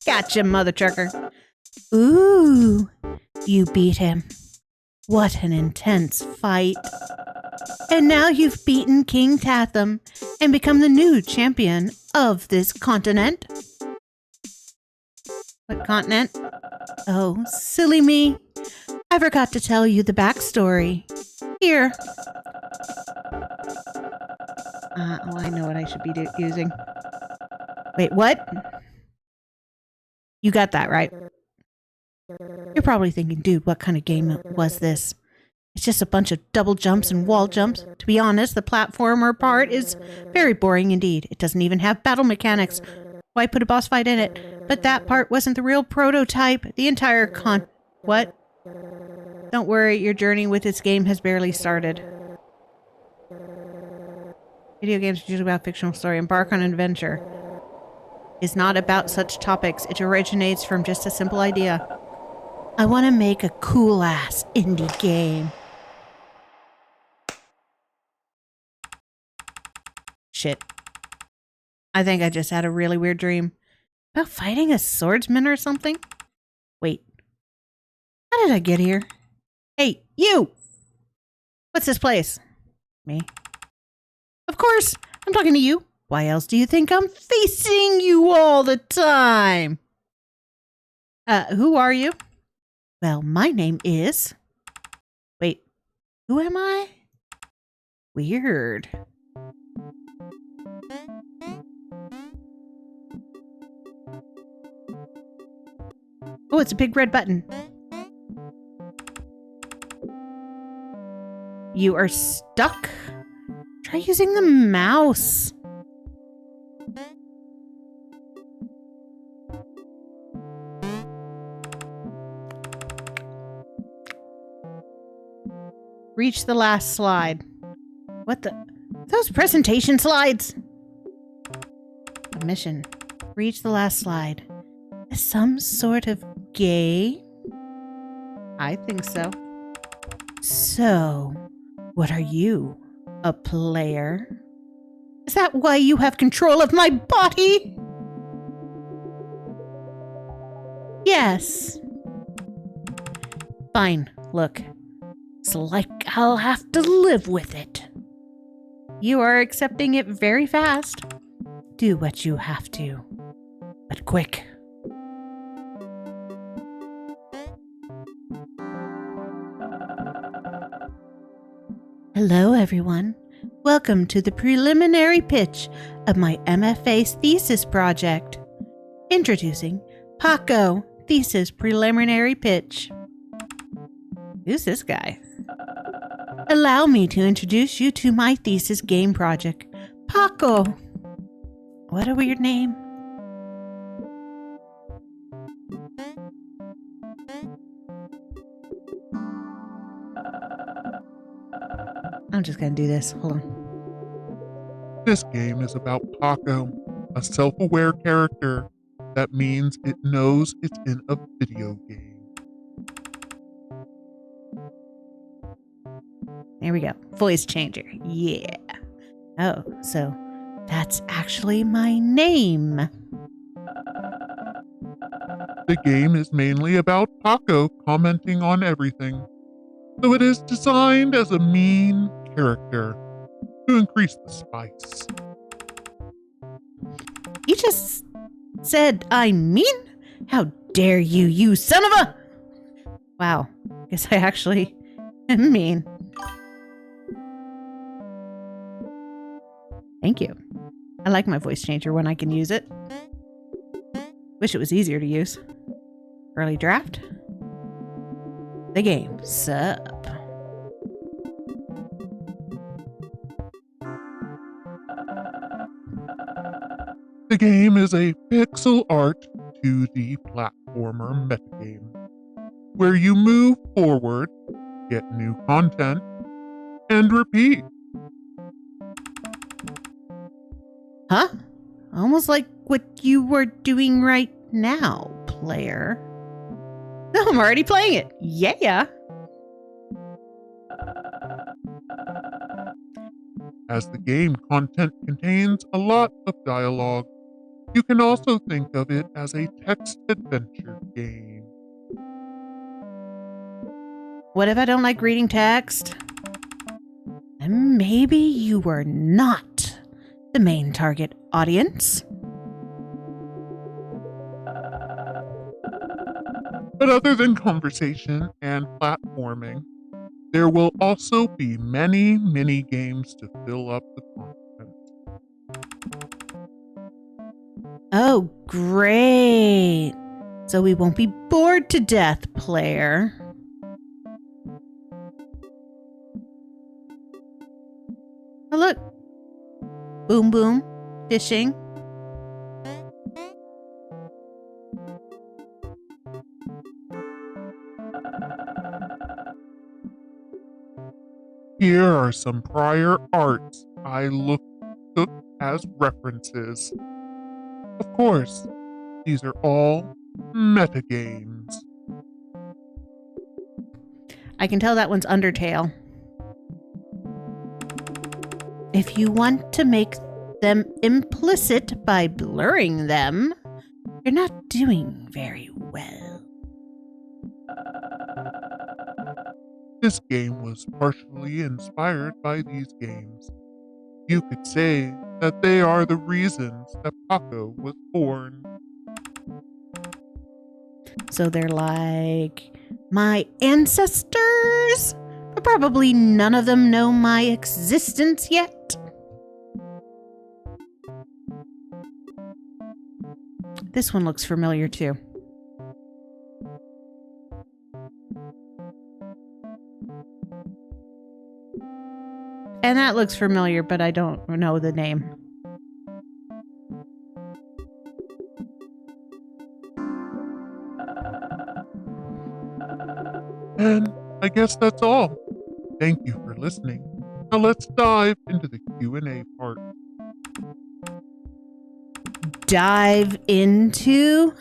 Gotcha, mother trucker. Ooh, you beat him. What an intense fight. And now you've beaten King Tatham and become the new champion of this continent. What continent? Oh, silly me. I forgot to tell you the backstory. Here, Oh, I know what I should be using. Wait, what? You got that, right? You're probably thinking, dude, what kind of game was this? It's just a bunch of double jumps and wall jumps. To be honest, the platformer part is very boring indeed. It doesn't even have battle mechanics. Why put a boss fight in it? But that part wasn't the real prototype. The entire What? Don't worry, your journey with this game has barely started. Video games are usually about fictional story. Embark on an adventure. It's not about such topics. It originates from just a simple idea. I want to make a cool-ass indie game. Shit. I think I just had a really weird dream. About fighting a swordsman or something? Wait. How did I get here? Hey, you! What's this place? Me? Of course! I'm talking to you. Why else do you think I'm facing you all the time? Who are you? Well, my name is... Wait, who am I? Weird. Oh, it's a big red button. You are stuck? Try using the mouse. Reach the last slide. What the? Those presentation slides. Mission. Reach the last slide. Some sort of game? I think so. So, what are you? A player? Is that why you have control of my body? Yes. Fine, look. It's like I'll have to live with it. You are accepting it very fast. Do what you have to. But quick. Hello, everyone. Welcome to the preliminary pitch of my MFA thesis project. Introducing Paako Thesis Preliminary Pitch. Who's this guy? Allow me to introduce you to my thesis game project, Paako. What a weird name. I'm just gonna do this. Hold on. This game is about Paako, a self-aware character. That means it knows it's in a video game. There we go. Voice changer. Yeah. Oh, so that's actually my name. The game is mainly about Paako commenting on everything. So it is designed as a mean character to increase the spice. You just said I'm mean? How dare you, you son of a... Wow. Guess I actually am mean. Thank you. I like my voice changer when I can use it. Wish it was easier to use. Early draft. The game's up. The game is a pixel art 2D platformer metagame, where you move forward, get new content, and repeat. Huh? Almost like what you were doing right now, player. I'm already playing it. Yeah. As the game content contains a lot of dialogue, you can also think of it as a text adventure game. What if I don't like reading text? And maybe you were not the main target audience. But other than conversation and platforming, there will also be many mini games to fill up the content. Oh, great. So we won't be bored to death, player. Oh, look. Boom, boom. Fishing. Here are some prior arts I took as references. Of course, these are all metagames. I can tell that one's Undertale. If you want to make them implicit by blurring them, you're not doing very well. This game was partially inspired by these games. You could say that they are the reasons that Paako was born. So they're like my ancestors, but probably none of them know my existence yet. This one looks familiar too. And that looks familiar, but I don't know the name. And I guess that's all. Thank you for listening. Now let's dive into the Q&A part. Dive into?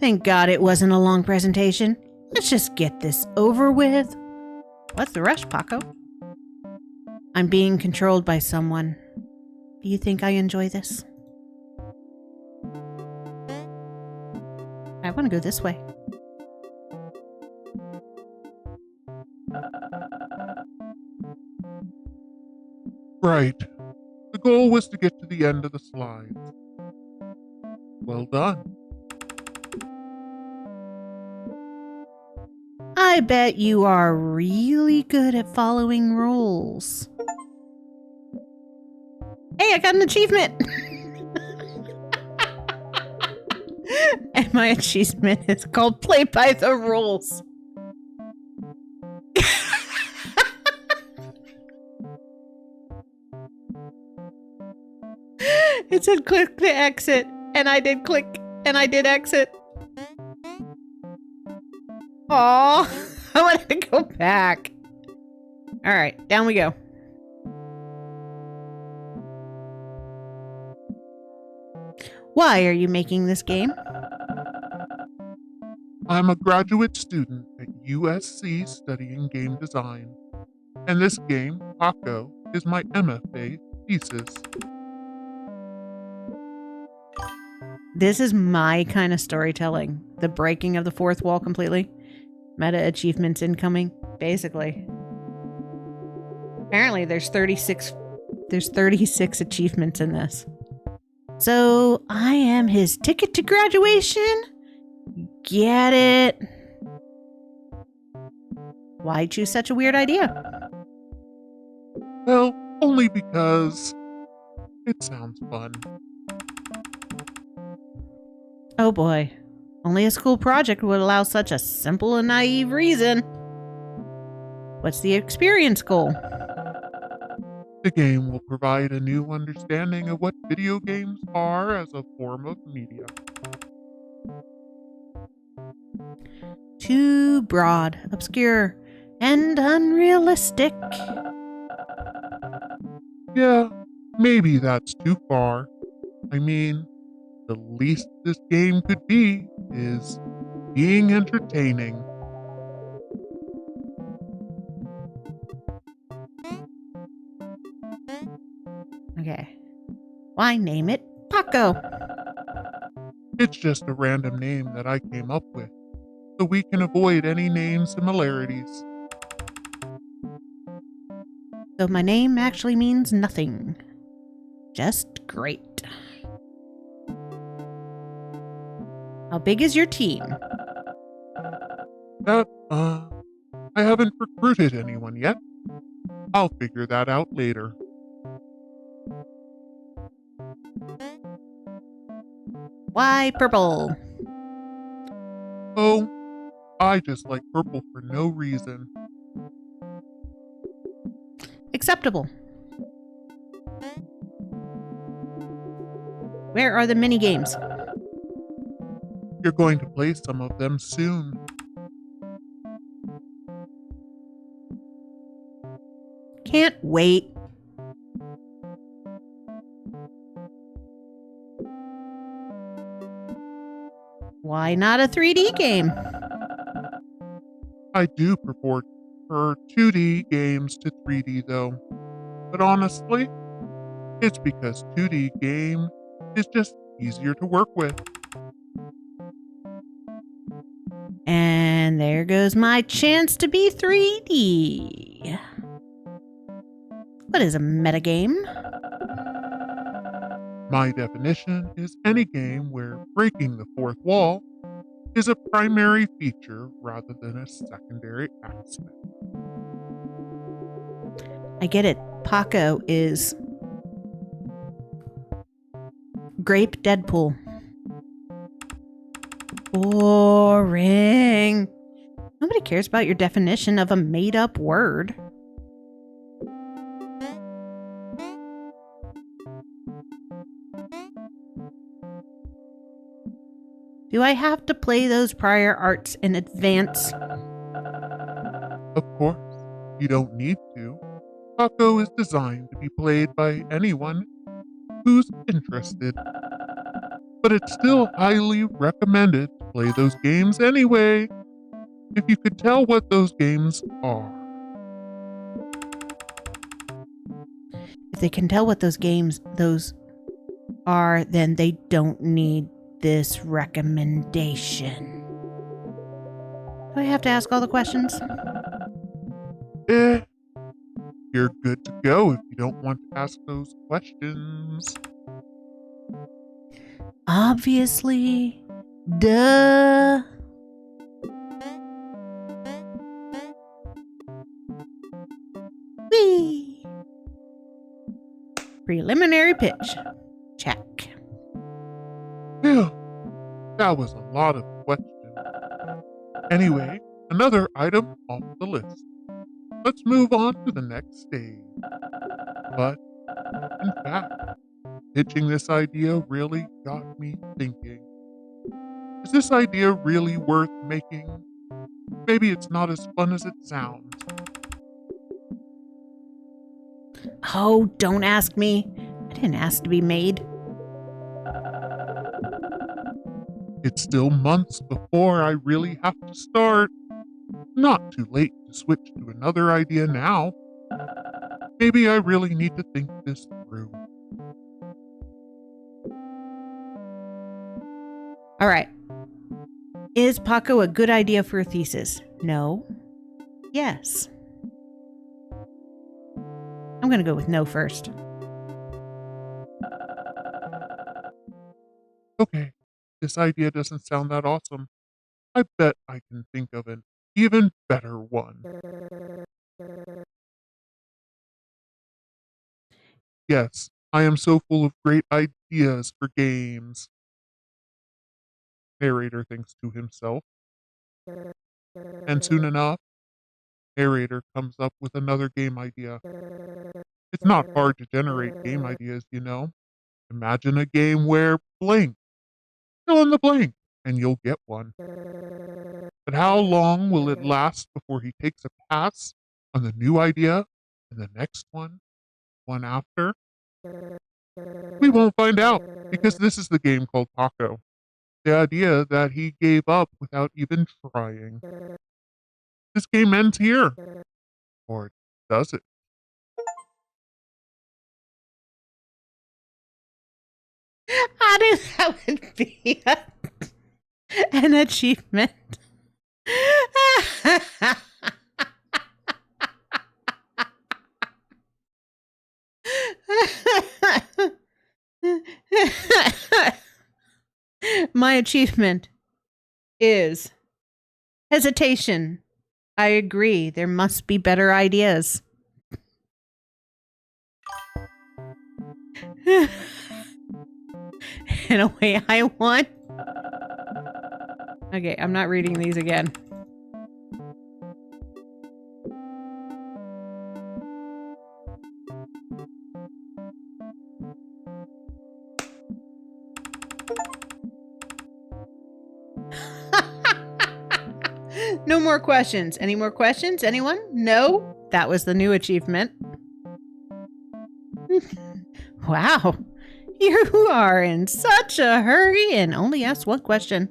Thank God it wasn't a long presentation. Let's just get this over with. What's the rush, Paako? I'm being controlled by someone. Do you think I enjoy this? I want to go this way. Right. The goal was to get to the end of the slides. Well done. I bet you are really good at following rules. Hey, I got an achievement! And my achievement is called Play by the Rules. It said click to exit, and I did click, and I did exit. Aw, I wanted to go back. All right, down we go. Why are you making this game? I'm a graduate student at USC studying game design. And this game, Paako, is my MFA thesis. This is my kind of storytelling. The breaking of the fourth wall completely. Meta achievements incoming, basically. Apparently there's 36 achievements in this. So I am his ticket to graduation? Get it? Why choose such a weird idea? Well, only because it sounds fun. Oh boy. Only a school project would allow such a simple and naive reason. What's the experience goal? The game will provide a new understanding of what video games are as a form of media. Too broad, obscure, and unrealistic. Yeah, maybe that's too far. I mean, the least this game could be is being entertaining. Okay. Why name it Paako? It's just a random name that I came up with, so we can avoid any name similarities. So my name actually means nothing. Just great. How big is your team? That, I haven't recruited anyone yet. I'll figure that out later. Why purple? Oh, I just like purple for no reason. Acceptable. Where are the mini games? You're going to play some of them soon. Can't wait. Why not a 3D game? I do prefer 2D games to 3D though. But honestly, it's because 2D game is just easier to work with. And there goes my chance to be 3D. What is a metagame? My definition is any game where breaking the fourth wall is a primary feature rather than a secondary aspect. I get it. Paako is grape Deadpool. Boring. Nobody cares about your definition of a made-up word. Do I have to play those prior arts in advance? Of course, you don't need to. Paako is designed to be played by anyone who's interested. But it's still highly recommended to play those games anyway, if you could tell what those games are. If they can tell what those are, then they don't need this recommendation. Do I have to ask all the questions? You're good to go if you don't want to ask those questions. Obviously. Duh. Whee! Preliminary pitch. Check. Phew, that was a lot of questions. Anyway, another item off the list. Let's move on to the next stage. But, in fact, pitching this idea really got me thinking. Is this idea really worth making? Maybe it's not as fun as it sounds. Oh, don't ask me. I didn't ask to be made. It's still months before I really have to start. Not too late to switch to another idea now. Maybe I really need to think this through. All right. Is Paako a good idea for a thesis? No. Yes. I'm going to go with no first. Okay, this idea doesn't sound that awesome. I bet I can think of an even better one. Yes, I am so full of great ideas for games. Narrator thinks to himself. And soon enough, narrator comes up with another game idea. It's not hard to generate game ideas, you know. Imagine a game where blank, fill in the blank, and you'll get one. But how long will it last before he takes a pass on the new idea and the next one after? We won't find out because this is the game called Paako. The idea that he gave up without even trying. This game ends here. Or does it? I knew that would be an achievement. My achievement is hesitation. I agree. There must be better ideas. In a way I want. Okay, I'm not reading these again. No more questions. Any more questions? Anyone? No? That was the new achievement. Wow. You are in such a hurry and only asked one question.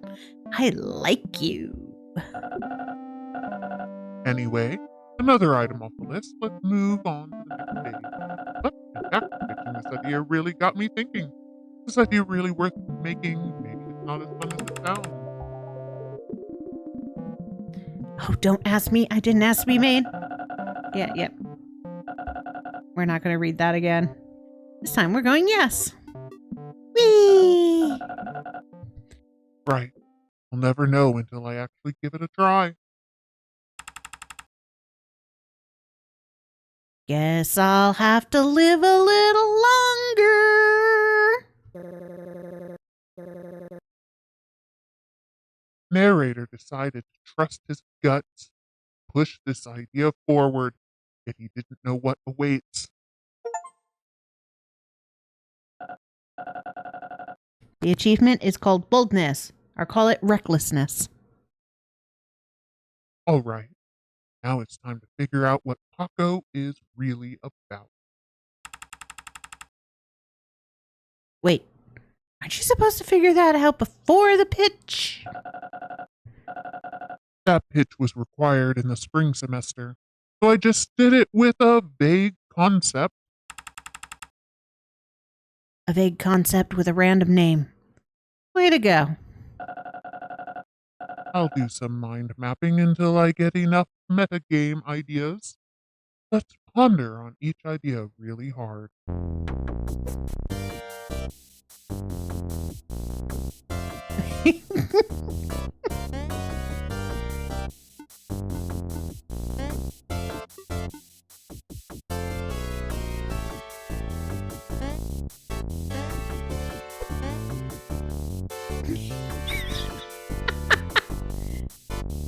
I like you. Anyway, another item off the list. Let's move on to the next stage. But in fact, pitching this idea really got me thinking. Is this idea really worth making? Maybe it's not as fun as it sounds. Oh, don't ask me. I didn't ask to be made. Yeah, yep. We're not going to read that again. This time we're going yes. Whee! Right. I'll never know until I actually give it a try. Guess I'll have to live a little longer. Narrator decided to trust his guts, push this idea forward, yet he didn't know what awaits. The achievement is called boldness, or call it recklessness. All right, now it's time to figure out what Paako is really about. Wait, aren't you supposed to figure that out before the pitch? That pitch was required in the spring semester, so I just did it with a vague concept. A vague concept with a random name. Way to go. I'll do some mind mapping until I get enough metagame ideas. Let's ponder on each idea really hard.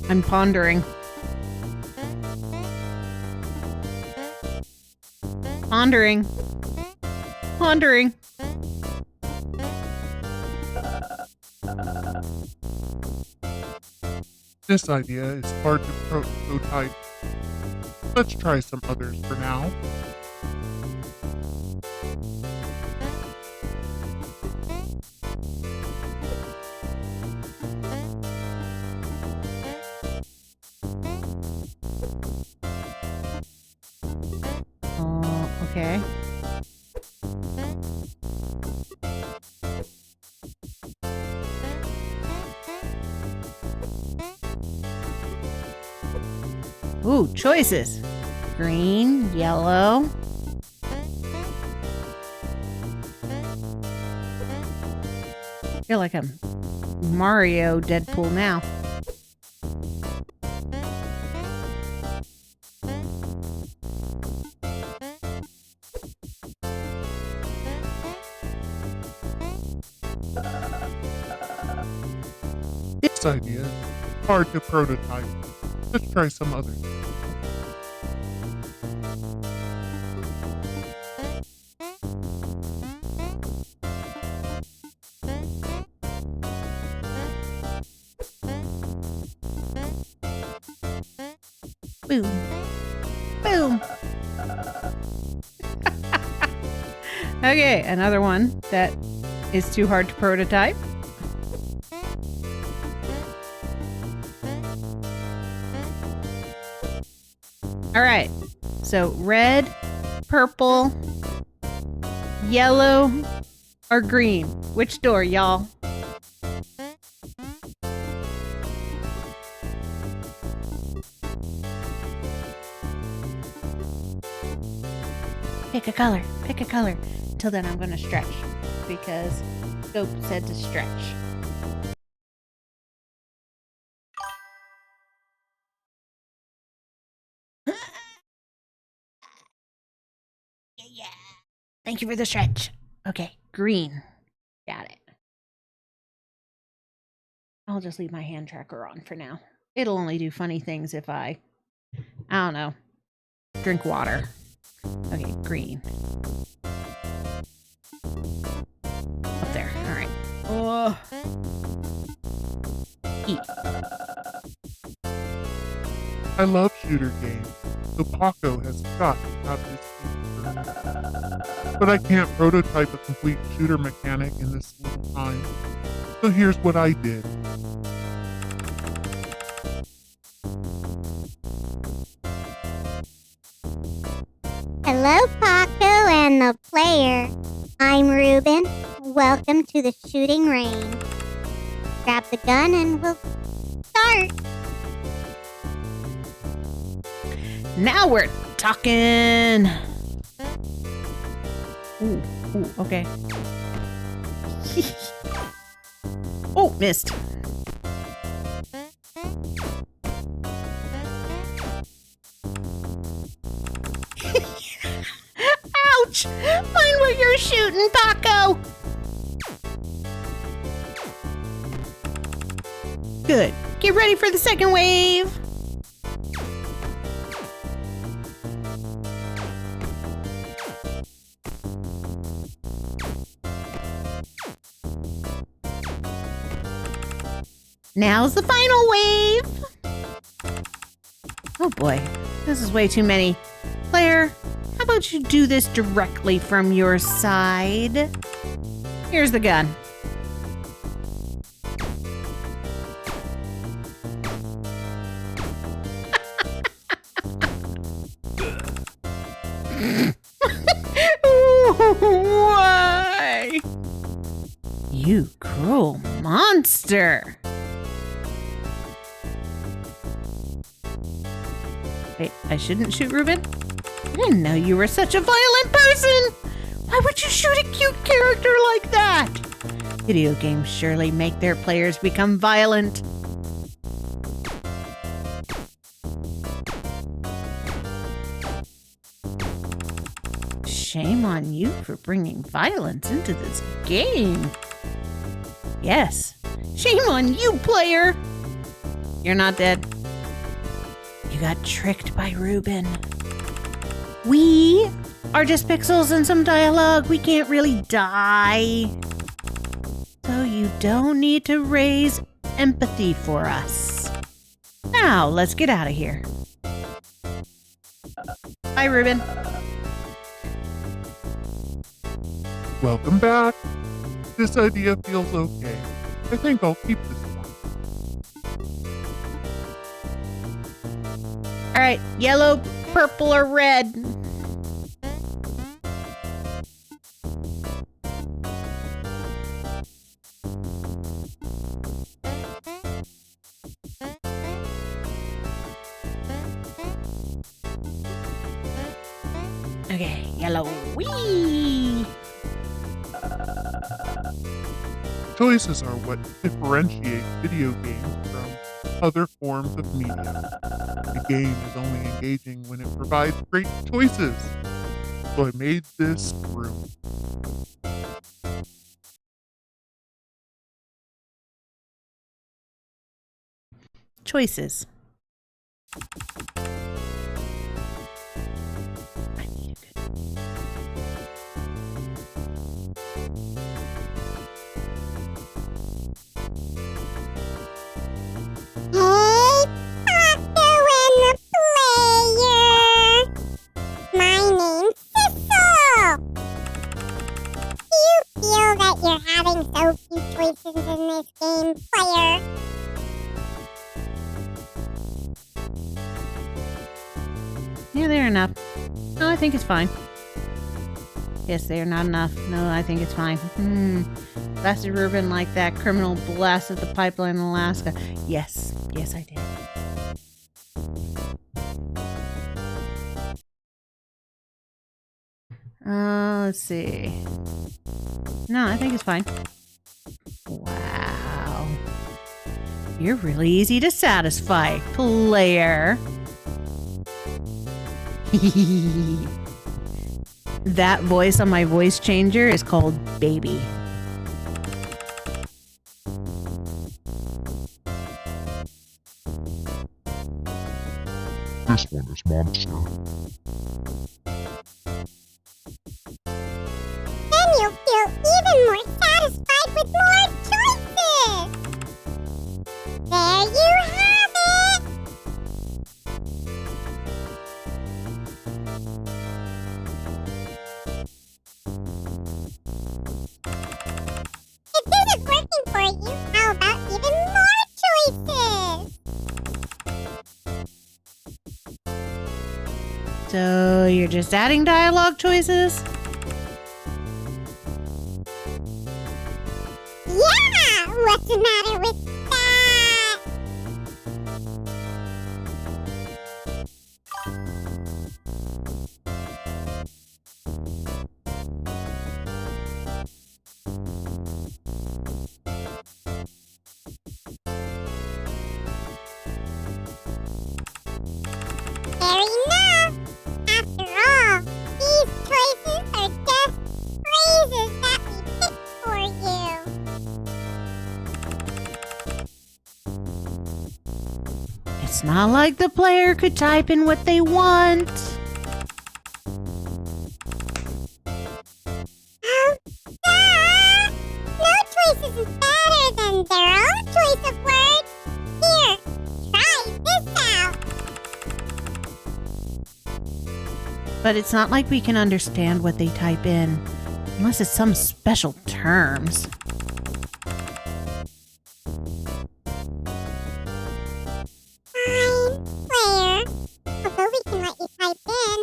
I'm pondering. Pondering. Pondering. This idea is hard to prototype. Let's try some others for now. Okay. Ooh, choices. Green, yellow. I feel like I'm Mario Deadpool now. This idea is hard to prototype. Let's try some others. Boom. Boom. Okay, another one that is too hard to prototype. All right, so red, purple, yellow, or green. Which door, y'all? Pick a color, pick a color. Till then, I'm gonna stretch because Scope said to stretch. Yeah. Thank you for the stretch. Okay, green. Got it. I'll just leave my hand tracker on for now. It'll only do funny things if I don't know, drink water. Okay, green. Up there. All right. Oh. E. I love shooter games, so Paako has got to have his feature. But I can't prototype a complete shooter mechanic in this little time. So here's what I did. Hello, Paako and the player. I'm Ruben. Welcome to the shooting range. Grab the gun and we'll start. Now we're talking. Ooh, okay. Oh, missed. Ouch! Mind what you're shooting, Paako! Good. Get ready for the second wave. Now's the final wave. Oh boy, this is way too many. Player, how about you do this directly from your side? Here's the gun. Why? You cruel monster. Wait, I shouldn't shoot Ruben? I didn't know you were such a violent person! Why would you shoot a cute character like that? Video games surely make their players become violent. Shame on you for bringing violence into this game. Yes, shame on you, player! You're not dead. You got tricked by Ruben. We are just pixels and some dialogue. We can't really die. So you don't need to raise empathy for us. Now, let's get out of here. Bye, Ruben. Welcome back. This idea feels okay. I think I'll keep this one. All right, yellow, purple, or red. Okay, yellow. Whee! Choices are what differentiate video games from other forms of media. The game is only engaging when it provides great choices. So I made this room. Choices. You're having so few choices in this game, player. Yeah, they're enough. No, I think it's fine. Yes, they are not enough. No, I think it's fine. Blasted Ruben like that criminal blasted the pipeline in Alaska. Yes, yes, I did. Let's see. No, I think it's fine. Wow. You're really easy to satisfy, player. That voice on my voice changer is called Baby. This one is monster. Then you'll feel even more satisfied with more choices! There you have it! If this is working for you, how about even more choices? So you're just adding dialogue choices? Yeah! What's the matter with that? Fair enough. After all, these choices are just phrases that we picked for you. It's not like the player could type in what they want. No choice is better than their own choice of words. Here, try this out. But it's not like we can understand what they type in, unless it's some special terms. Fine, player. Although we can let you type in,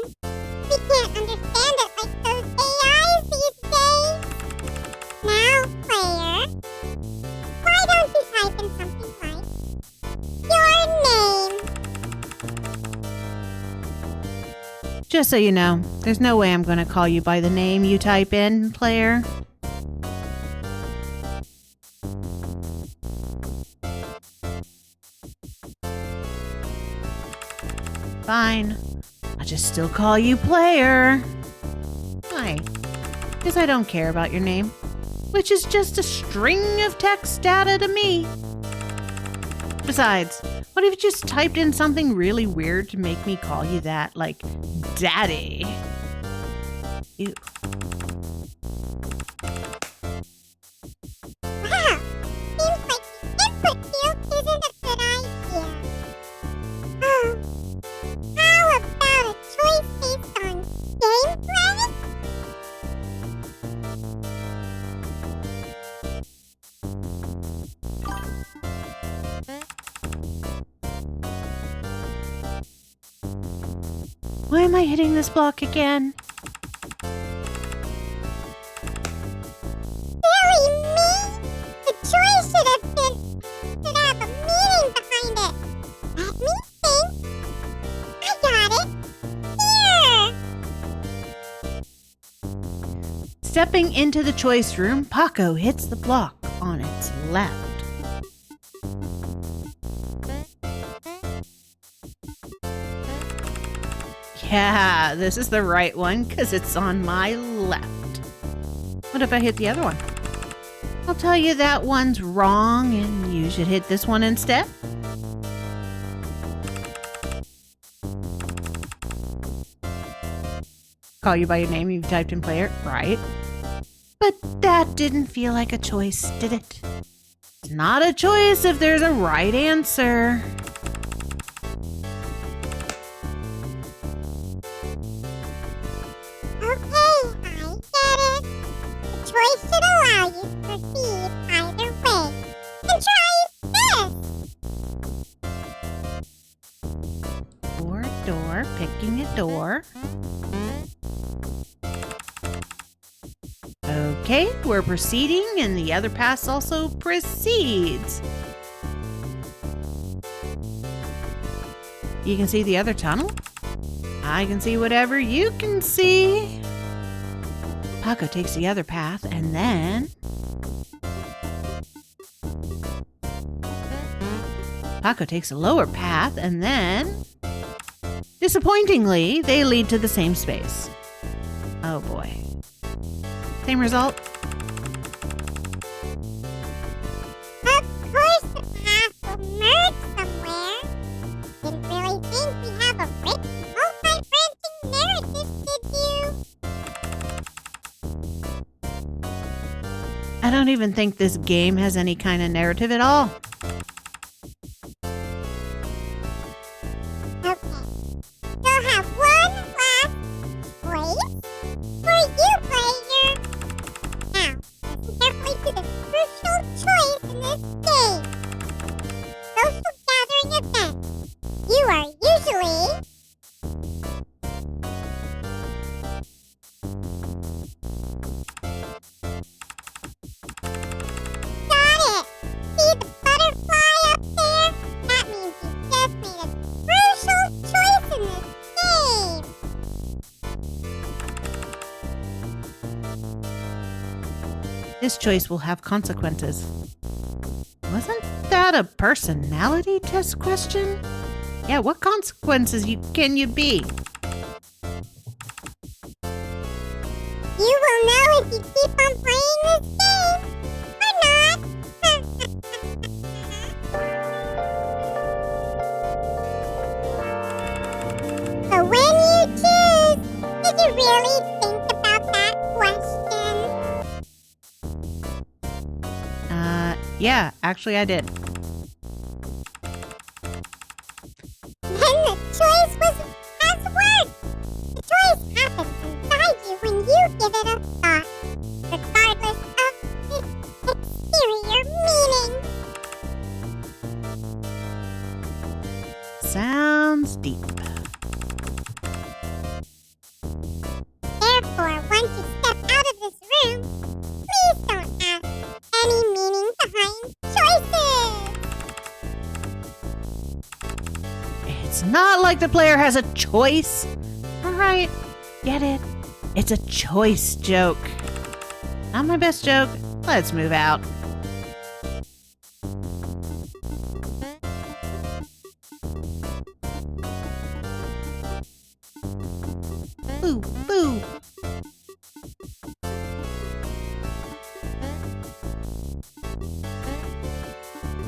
we can't understand it like those AIs these days. Now, player, why don't you type in something like your name? Just so you know, there's no way I'm going to call you by the name you type in, player. Fine. I'll just still call you player. Why? Because I don't care about your name, which is just a string of text data to me. Besides, what if you just typed in something really weird to make me call you that, like daddy? Ew. Wow, seems like the input field isn't a good idea. Oh, how about a choice based on gameplay? Why am I hitting this block again? Silly me! The choice should have a meaning behind it. Let me think. I got it. Here. Stepping into the choice room, Paako hits the block on its left. Yeah, this is the right one because it's on my left. What if I hit the other one? I'll tell you that one's wrong and you should hit this one instead. Call you by your name you've typed in player, right? But that didn't feel like a choice, did it? It's not a choice if there's a right answer. Okay, I get it. The choice should allow you to proceed either way. And try this! Door, picking a door. Okay, we're proceeding, and the other pass also proceeds. You can see the other tunnel? I can see whatever you can see. Paako takes the other path, and then Paako takes a lower path, and then disappointingly, they lead to the same space. Oh boy. Same result? Of course the path will merge somewhere. Didn't really think we have a don't even think this game has any kind of narrative at all. Okay. You'll have one last choice for you, player. Now, listen carefully to the crucial choice in this game. Social gathering event. You are usually... Got it! See the butterfly up there? That means you just made a crucial choice in this game! This choice will have consequences. Wasn't that a personality test question? Yeah, what consequences can you be? You will know if you keep on playing this game or not. So when you choose, did you really think about that question? Yeah, actually I did. Then the choice has worked. The choice happens inside you when you give it a thought, regardless of its exterior meaning. Sounds deep. Therefore, once you step out of this room, please don't ask any meaning behind choices. It's not like the player has a choice. Alright, get it. It's a choice joke. Not my best joke. Let's move out. Boo, boo.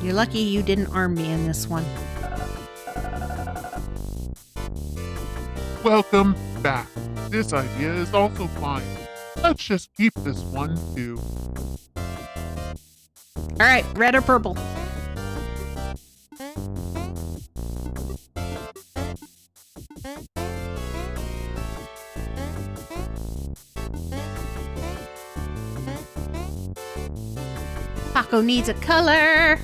You're lucky you didn't arm me in this one. Welcome back. This idea is also fine. Let's just keep this one too. Alright, red or purple? Paako needs a color.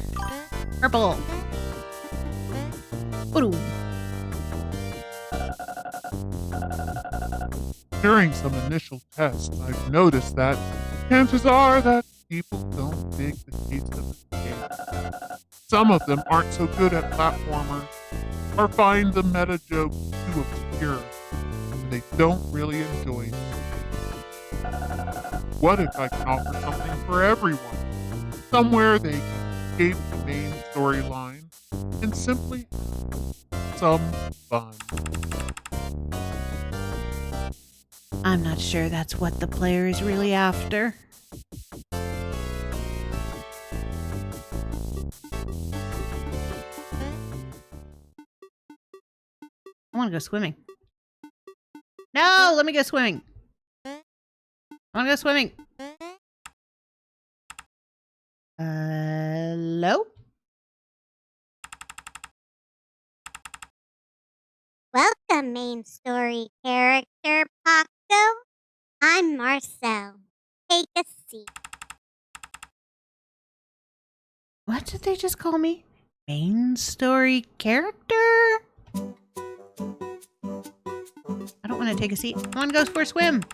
Purple. Boom. During some initial tests, I've noticed that chances are that people don't dig the taste of the game. Some of them aren't so good at platformers, or find the meta jokes too obscure, and they don't really enjoy it. What if I can offer something for everyone? Somewhere they can escape the main storyline and simply have some fun. I'm not sure that's what the player is really after. I want to go swimming. No, let me go swimming. I want to go swimming. Hello? Welcome, main story character Paako. I'm Marcel. Take a seat. What did they just call me? Main story character? I don't want to take a seat. I want to go for a swim.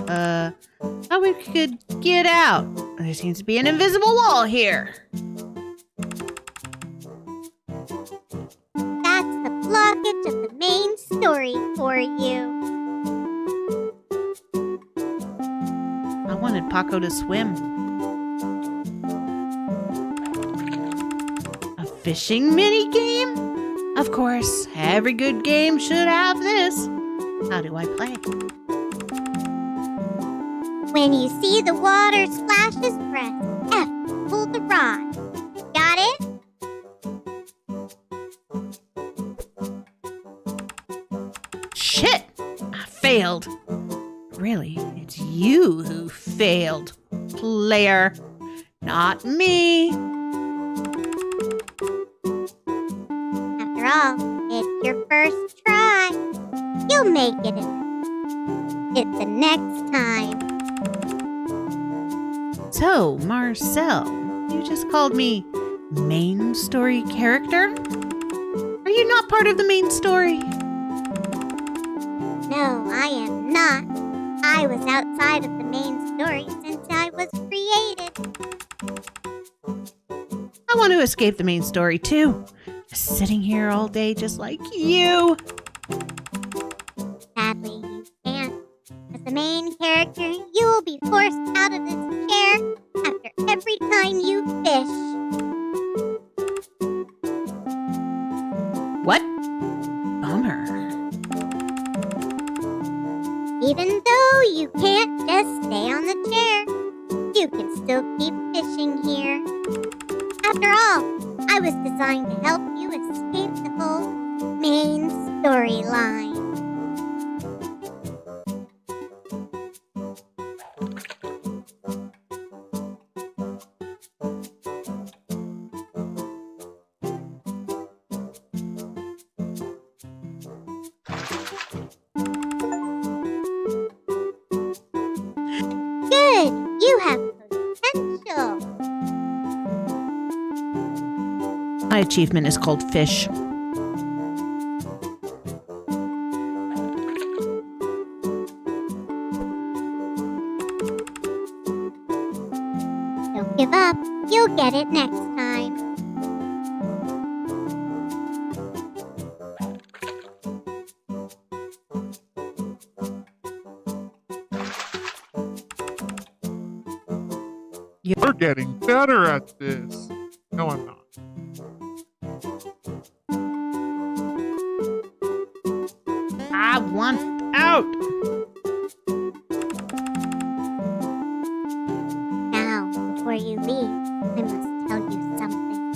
How we could get out? There seems to be an invisible wall here. That's the blockage of the main story for you. I wanted Paako to swim. A fishing mini game? Of course, every good game should have this. How do I play? When you see the water splashes, press F to pull the rod. Got it? Shit! I failed. Really, it's you who failed, player. Not me. After all, it's your first try. You'll make it. It's the next time. So, Marcel, you just called me main story character? Are you not part of the main story? No, I am not. I was outside of the main story since I was created. I want to escape the main story too. Just sitting here all day just like you. Sadly, you can't. As the main character, you will be forced out of this chair after every time you fish. What? Bummer. Even though you can't just stay on the chair, you can still keep fishing here. After all, I was designed to help you escape the whole main storyline. Good! You have potential! My achievement is called fish. Don't give up. You'll get it next time. You're getting better at this. No, I'm not. I want out. Now, before you leave, I must tell you something.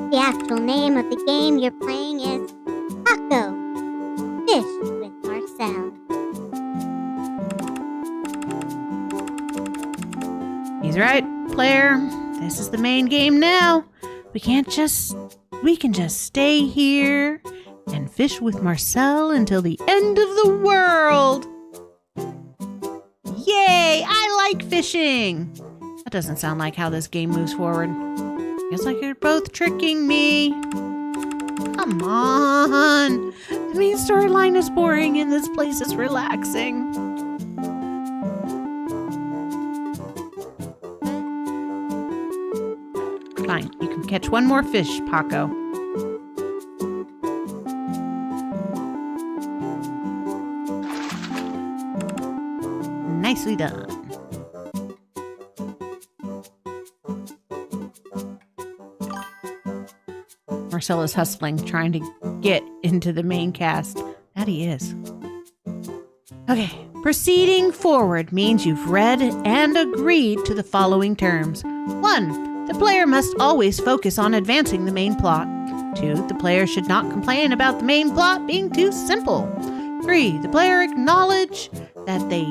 The actual name of the game you're playing is Paako, Fish with Marcel. He's right, player. This is the main game now. We can just stay here and fish with Marcel until the end of the world. Yay! I like fishing. That doesn't sound like how this game moves forward. Feels like you're both tricking me. Come on. The main storyline is boring and this place is relaxing. Fine, you can catch one more fish, Paako. Nicely done. Marcel is hustling, trying to get into the main cast. That he is. Okay, proceeding forward means you've read and agreed to the following terms. 1. The player must always focus on advancing the main plot. 2. The player should not complain about the main plot being too simple. 3. The player acknowledge that they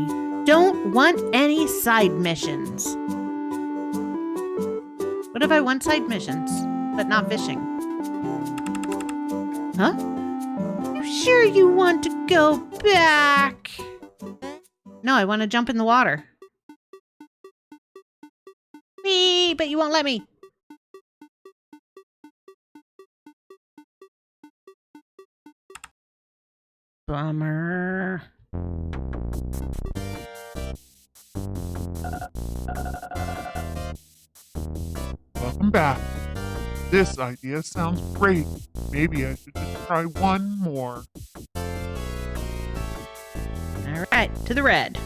don't want any side missions. What if I want side missions, but not fishing? Huh? You sure you want to go back? No, I want to jump in the water. Me, but you won't let me. Bummer. Welcome back. This idea sounds great. Maybe I should just try one more. All right, to the red.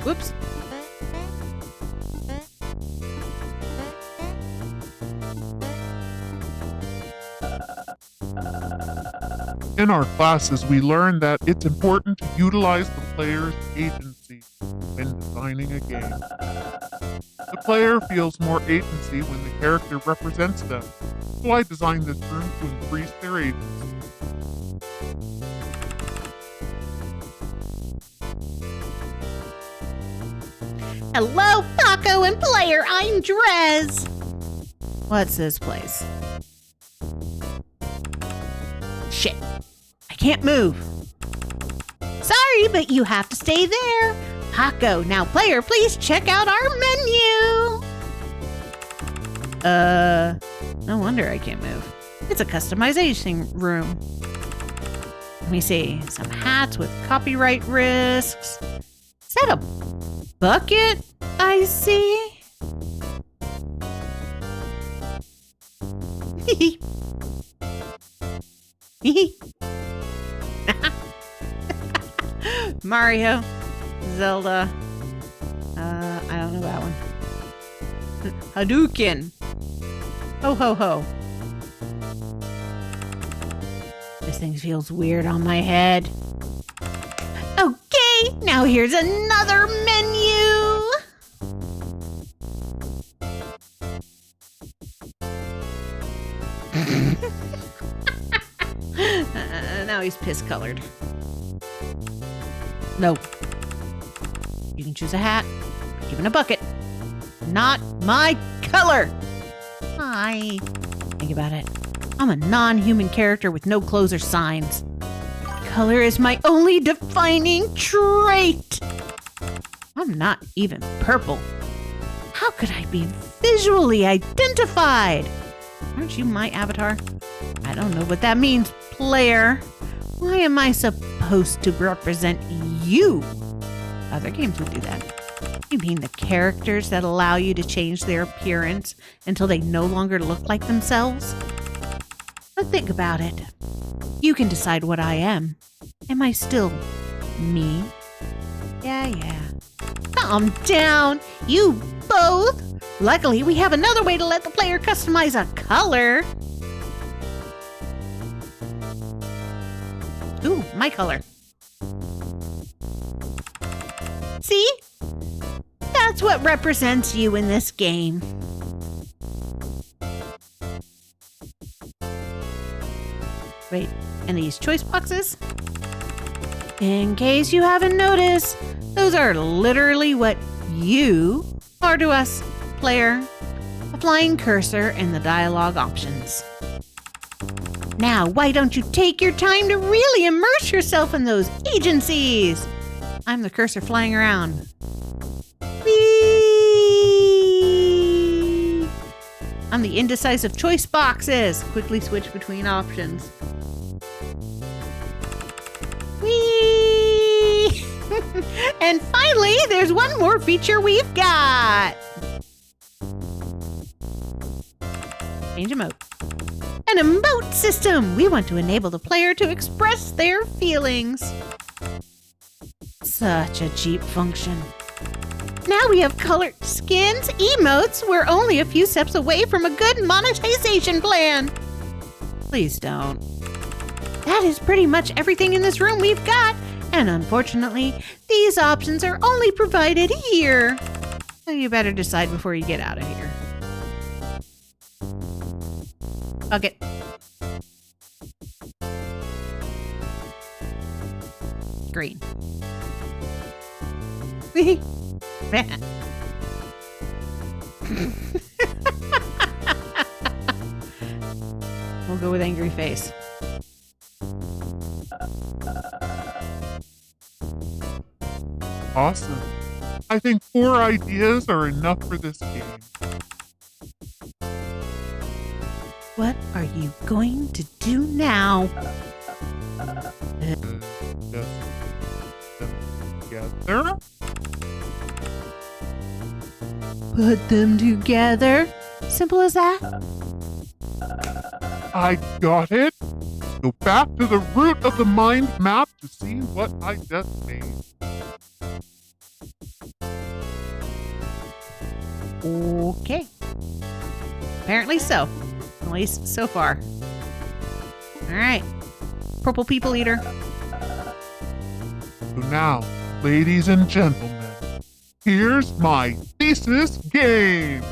Whoops. In our classes, we learned that it's important to utilize the player's agency when designing a game. The player feels more agency when the character represents them, so I designed this room to increase their agency. Hello, Paako and player. I'm Drez. What's this place? Shit. I can't move. Sorry, but you have to stay there. Paako, now player, please check out our menu. No wonder I can't move. It's a customization room. Let me see. Some hats with copyright risks. Is that a bucket I see? Mario, Zelda, I don't know that one. Hadouken. Ho ho ho. This thing feels weird on my head. Okay, now here's another menu. Now he's piss-colored. No. You can choose a hat, even a bucket. Not my color. Hi. Think about it. I'm a non-human character with no clothes or signs. Color is my only defining trait. I'm not even purple. How could I be visually identified? Aren't you my avatar? I don't know what that means, player. Why am I supposed to represent you? Other games would do that. You mean the characters that allow you to change their appearance until they no longer look like themselves? But think about it. You can decide what I am. Am I still me? Yeah. Calm down, you both. Luckily, we have another way to let the player customize a color. Ooh, my color. See? That's what represents you in this game. Wait, and these choice boxes? In case you haven't noticed, those are literally what you are to us, player. A flying cursor and the dialogue options. Now, why don't you take your time to really immerse yourself in those agencies? I'm the cursor flying around. Whee! I'm the indecisive choice boxes. Quickly switch between options. Whee! And finally, there's one more feature we've got. Change emote. An emote system! We want to enable the player to express their feelings. Such a cheap function. Now we have colored skins, emotes. We're only a few steps away from a good monetization plan. Please don't. That is pretty much everything in this room we've got. And unfortunately, these options are only provided here. So you better decide before you get out of here. Okay. Green. We'll go with angry face. Awesome. I think 4 ideas are enough for this game. What are you going to do now? Just together? Put them together? Simple as that? I got it. Go back to the root of the mind map to see what I just made. Okay. Apparently so. At least so far. Alright. Purple people eater. So now, ladies and gentlemen, here's my thesis game.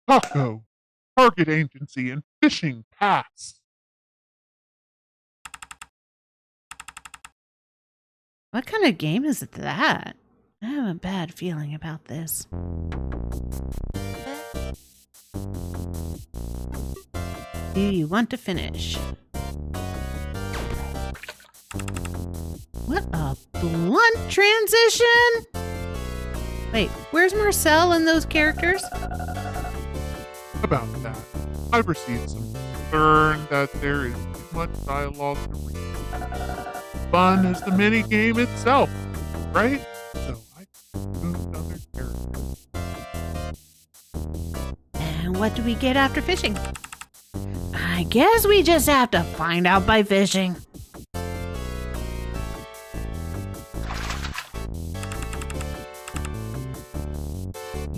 Paako, target agency and fishing pass. What kind of game is that? I have a bad feeling about this. Do you want to finish? What a blunt transition! Wait, where's Marcel and those characters? About that, I've received some concern that there is too much dialogue to read. Fun is the mini game itself, right? So I moved other characters. And what do we get after fishing? I guess we just have to find out by fishing.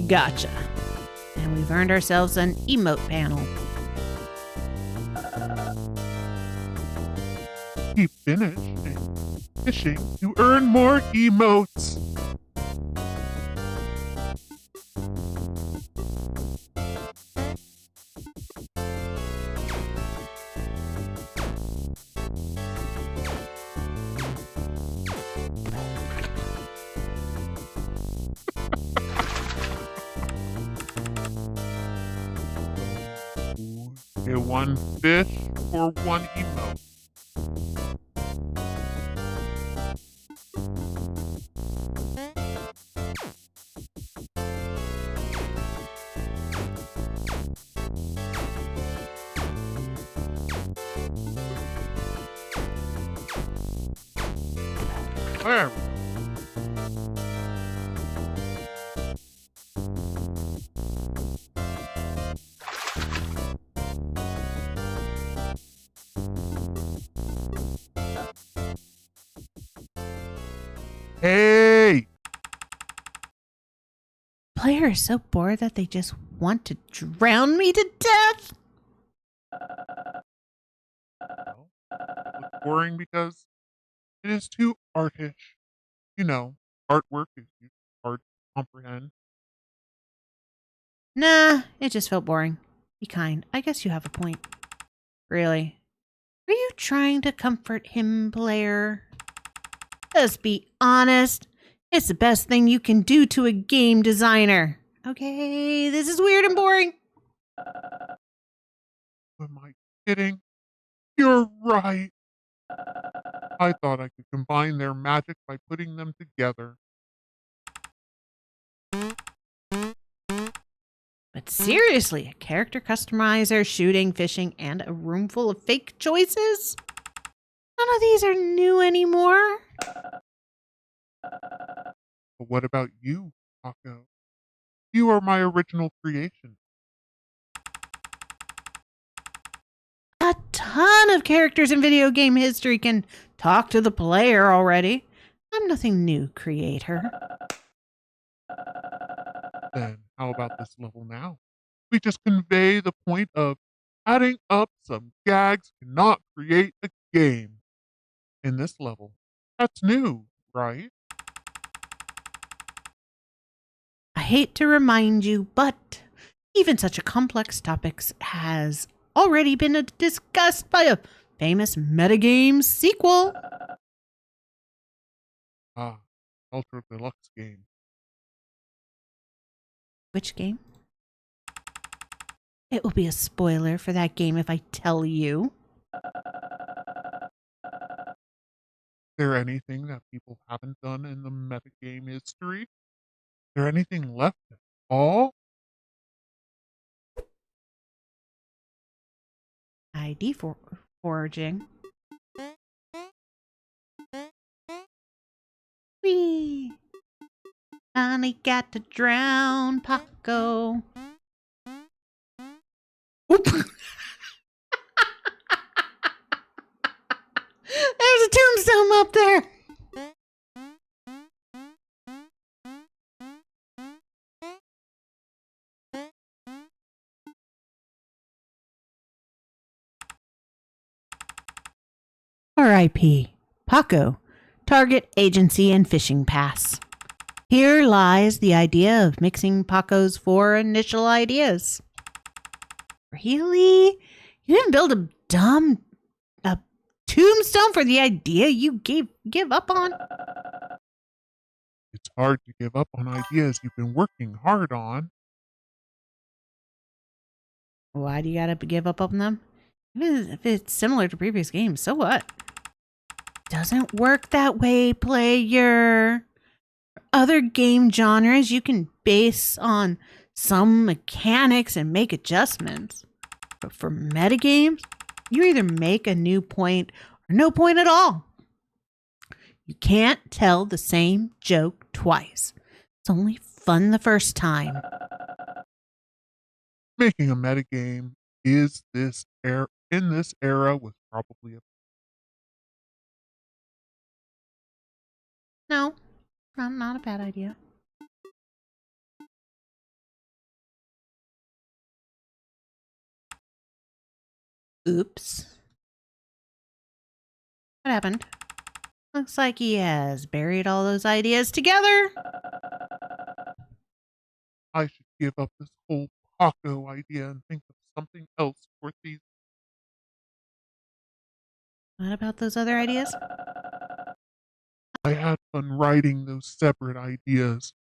Gotcha. And we've earned ourselves an emote panel. Keep finishing fishing to earn more emotes. Get one fish for one emote. There we go. Hey! Player is so bored that they just want to drown me to death. Well, it's boring because it is too artish. You know, artwork is hard to comprehend. Nah, it just felt boring. Be kind. I guess you have a point. Really? Are you trying to comfort him, player? Just be honest. It's the best thing you can do to a game designer. Okay, this is weird and boring. Am I kidding? You're right. I thought I could combine their magic by putting them together. But seriously, a character customizer, shooting, fishing, and a room full of fake choices? None of these are new anymore. But what about you, Paako? You are my original creation. A ton of characters in video game history can talk to the player already. I'm nothing new, creator. Then how about this level now? We just convey the point of adding up some gags cannot create a game. In this level, that's new, right? I hate to remind you, but even such a complex topic has already been discussed by a famous metagame sequel. Ultra Deluxe game. Which game? It will be a spoiler for that game if I tell you. Is there anything that people haven't done in the metagame history? Is there anything left at all? ID foraging. Whee! Finally got to drown Paako. Oop! There's a tombstone up there. R.I.P. Paako, Target Agency and Fishing Pass. Here lies the idea of mixing Paako's 4 initial ideas. Really? You didn't build a tombstone for the idea you give up on? It's hard to give up on ideas you've been working hard on. Why do you gotta give up on them? Even if it's similar to previous games, so what? Doesn't work that way, player. Other game genres you can base on some mechanics and make adjustments. But for metagames, you either make a new point or no point at all. You can't tell the same joke twice. It's only fun the first time. Making a metagame in this era was probably a No, not a bad idea. Oops. What happened? Looks like he has buried all those ideas together. I should give up this whole Paako idea and think of something else for these. What about those other ideas? I had fun writing those separate ideas,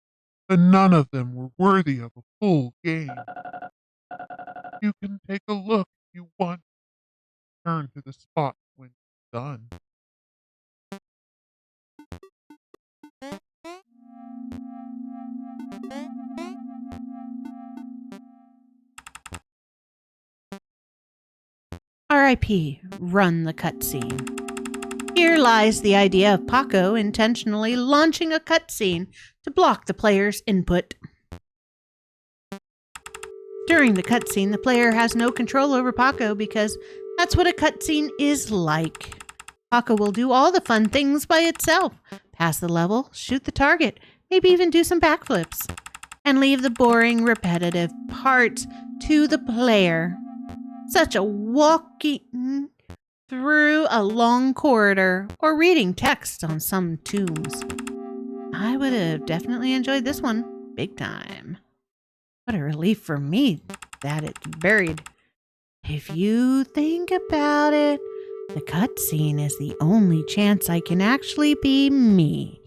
but none of them were worthy of a full game. You can take a look if you want. Turn to the spot when you're done. R.I.P. Run the cutscene. Here lies the idea of Paako intentionally launching a cutscene to block the player's input. During the cutscene, the player has no control over Paako because that's what a cutscene is like. Paako will do all the fun things by itself, pass the level, shoot the target, maybe even do some backflips, and leave the boring, repetitive parts to the player. Such a walking through a long corridor or reading text on some tombs. I would have definitely enjoyed this one big time. What a relief for me that it's buried. If you think about it, the cutscene is the only chance I can actually be me.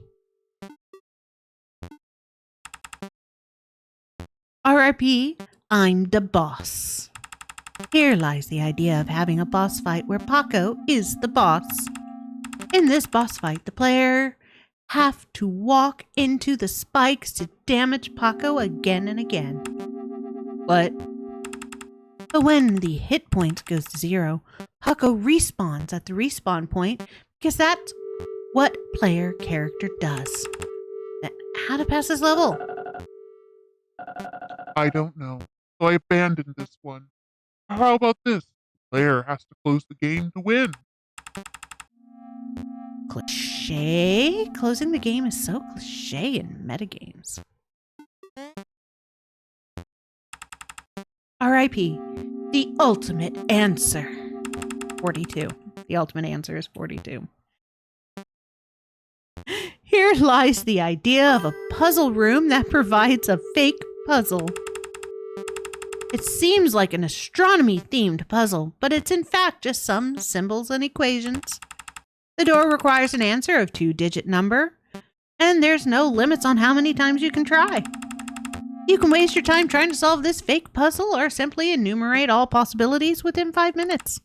R.I.P. I'm the boss. Here lies the idea of having a boss fight where Paako is the boss. In this boss fight, the player have to walk into the spikes to damage Paako again and again. But when the hit point goes to 0, Paako respawns at the respawn point because that's what player character does. How to pass this level? I don't know, so I abandoned this one. How about this? The player has to close the game to win. Cliche? Closing the game is so cliche in metagames. R.I.P. The ultimate answer. 42. The ultimate answer is 42. Here lies the idea of a puzzle room that provides a fake puzzle. It seems like an astronomy-themed puzzle, but it's in fact just some symbols and equations. The door requires an answer of 2-digit number, and there's no limits on how many times you can try. You can waste your time trying to solve this fake puzzle or simply enumerate all possibilities within 5 minutes.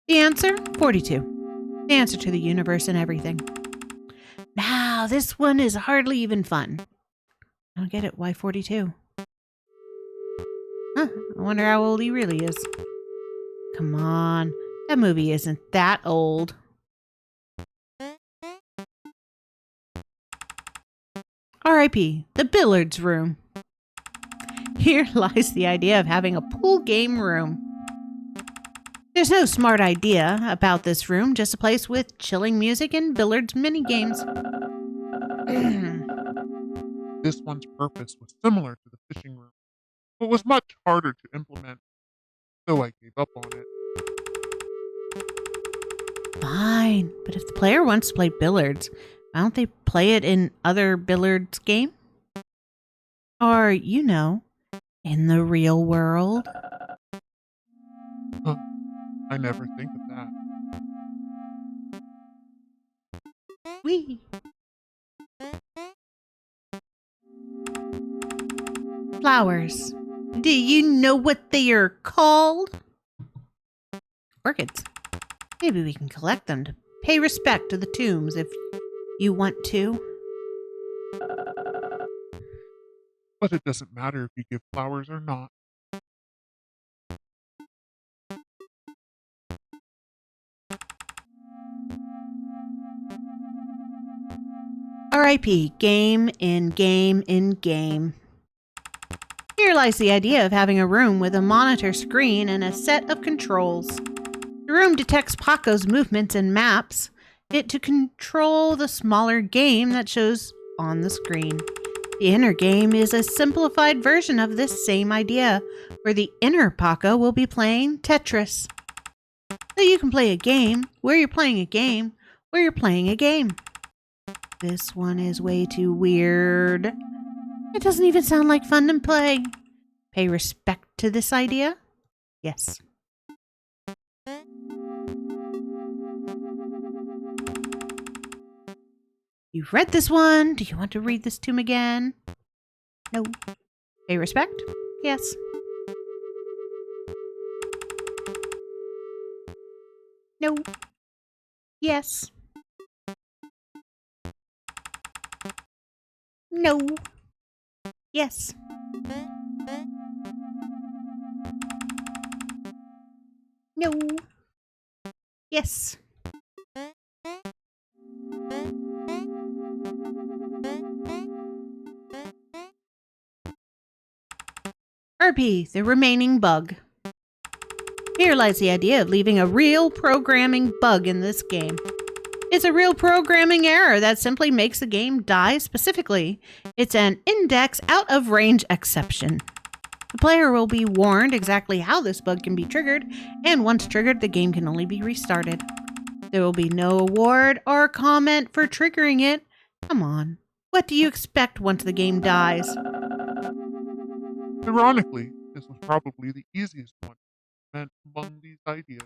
The answer? 42. The answer to the universe and everything. Now, this one is hardly even fun. I don't get it. Why 42? Huh, I wonder how old he really is. Come on. That movie isn't that old. R.I.P. The billiards room. Here lies the idea of having a pool game room. There's no smart idea about this room, just a place with chilling music and billiards minigames. This one's purpose was similar to the fishing room, but was much harder to implement, so I gave up on it. Fine, but if the player wants to play billiards, why don't they play it in other billiards game? Or, you know, in the real world? Huh, I never think of that. Whee! Flowers. Do you know what they are called? Orchids. Maybe we can collect them to pay respect to the tombs if you want to. But it doesn't matter if you give flowers or not. R.I.P. Game in game in game. Here lies the idea of having a room with a monitor screen and a set of controls. The room detects Paako's movements and maps it to control the smaller game that shows on the screen. The inner game is a simplified version of this same idea, where the inner Paako will be playing Tetris. So you can play a game where you're playing a game where you're playing a game. This one is way too weird. It doesn't even sound like fun to play. Pay respect to this idea? Yes. You've read this one. Do you want to read this tomb again? No. Pay respect? Yes. No. Yes. No. Yes. No. Yes. RP, the remaining bug. Here lies the idea of leaving a real programming bug in this game. It's a real programming error that simply makes the game die specifically. It's an index out of range exception. The player will be warned exactly how this bug can be triggered, and once triggered, the game can only be restarted. There will be no award or comment for triggering it. Come on. What do you expect once the game dies? Ironically, this was probably the easiest one meant among these ideas.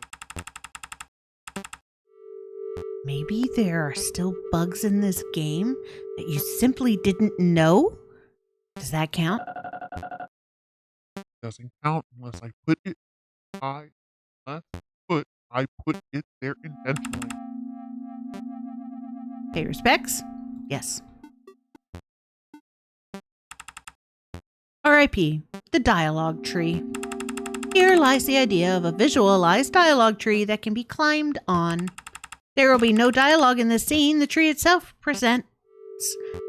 Maybe there are still bugs in this game that you simply didn't know? Does that count? Doesn't count unless I put it there intentionally. Pay respects? Yes. RIP, the dialogue tree. Here lies the idea of a visualized dialogue tree that can be climbed on. There will be no dialogue in this scene. The tree itself presents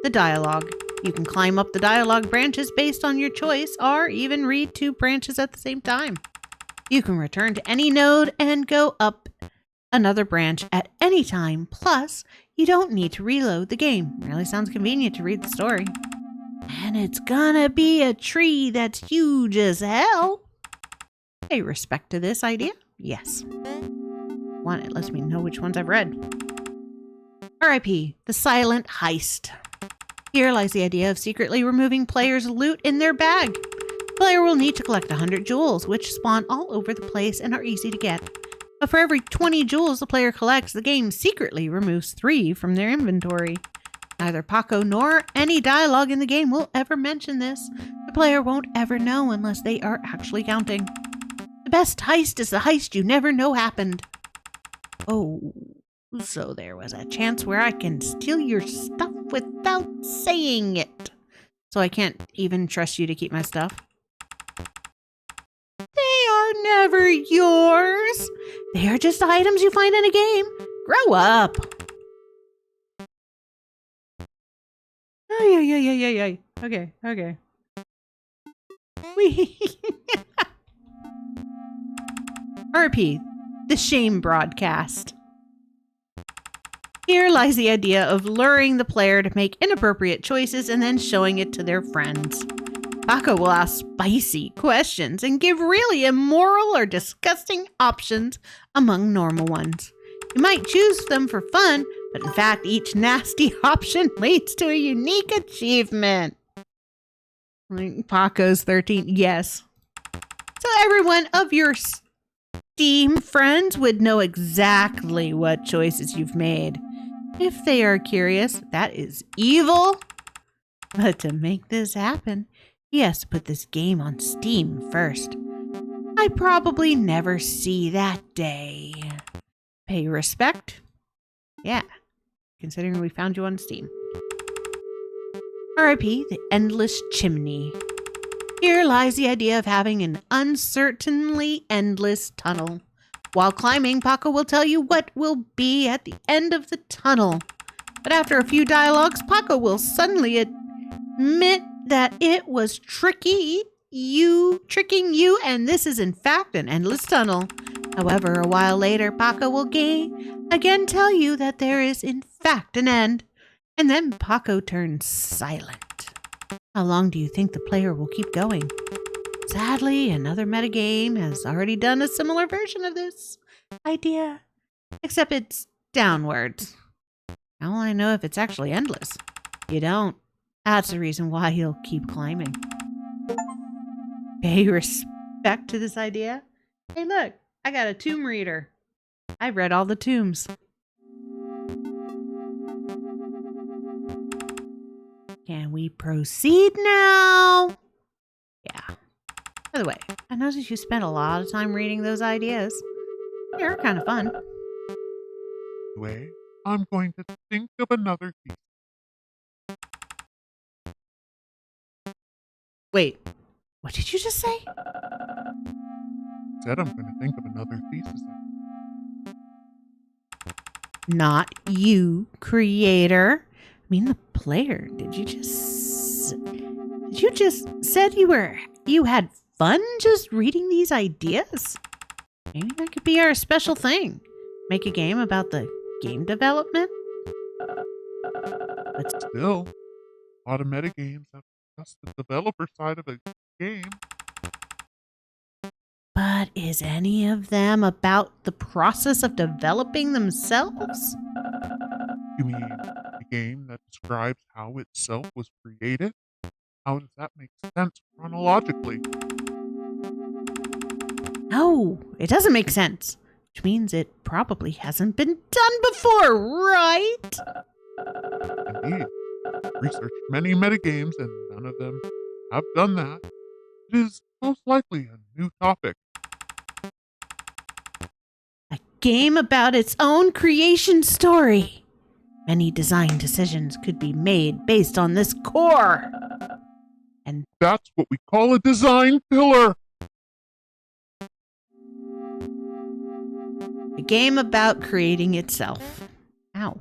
the dialogue. You can climb up the dialogue branches based on your choice, or even read 2 branches at the same time. You can return to any node and go up another branch at any time. Plus, you don't need to reload the game. Really sounds convenient to read the story. And it's gonna be a tree that's huge as hell. Pay respect to this idea? Yes. One, it lets me know which ones I've read. RIP, the silent heist. Here lies the idea of secretly removing players' loot in their bag. The player will need to collect 100 jewels, which spawn all over the place and are easy to get. But for every 20 jewels the player collects, the game secretly removes 3 from their inventory. Neither Paako nor any dialogue in the game will ever mention this. The player won't ever know unless they are actually counting. The best heist is the heist you never know happened. Oh, so there was a chance where I can steal your stuff without saying it. So I can't even trust you to keep my stuff. They are never yours. They are just items you find in a game. Grow up. Oh, yeah. Okay. RP, the shame broadcast. Here lies the idea of luring the player to make inappropriate choices and then showing it to their friends. Paako will ask spicy questions and give really immoral or disgusting options among normal ones. You might choose them for fun, but in fact, each nasty option leads to a unique achievement. Like Paako's 13, yes. So every one of your Steam friends would know exactly what choices you've made. If they are curious, that is evil. But to make this happen, he has to put this game on Steam first. I probably never see that day. Pay respect? Yeah, considering we found you on Steam. R.I.P. the endless chimney. Here lies the idea of having an uncertainly endless tunnel. While climbing, Paako will tell you what will be at the end of the tunnel. But after a few dialogues, Paako will suddenly admit that it was tricking you, and this is in fact an endless tunnel. However, a while later, Paako will again tell you that there is in fact an end, and then Paako turns silent. How long do you think the player will keep going? Sadly, another metagame has already done a similar version of this idea, except it's downwards. How will I know if it's actually endless? You don't. That's the reason why he'll keep climbing. Pay respect to this idea? Hey look, I got a tomb reader. I've read all the tombs. Can we proceed now? Yeah. By the way, I noticed you spent a lot of time reading those ideas. They're kind of fun. Anyway, I'm going to think of another piece. Wait, what did you just say? Said I'm going to think of another thesis. Not you, creator. I mean the player. Did you just said you had fun just reading these ideas? Maybe that could be our special thing. Make a game about the game development? But still, a lot of metagames have just the developer side of a game. But is any of them about the process of developing themselves? You mean a game that describes how itself was created? How does that make sense chronologically? No, it doesn't make sense. Which means it probably hasn't been done before, right? Indeed. I've researched many metagames and none of them have done that. It is most likely a new topic. A game about its own creation story. Many design decisions could be made based on this core. And that's what we call a design pillar. A game about creating itself. Ow.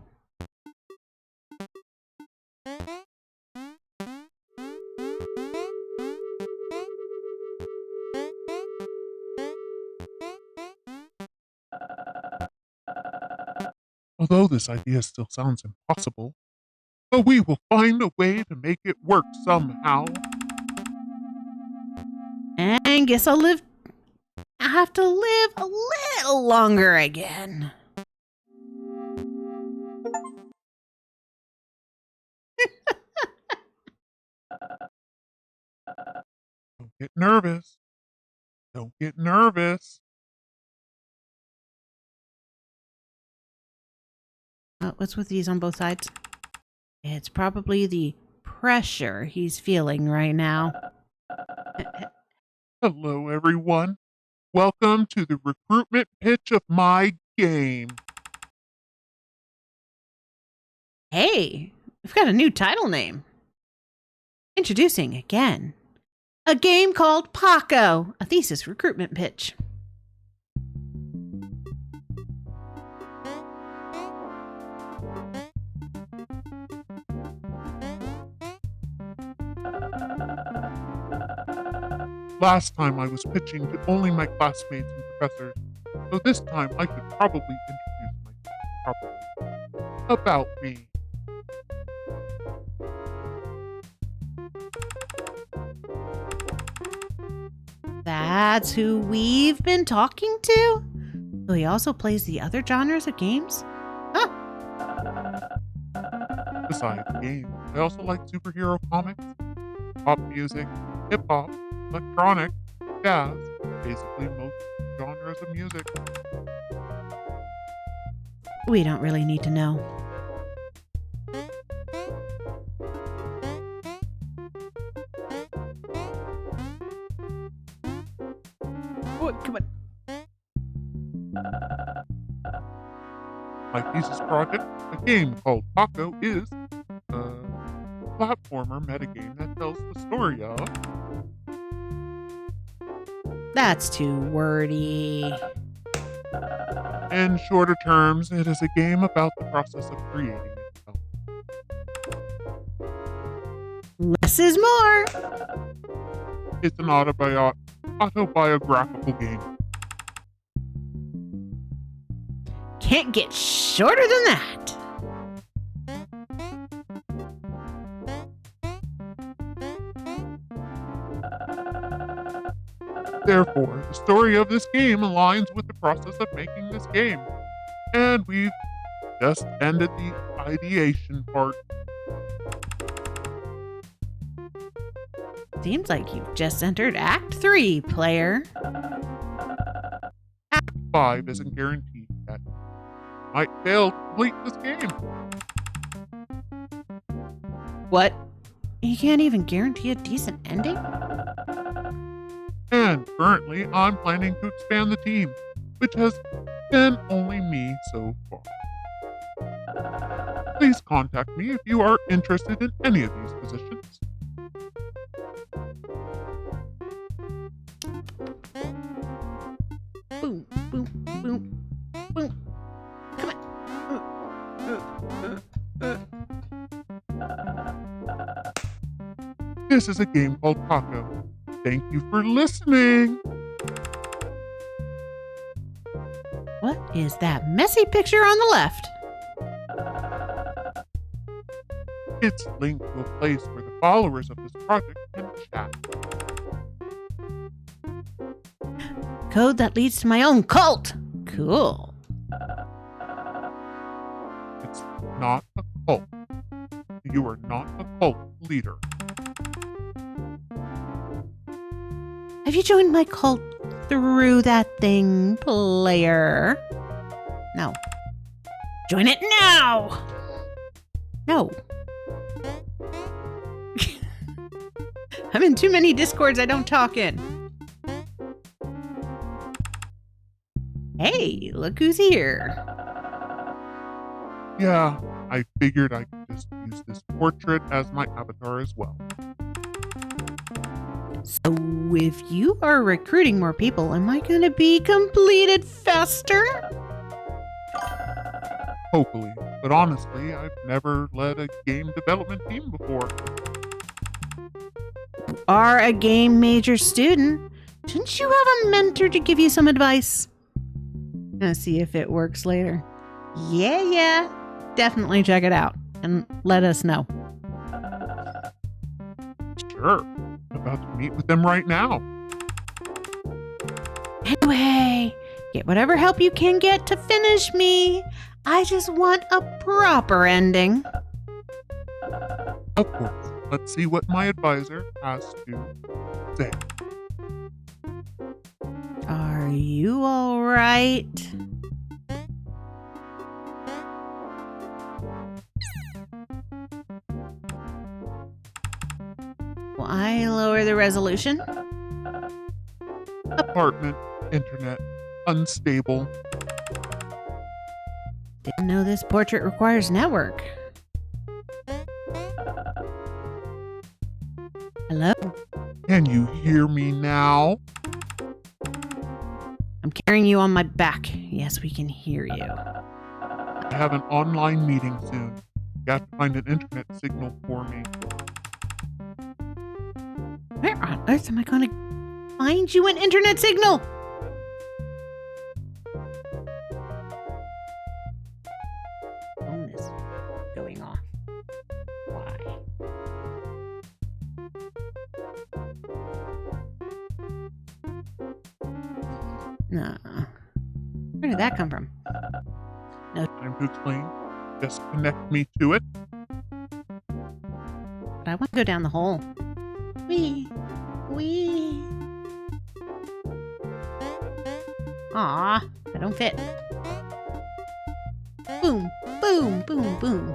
Although this idea still sounds impossible, but we will find a way to make it work somehow. And guess I have to live a little longer again. Don't get nervous. Don't get nervous. What's with these on both sides? It's probably the pressure he's feeling right now. Hello, everyone. Welcome to the recruitment pitch of my game. Hey, we've got a new title name. Introducing again. A game called Paako, a thesis recruitment pitch. Last time I was pitching to only my classmates and professors, so this time I could probably introduce myself properly. About me. That's who we've been talking to? So he also plays the other genres of games? Huh. Besides games, I also like superhero comics, pop music, hip-hop, electronic, jazz, basically most genres of music. We don't really need to know. My thesis project, a game called Paako, is a platformer metagame that tells the story of... That's too wordy. In shorter terms, it is a game about the process of creating itself. Less is more. It's an autobiographical game. Can't get shorter than that. Therefore, the story of this game aligns with the process of making this game. And we've just ended the ideation part. Seems like you've just entered Act 3, player. Act 5 isn't guaranteed yet. Might fail to complete this game. What? You can't even guarantee a decent ending? And currently, I'm planning to expand the team, which has been only me so far. Please contact me if you are interested in any of these positions. Boom, boom, boom, boom. Come on. This is a game called Paako. Thank you for listening. What is that messy picture on the left? It's linked to a place where the followers of this project can chat. Code that leads to my own cult. Cool. It's not a cult. You are not a cult leader. Have you joined my cult through that thing, player? No. Join it now! No. I'm in too many Discords I don't talk in. Hey, look who's here. Yeah, I figured I could just use this portrait as my avatar as well. So if you are recruiting more people, am I going to be completed faster? Hopefully, but honestly, I've never led a game development team before. You are a game major student. Shouldn't you have a mentor to give you some advice? Gonna see if it works later. Yeah. Definitely check it out and let us know. Sure. About to meet with them right now. Anyway, get whatever help you can get to finish me. I just want a proper ending. Of course. Let's see what my advisor has to say. Are you all right? Will I lower the resolution? Apartment, internet, unstable. Didn't know this portrait requires network. Hello? Can you hear me now? I'm carrying you on my back. Yes, we can hear you. I have an online meeting soon. You have to find an internet signal for me. Where on earth am I going to find you an internet signal? Phone is going off. Why? Nah. Where did that come from? No. Time to explain. Just connect me to it. But I want to go down the hole. Wee. Aw, I don't fit. Boom, boom, boom, boom.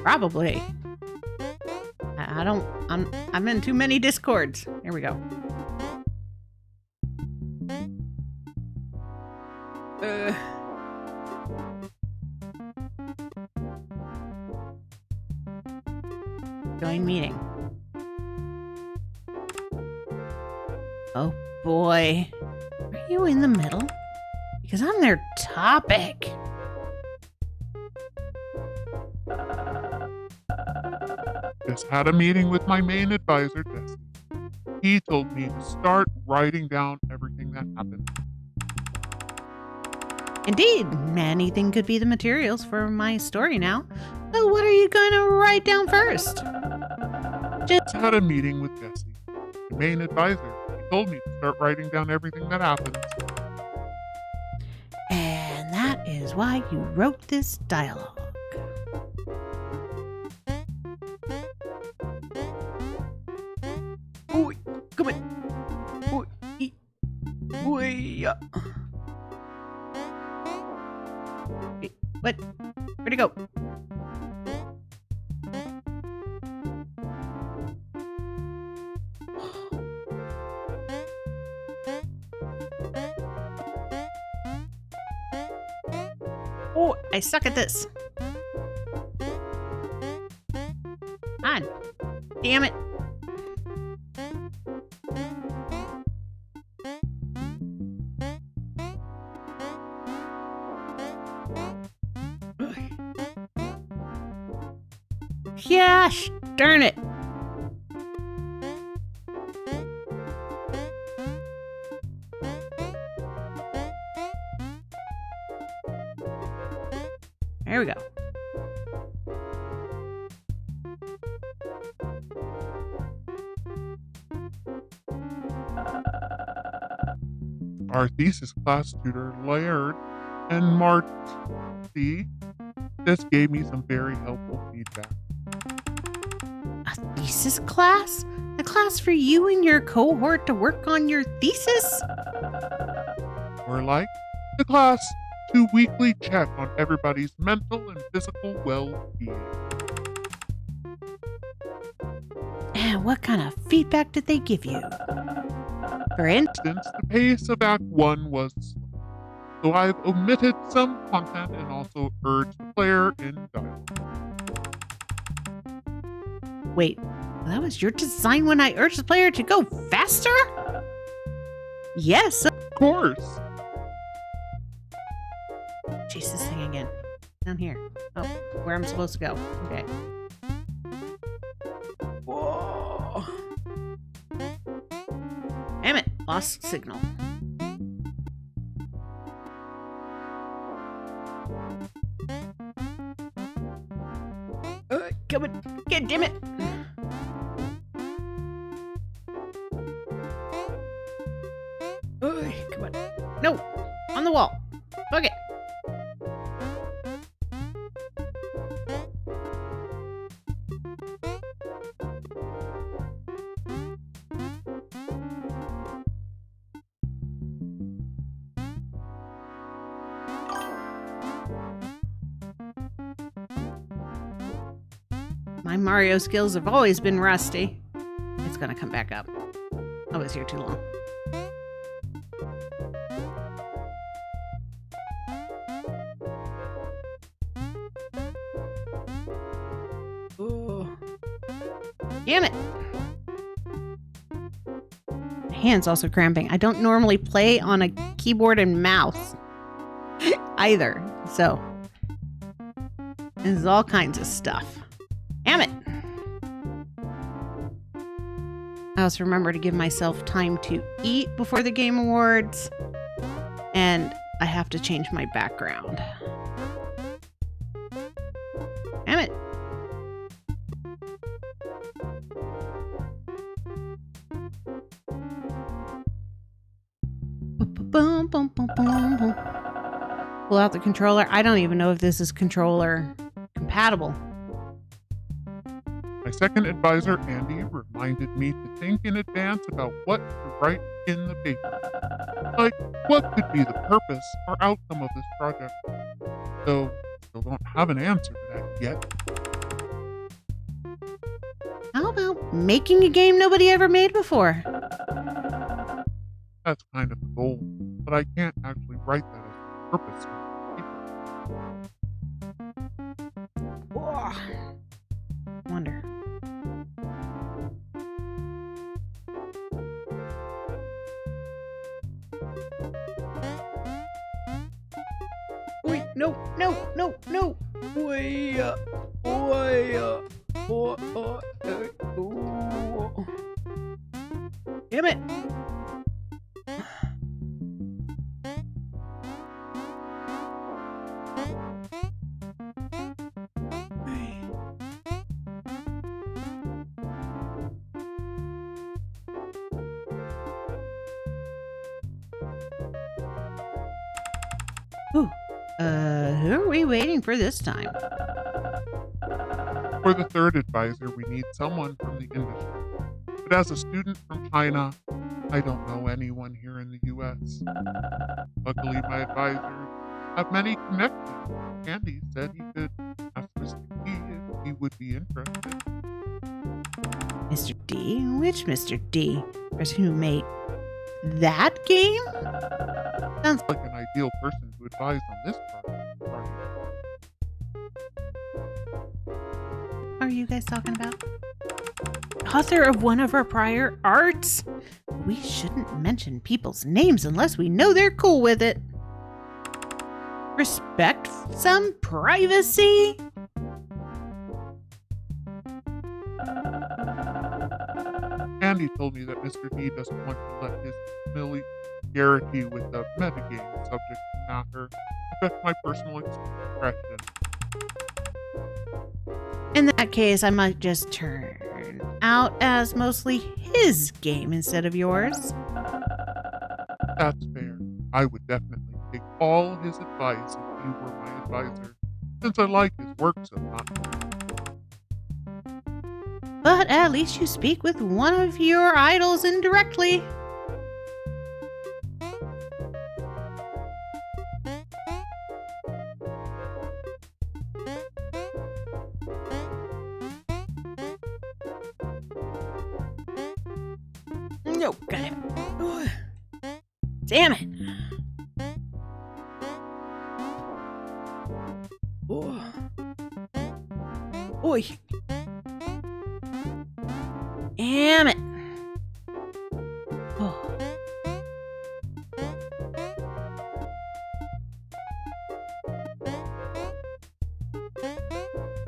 Probably. I'm in too many Discords. Here we go. Join meeting. Oh boy. Are you in the middle? Because I'm their topic. Just had a meeting with my main advisor, Jesse. He told me to start writing down everything that happened. Indeed, anything could be the materials for my story now. So what are you going to write down first? Just had a meeting with Jesse, the main advisor. He told me to start writing down everything that happened. And that is why you wrote this dialogue. Oi, come on. Oi, oi, yeah. What? Where'd it go? Oh, I suck at this. On. Damn it. Gosh, darn it. There we go. Our thesis class tutor, Laird, and Marty, just gave me some very helpful feedback. A thesis class? A class for you and your cohort to work on your thesis? Or like the class to weekly check on everybody's mental and physical well-being. And what kind of feedback did they give you? For instance, The pace of Act 1 was slow, so I've omitted some content and also urged the player in dialogue. wait, that was your design when I urged the player to go faster? Yes. Of course. Chase this thing again. Down here. Oh, where I'm supposed to go. Okay. Whoa. Damn it. Lost signal. Come on. God damn it. Come on. No. On the wall. Fuck it. My Mario skills have always been rusty. It's gonna come back up. I was here too long. Oh. Damn it! My hand's also cramping. I don't normally play on a keyboard and mouse either, so this is all kinds of stuff. Damn it! I also remember to give myself time to eat before the Game Awards, and I have to change my background. Damn it! Boom, boom, boom, boom, boom. Pull out the controller. I don't even know if this is controller compatible. My second advisor, Andy, reminded me to think in advance about what to write in the paper. Like, what could be the purpose or outcome of this project? Though, still don't have an answer to that yet. How about making a game nobody ever made before? That's kind of the goal, but I can't actually write that as purpose. Whoa. Wonder. Wait, no. Way up. Damn it. Ooh. Who are we waiting for this time? For the third advisor, we need someone from the industry. But as a student from China, I don't know anyone here in the US. Luckily, my advisors have many connections. Andy said he could ask Mr. D if he would be interested. Mr. D? Which Mr. D? Person who made that game? Sounds Like an ideal person to advise on this project. are you guys talking about? Author of one of our prior arts? We shouldn't mention people's names unless we know they're cool with it. Respect some privacy? Andy told me that Mr. D doesn't want to let his familiarity with the metagame subject matter affect my personal expression. In that case, I might just turn out as mostly his game instead of yours. That's fair. I would definitely take all his advice if you were my advisor, since I like his work so much. But at least you speak with one of your idols indirectly. Okay. Damn it. Oh. Oi. Damn it. Oh.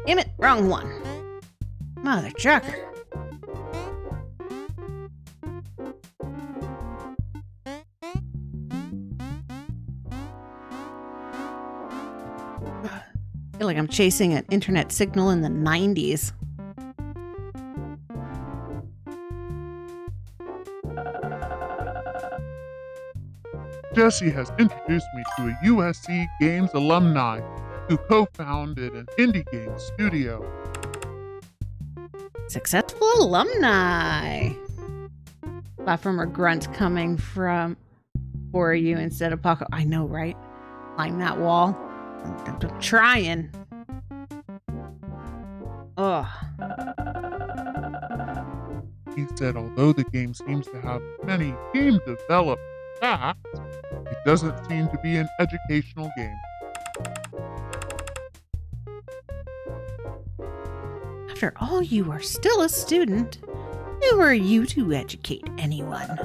Damn it, wrong one. Mother trucker. I feel like I'm chasing an internet signal in the 90s. Jesse has introduced me to a USC Games alumni who co-founded an indie game studio. Successful alumni. Platformer grunt coming from for you instead of Paako. I know, right? Climb that wall. I'm trying. Ugh. He said although the game seems to have many game developed facts, it doesn't seem to be an educational game. After all, you are still a student. Who are you to educate anyone?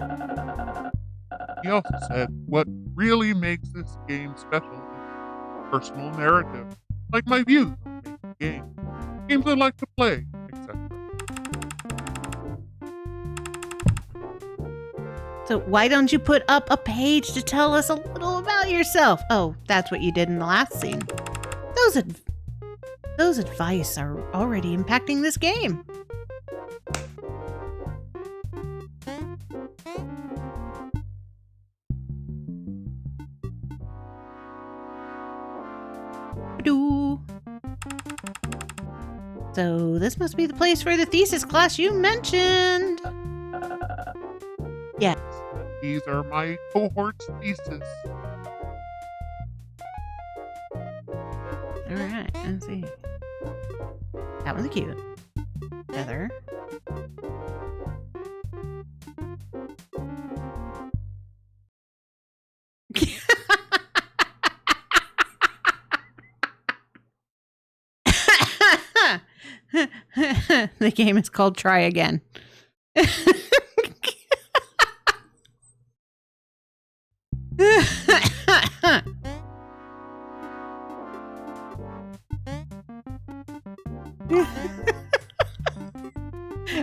He also said what really makes this game special is personal narrative, like my views on making games I like to play, etc. So why don't you put up a page to tell us a little about yourself? Oh, that's what you did in the last scene. Those advice are already impacting this game. So this must be the place for the thesis class you mentioned. Yes. These are my cohort's thesis. Alright, let's see. That one's cute. Feather. The game is called Try Again.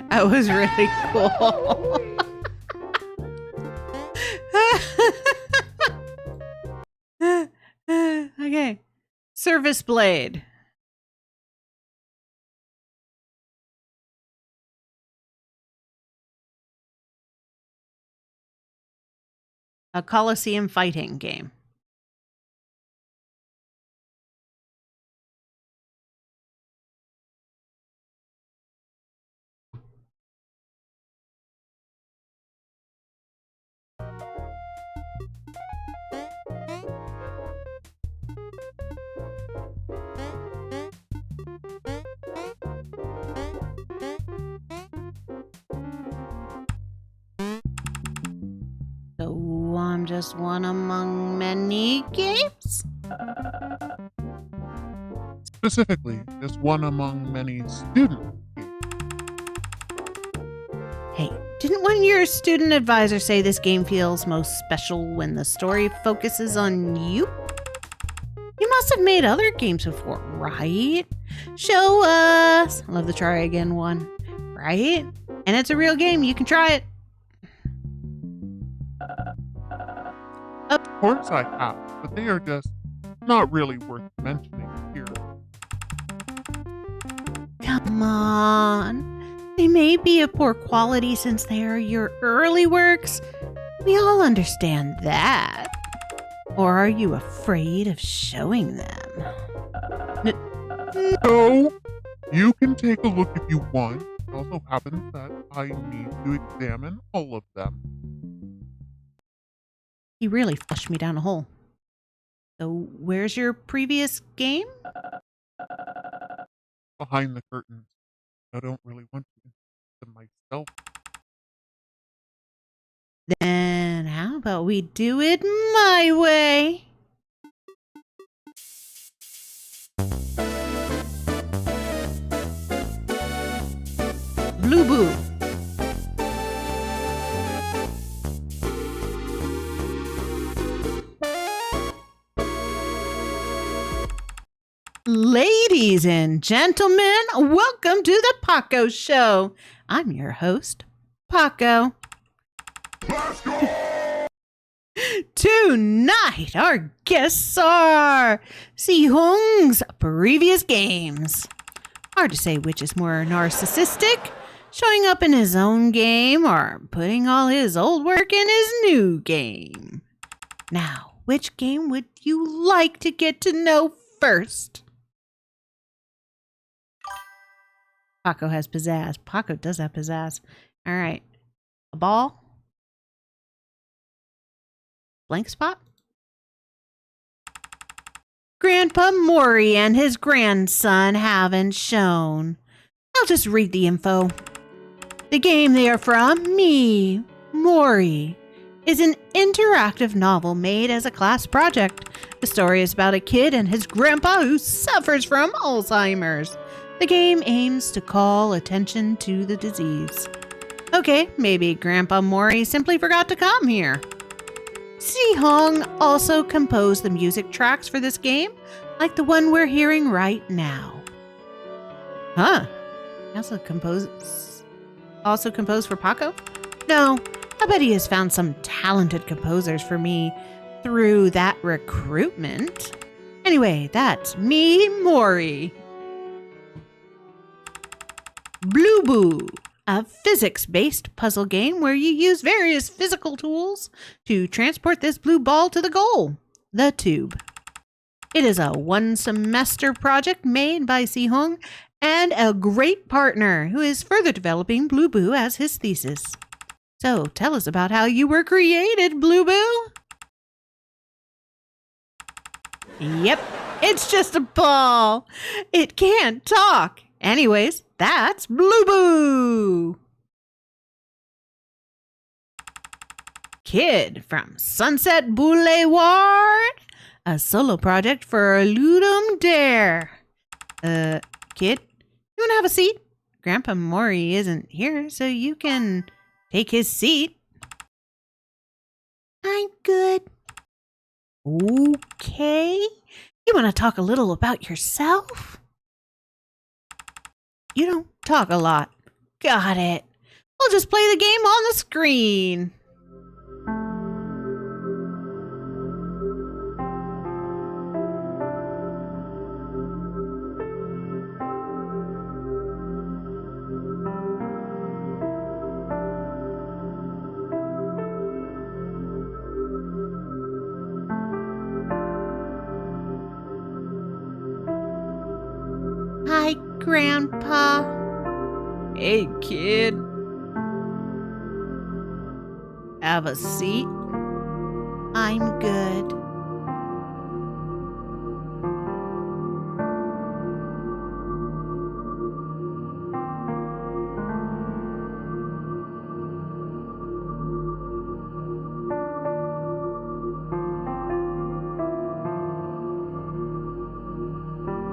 That was really cool. Okay. Service Blade. A Coliseum fighting game. So I'm just one among many games? Specifically, just one among many student games. Hey, didn't one of your student advisors say this game feels most special when the story focuses on you? You must have made other games before, right? Show us. I love the Try Again one, right? And it's a real game. You can try it. Of course I have, but they are just not really worth mentioning here. Come on. They may be of poor quality since they are your early works. We all understand that. Or are you afraid of showing them? No! You can take a look if you want. It also happens that I need to examine all of them. He really flushed me down a hole. So where's your previous game? Behind the curtains. I don't really want to them myself. Then how about we do it my way? Blue Boo. Ladies and gentlemen, welcome to the Paako Show. I'm your host, Paako. Tonight, our guests are Si-Hong's previous games. Hard to say which is more narcissistic, showing up in his own game or putting all his old work in his new game. Now, which game would you like to get to know first? Paako has pizzazz. Paako does have pizzazz. All right. A ball? Blank spot? Grandpa Mori and his grandson haven't shown. I'll just read the info. The game they are from, me, Mori, is an interactive novel made as a class project. The story is about a kid and his grandpa who suffers from Alzheimer's. The game aims to call attention to the disease. Okay, maybe Grandpa Mori simply forgot to come here. Si-Hong also composed the music tracks for this game, like the one we're hearing right now. Huh? He also composed for Paako? No, I bet he has found some talented composers for me through that recruitment. Anyway, that's me, Mori. Blue Boo, a physics-based puzzle game where you use various physical tools to transport this blue ball to the goal, the tube. It is a one-semester project made by Si-Hong and a great partner who is further developing Blue Boo as his thesis. So tell us about how you were created, Blue Boo. Yep, it's just a ball. It can't talk. Anyways, that's Blue Boo. Kid from Sunset Boulevard, a solo project for Ludum Dare. Kid, You want to have a seat? Grandpa Maury isn't here, so you can take his seat. I'm good. Okay. You want to talk a little about yourself? You don't talk a lot. Got it. We'll just play the game on the screen. Hi, Grandpa. Hey, kid. Have a seat. I'm good.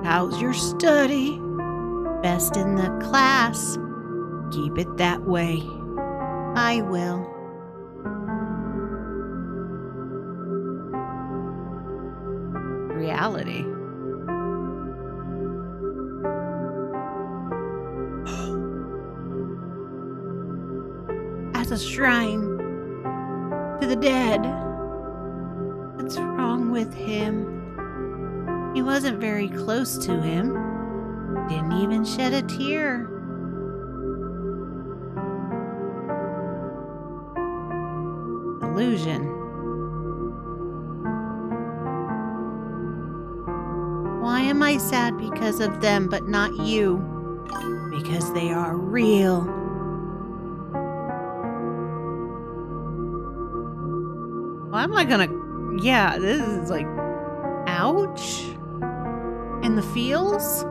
How's your study? Best in the class. Keep it that way. I will. Reality. As a shrine to the dead. What's wrong with him? He wasn't very close to him. Didn't even shed a tear. Illusion. Why am I sad because of them but not you? Because they are real. Why am I gonna... Yeah, this is like... Ouch. In the feels?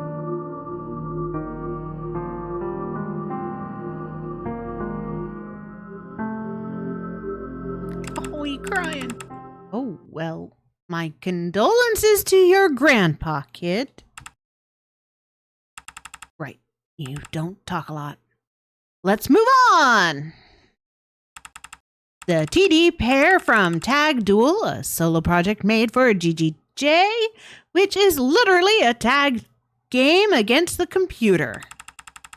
Oh, you crying? Oh, well, my condolences to your grandpa, kid. Right, you don't talk a lot. Let's move on. The TD pair from Tag Duel, a solo project made for GGJ, which is literally a tag game against the computer.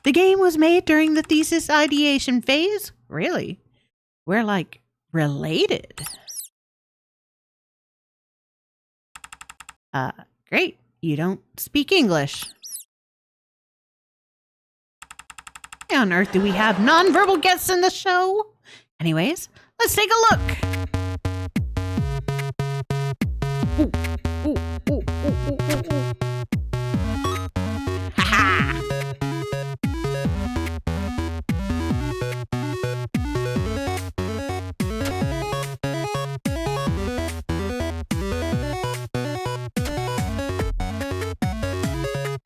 The game was made during the thesis ideation phase. Really? We're like related. Great. You don't speak English. Why on earth do we have nonverbal guests in the show? Anyways, let's take a look. Ooh, ooh, ooh, ooh, ooh, ooh, ooh. Ha-ha!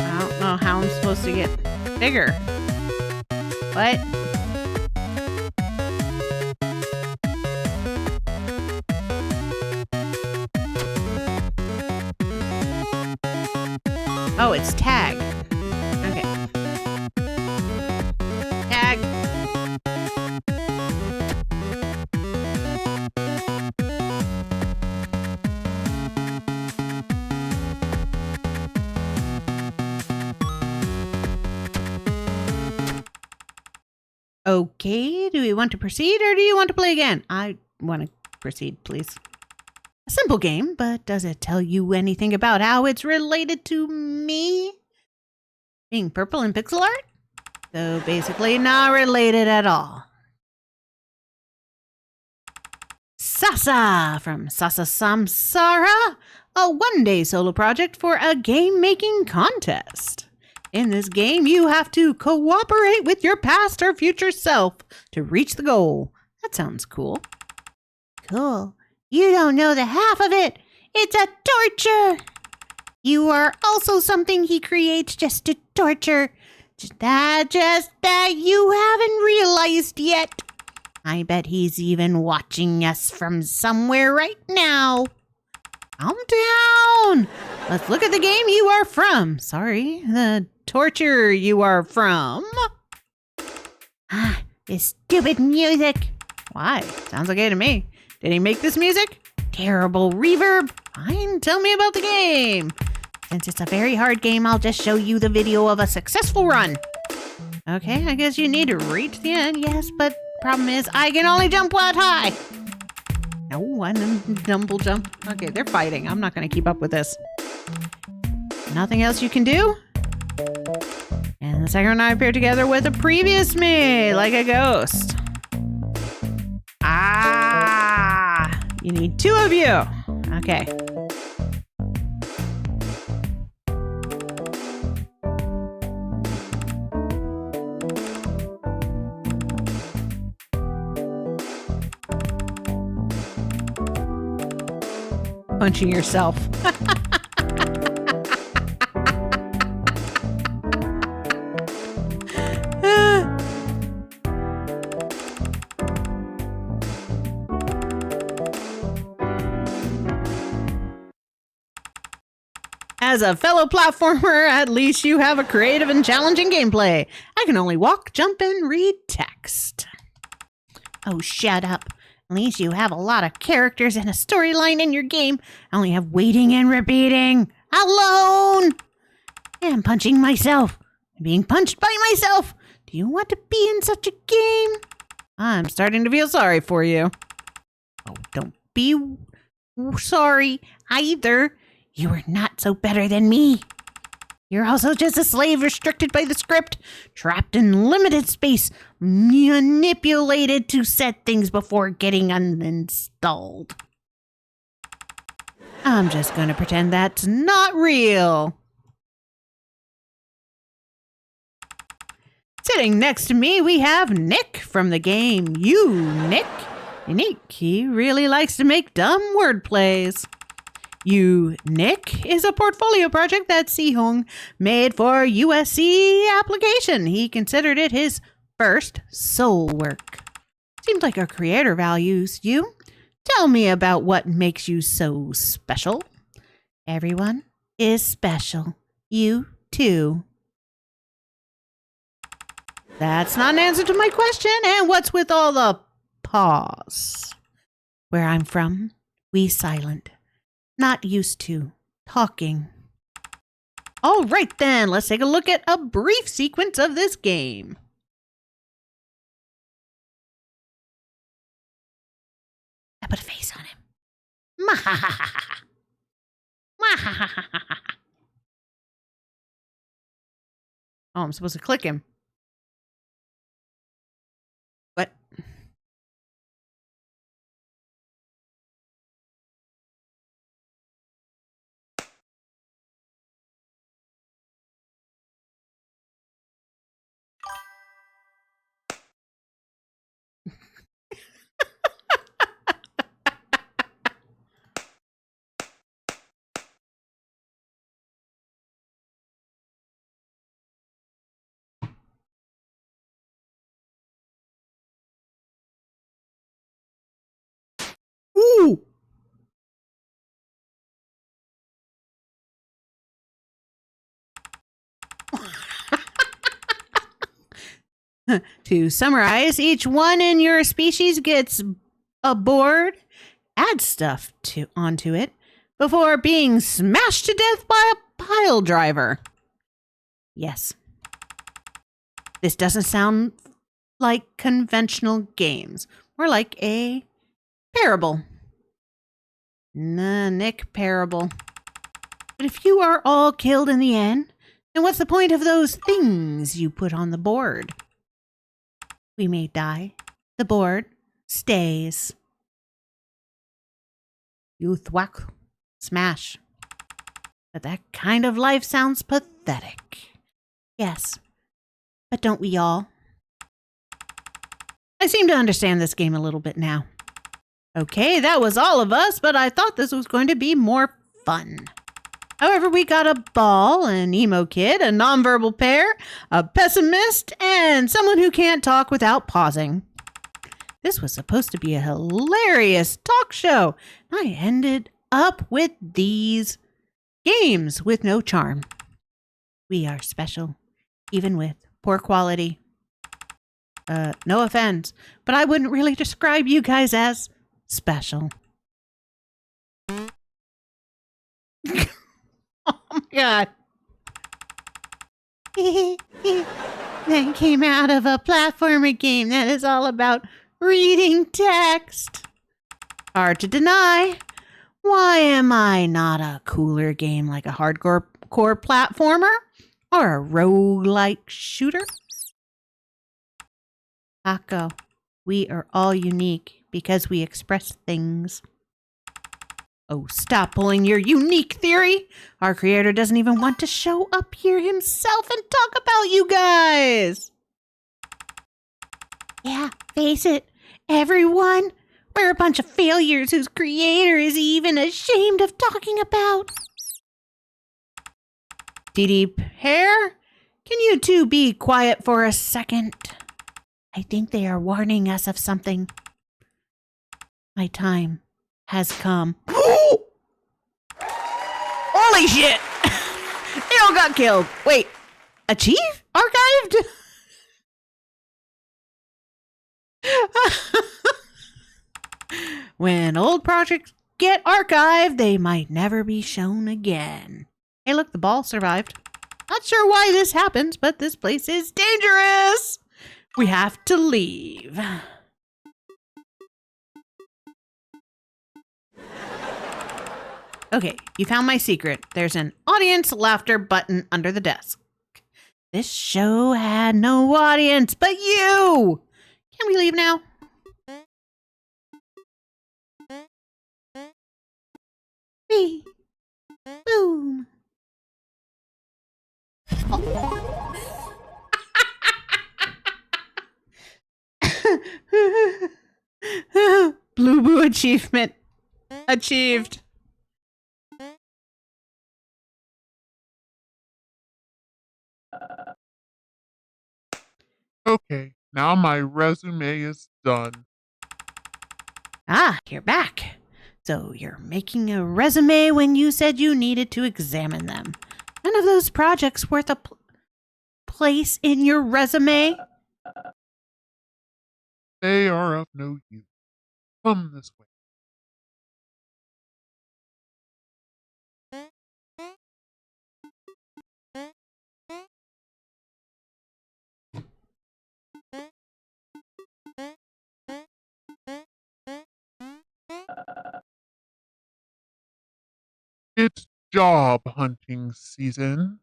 I don't know how I'm supposed to get bigger. What? Oh, it's tag. Okay. Tag. Okay, do we want to proceed or do you want to play again? I want to proceed, please. A simple game, but does it tell you anything about how it's related to me? Being purple in pixel art? So basically not related at all. Sasa from Sasa Samsara, a one-day solo project for a game-making contest. In this game, you have to cooperate with your past or future self to reach the goal. That sounds cool. Cool. You don't know the half of it. It's a torture. You are also something he creates just to torture. Just that you haven't realized yet. I bet he's even watching us from somewhere right now. Calm down. Let's look at the game you are from. Sorry, the torture you are from. Ah, this stupid music. Why? Sounds okay to me. Did he make this music? Terrible reverb. Fine, tell me about the game. Since it's a very hard game, I'll just show you the video of a successful run. Okay, I guess you need to reach the end, yes, but problem is I can only jump what high. No one double jump. Okay, they're fighting. I'm not going to keep up with this. Nothing else you can do? And the second one I appeared together with a previous me, like a ghost. Ah! You need two of you. Okay. Punching yourself. As a fellow platformer, at least you have a creative and challenging gameplay. I can only walk, jump, and read text. Oh, shut up. At least you have a lot of characters and a storyline in your game. I only have waiting and repeating. Alone! And I'm punching myself. I'm being punched by myself. Do you want to be in such a game? I'm starting to feel sorry for you. Oh, don't be sorry either. You are not so better than me. You're also just a slave restricted by the script, trapped in limited space, manipulated to set things before getting uninstalled. I'm just going to pretend that's not real. Sitting next to me, we have Nick from the game Nick. Nick, he really likes to make dumb word plays. Nick is a portfolio project that Si-Hung made for USC application. He considered it his first soul work. Seems like a creator values you. Tell me about what makes you so special. Everyone is special. You too. That's not an answer to my question. And what's with all the pause? Where I'm from, we silent. Not used to talking. All right then, let's take a look at a brief sequence of this game. I put a face on him. Oh, I'm supposed to click him. What? Ooh! To summarize, each one in your species gets a board, add stuff onto it, before being smashed to death by a pile driver. Yes. This doesn't sound like conventional games. More like a parable. Nah, Nick parable. But if you are all killed in the end, then what's the point of those things you put on the board? We may die. The board stays. You thwack, smash. But that kind of life sounds pathetic. Yes, but don't we all? I seem to understand this game a little bit now. Okay, that was all of us, but I thought this was going to be more fun. However, we got a ball, an emo kid, a nonverbal pair, a pessimist, and someone who can't talk without pausing. This was supposed to be a hilarious talk show. I ended up with these games with no charm? We are special, even with poor quality. No offense, but I wouldn't really describe you guys as special. Oh my god. That came out of a platformer game that is all about reading text. Hard to deny. Why am I not a cooler game like a hardcore core platformer or a roguelike shooter? Paako, we are all unique because we express things. Oh, stop pulling your unique theory. Our creator doesn't even want to show up here himself and talk about you guys. Yeah, face it, everyone. We're a bunch of failures whose creator is even ashamed of talking about. Deep hair, can you two be quiet for a second? I think they are warning us of something. My time has come. Holy shit! They all got killed. Wait, achieve? Archived? When old projects get archived, they might never be shown again. Hey, look, the ball survived. Not sure why this happens, but this place is dangerous. We have to leave. Okay, you found my secret. There's an audience laughter button under the desk. This show had no audience but you. Can we leave now? Wee. Boom. Oh. Blue Boo achievement. Achieved. Okay, now my resume is done. Ah, you're back. So you're making a resume when you said you needed to examine them. None of those projects worth a place in your resume? They are of no use. Come this way. It's job hunting season.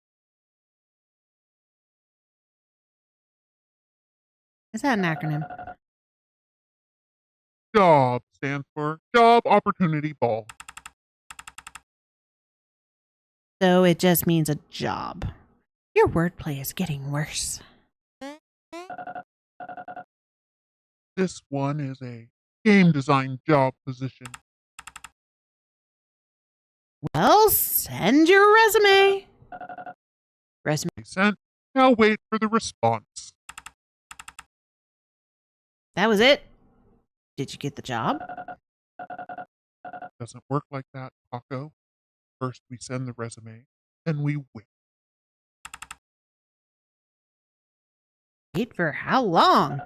Is that an acronym? JOB stands for Job Opportunity Ball. So it just means a job. Your wordplay is getting worse. This one is a game design job position. Well, send your resume. Resume sent. Now wait for the response. That was it? Did you get the job? Doesn't work like that, Paako. First we send the resume, then we wait. Wait for how long?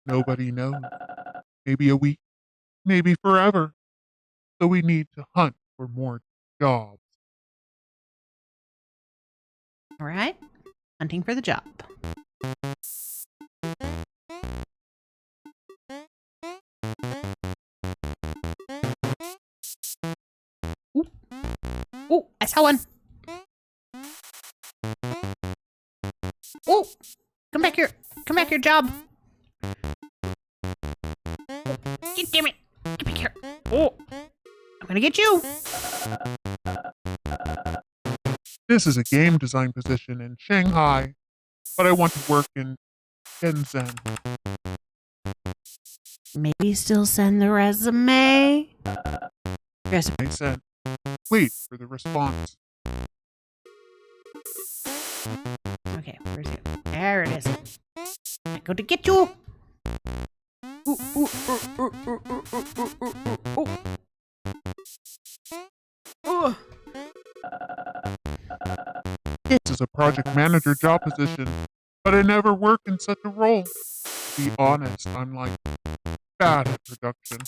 Nobody knows. Maybe a week, maybe forever. So we need to hunt for more jobs. All right. Hunting for the job. Ooh. Ooh, I saw one. Oh, come back here. Come back here, job. Damn it. Get back here. Oh, I'm going to get you. This is a game design position in Shanghai, but I want to work in Shenzhen. Maybe still send the resume. I sent. Wait for the response. Okay, where's it? There it is. I go to get you. Ooh, ooh, ooh, ooh, ooh, ooh, ooh, ooh, ooh. Oh. This is a project manager job position, but I never worked in such a role. To be honest, I'm like bad at production.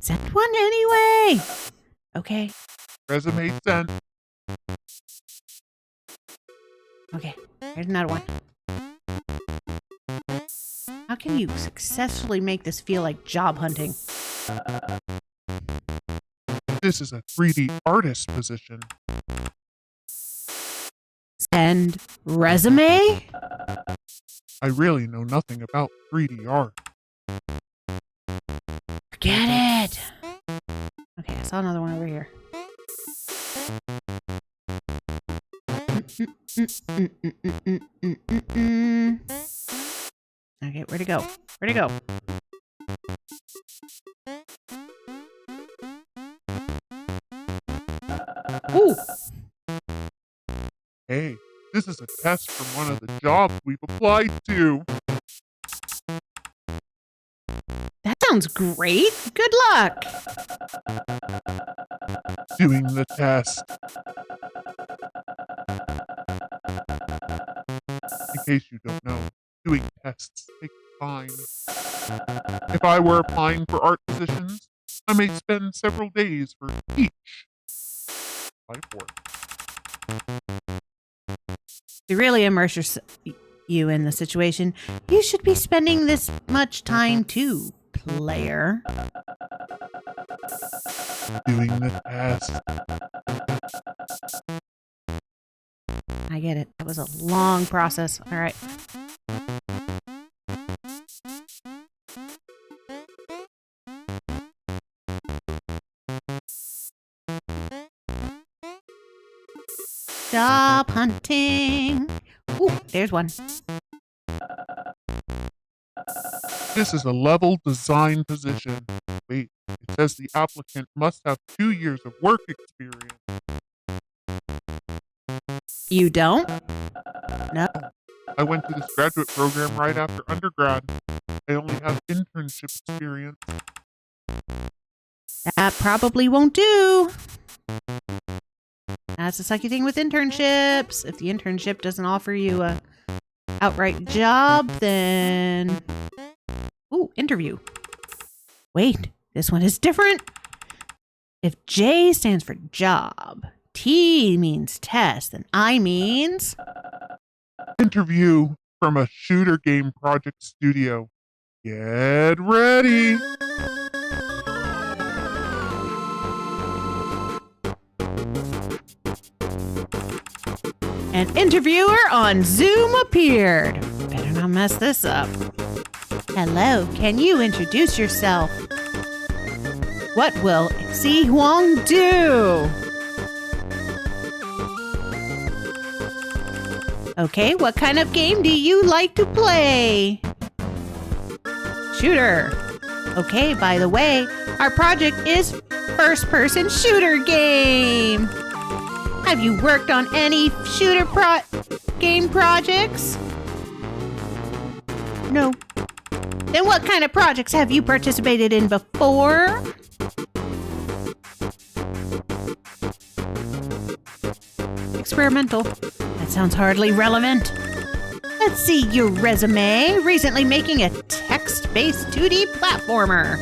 Send one anyway. Okay. Resume sent. Okay. Here's another one. How can you successfully make this feel like job hunting? This is a 3D artist position. Send resume? I really know nothing about 3D art. Forget it. Okay, I saw another one over here. Okay, where'd it go? Where'd it go? Ooh! Hey, this is a test from one of the jobs we've applied to. That sounds great. Good luck. Doing the test. In case you don't know, doing tests takes time. If I were applying for art positions, I may spend several days for each. To really immerse you in the situation, you should be spending this much time too, player. Doing the test. I get it. That was a long process. All right. Job hunting. Ooh, there's one. This is a level design position. Wait, it says the applicant must have 2 years of work experience. You don't? No. I went to this graduate program right after undergrad. I only have internship experience. That probably won't do. That's the sucky thing with internships. If the internship doesn't offer you a outright job, then... Ooh, interview. Wait, this one is different. If J stands for job, T means test, and I means... Interview from a shooter game project studio. Get ready! An interviewer on Zoom appeared. Better not mess this up. Hello, can you introduce yourself? What will Si Huang do? Okay, what kind of game do you like to play? Shooter. Okay, by the way, our project is first-person shooter game. Have you worked on any shooter game projects? No. Then what kind of projects have you participated in before? Experimental. That sounds hardly relevant. Let's see your resume. Recently making a text-based 2D platformer.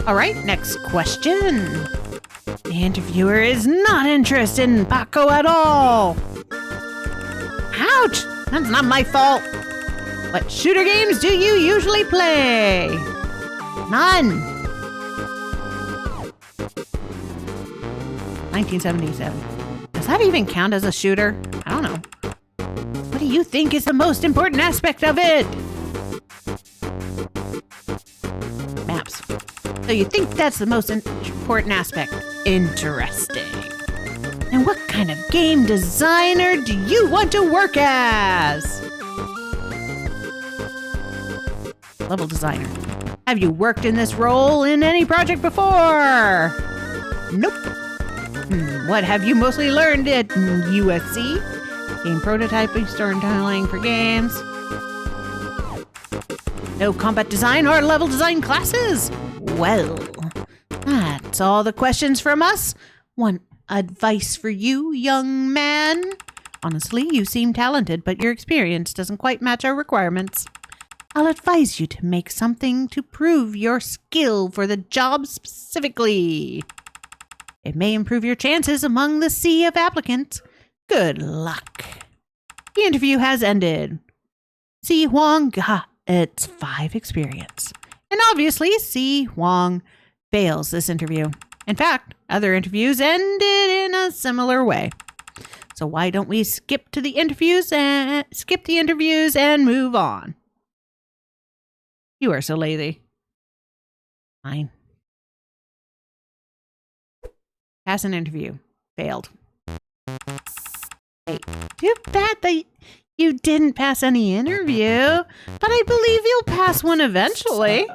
All right, next question. The interviewer is not interested in Paako at all. Ouch! That's not my fault. What shooter games do you usually play? None. 1977. Does that even count as a shooter? I don't know. What do you think is the most important aspect of it? Maps. So you think that's the most important aspect? Interesting. And what kind of game designer do you want to work as? Level designer. Have you worked in this role in any project before? Nope. What have you mostly learned at USC? Game prototyping, storytelling for games. No combat design or level design classes? Well, that That's all the questions from us. One advice for you, young man. Honestly, you seem talented, but your experience doesn't quite match our requirements. I'll advise you to make something to prove your skill for the job specifically. It may improve your chances among the sea of applicants. Good luck. The interview has ended. Si Huang got its 5 experience. And obviously, Si Huang fails this interview. In fact, other interviews ended in a similar way. So why don't we skip the interviews and move on? You are so lazy. Fine. Pass an interview. Failed. Hey, too bad that you didn't pass any interview, but I believe you'll pass one eventually.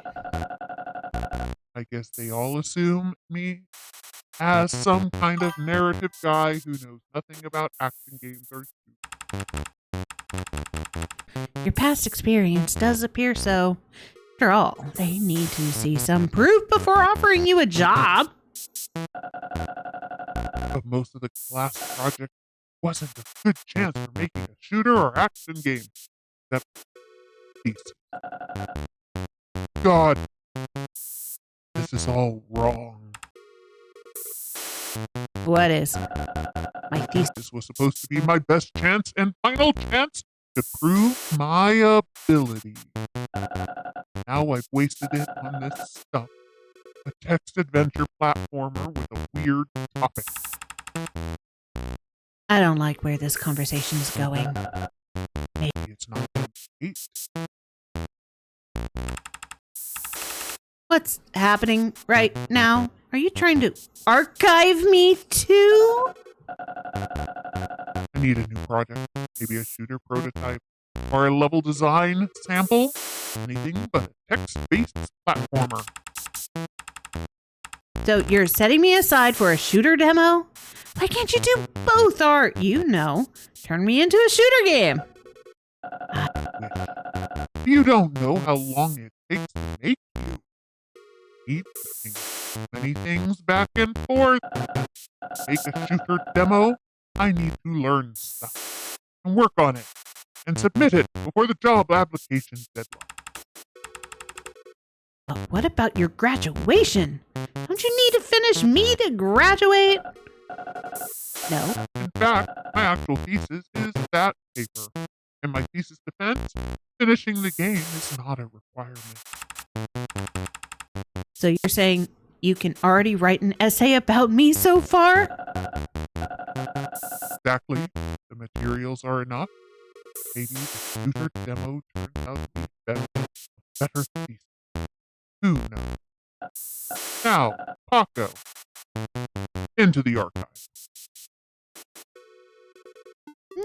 I guess they all assume me as some kind of narrative guy who knows nothing about action games or shooters. Your past experience does appear so. After all, they need to see some proof before offering you a job. But most of the class project wasn't a good chance for making a shooter or action game. Except thesis. God, this is all wrong. What is? My thesis. This was supposed to be my best chance and final chance to prove my ability. Now I've wasted it on this stuff. A text adventure platformer with a weird topic. I don't like where this conversation is going. Maybe it's not complete. What's happening right now? Are you trying to archive me too? I need a new project. Maybe a shooter prototype. Or a level design sample. Anything but a text-based platformer. So you're setting me aside for a shooter demo? Why can't you do both, Art? You know, turn me into a shooter game. You don't know how long it takes to make you. Keep pushing many things back and forth. Make a shooter demo. I need to learn stuff and work on it and submit it before the job application deadline. But what about your graduation? Don't you need to finish me to graduate? No. In fact, my actual thesis is that paper. And my thesis defense, finishing the game is not a requirement. So you're saying you can already write an essay about me so far? Exactly. The materials are enough. Maybe the shooter demo turns out to be better thesis. Who knows? Now, Paako. Into the archive.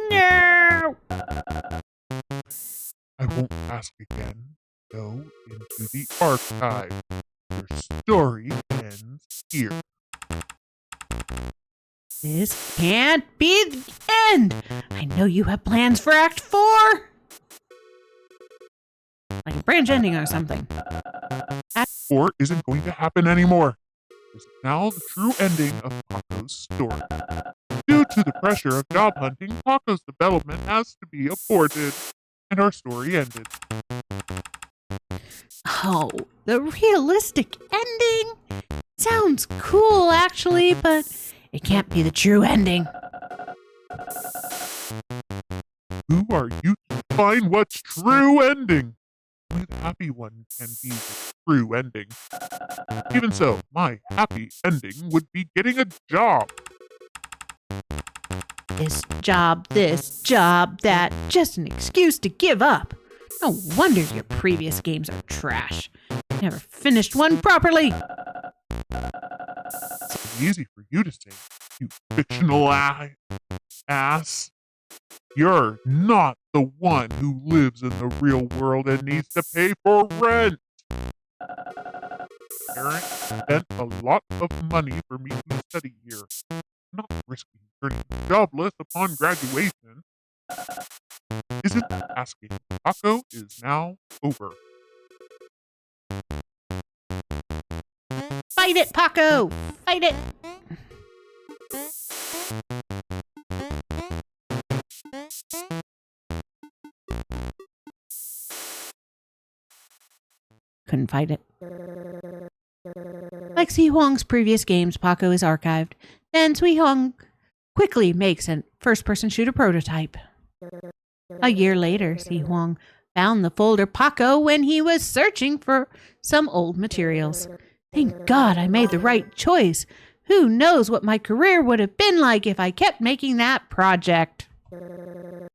No! I won't ask again. Go into the archive. Your story ends here. This can't be the end! I know you have plans for Act 4! Like a branch ending or something. Act 4 isn't going to happen anymore. This is now the true ending of Paako's story. Due to the pressure of job hunting, Paako's development has to be aborted, and our story ended. Oh, the realistic ending? Sounds cool, actually, but it can't be the true ending. Who are you to define what's true ending? Only the happy one can be the true ending. Even so, my happy ending would be getting a job. This, job, that. Just an excuse to give up. No wonder your previous games are trash. Never finished one properly. It's easy for you to say, you fictional ass. You're not the one who lives in the real world and needs to pay for rent. Parents spent a lot of money for me to study here. I'm not risking turning jobless upon graduation. Isn't asking Paako is now over. Fight it, Paako! Fight it! Couldn't fight it. Like Xi Huang's previous games, Paako is archived. Then Xi Huang quickly makes a first-person shooter prototype. A year later, Xi Huang found the folder Paako when he was searching for some old materials. Thank God I made the right choice. Who knows what my career would have been like if I kept making that project.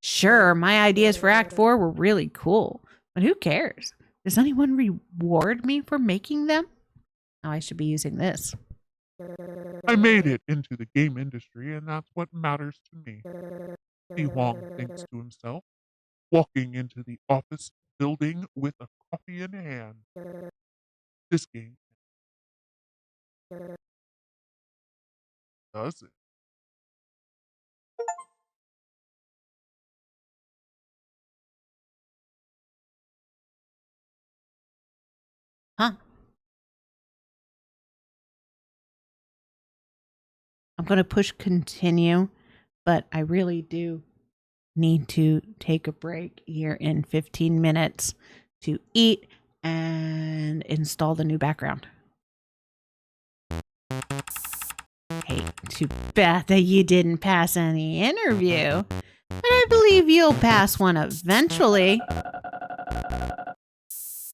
Sure, my ideas for Act 4 were really cool, but who cares? Does anyone reward me for making them? Oh, I should be using this. I made it into the game industry, and that's what matters to me. Xi Huang thinks to himself, walking into the office building with a coffee in hand. This game does it. Huh? I'm going to push continue, but I really do need to take a break here in 15 minutes to eat and install the new background. Hey, too bad that you didn't pass any interview, but I believe you'll pass one eventually. I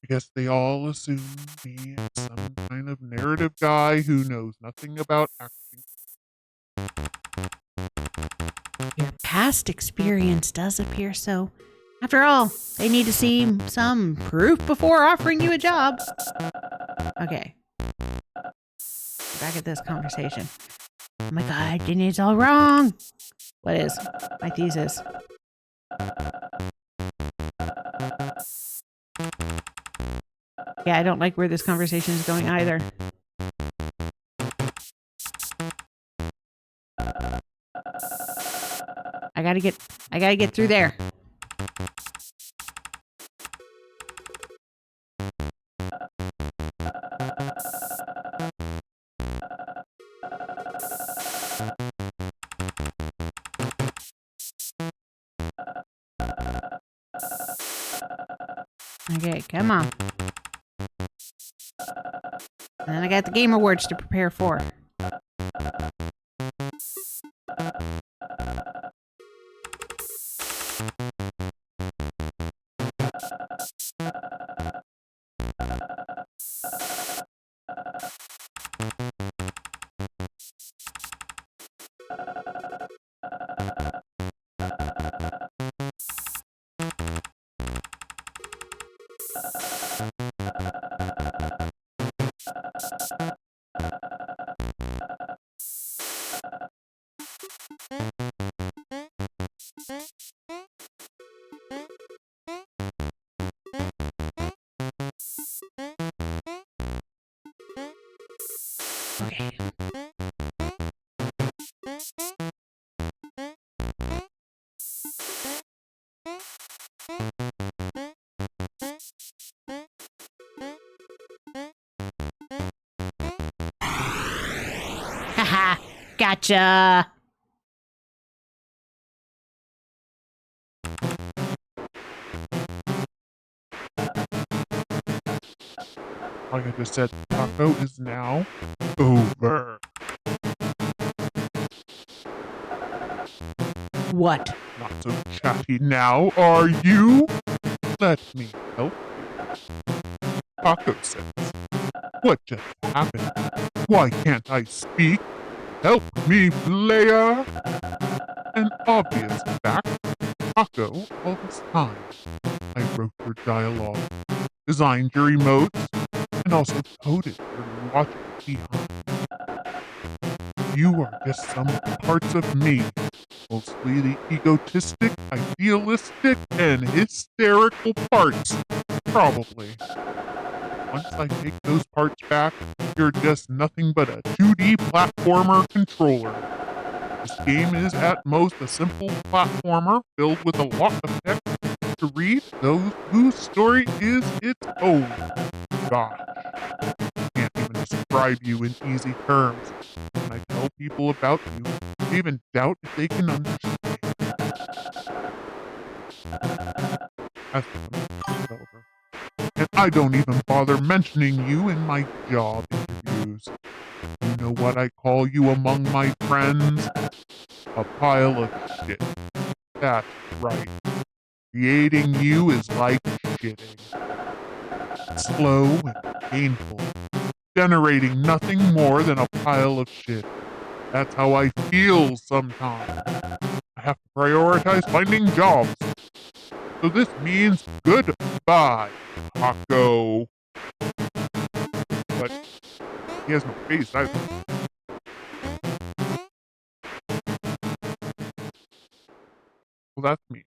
guess they all assume me as some kind of narrative guy who knows nothing about acting. Your past experience does appear so. After all, they need to see some proof before offering you a job. Okay. Back at this conversation. Oh my God, Ginny's all wrong. What is my thesis? Yeah, I don't like where this conversation is going either. I gotta get through there. Okay, come on. And then I got the Game Awards to prepare for. Okay. Haha, gotcha. Like I just said, Paako is now over. What? Not so chatty now, are you? Let me help you. Paako says, what just happened? Why can't I speak? Help me, player! An obvious fact, Paako all this time. I wrote your dialogue, designed your emotes, and also coded your logic behind. You are just some parts of me, mostly the egotistic, idealistic, and hysterical parts, probably. Once I take those parts back, you're just nothing but a 2D platformer controller. This game is at most a simple platformer filled with a lot of text to read those whose story is its own. Gosh, can't even describe you in easy terms. When I tell people about you, they even doubt if they can understand. That's over. And I don't even bother mentioning you in my job interviews. You know what I call you among my friends? A pile of shit. That's right. Creating you is like shitting. Slow and painful. Generating nothing more than a pile of shit. That's how I feel sometimes. I have to prioritize finding jobs. So this means goodbye, Paako. But he has no face either. Well, that's me.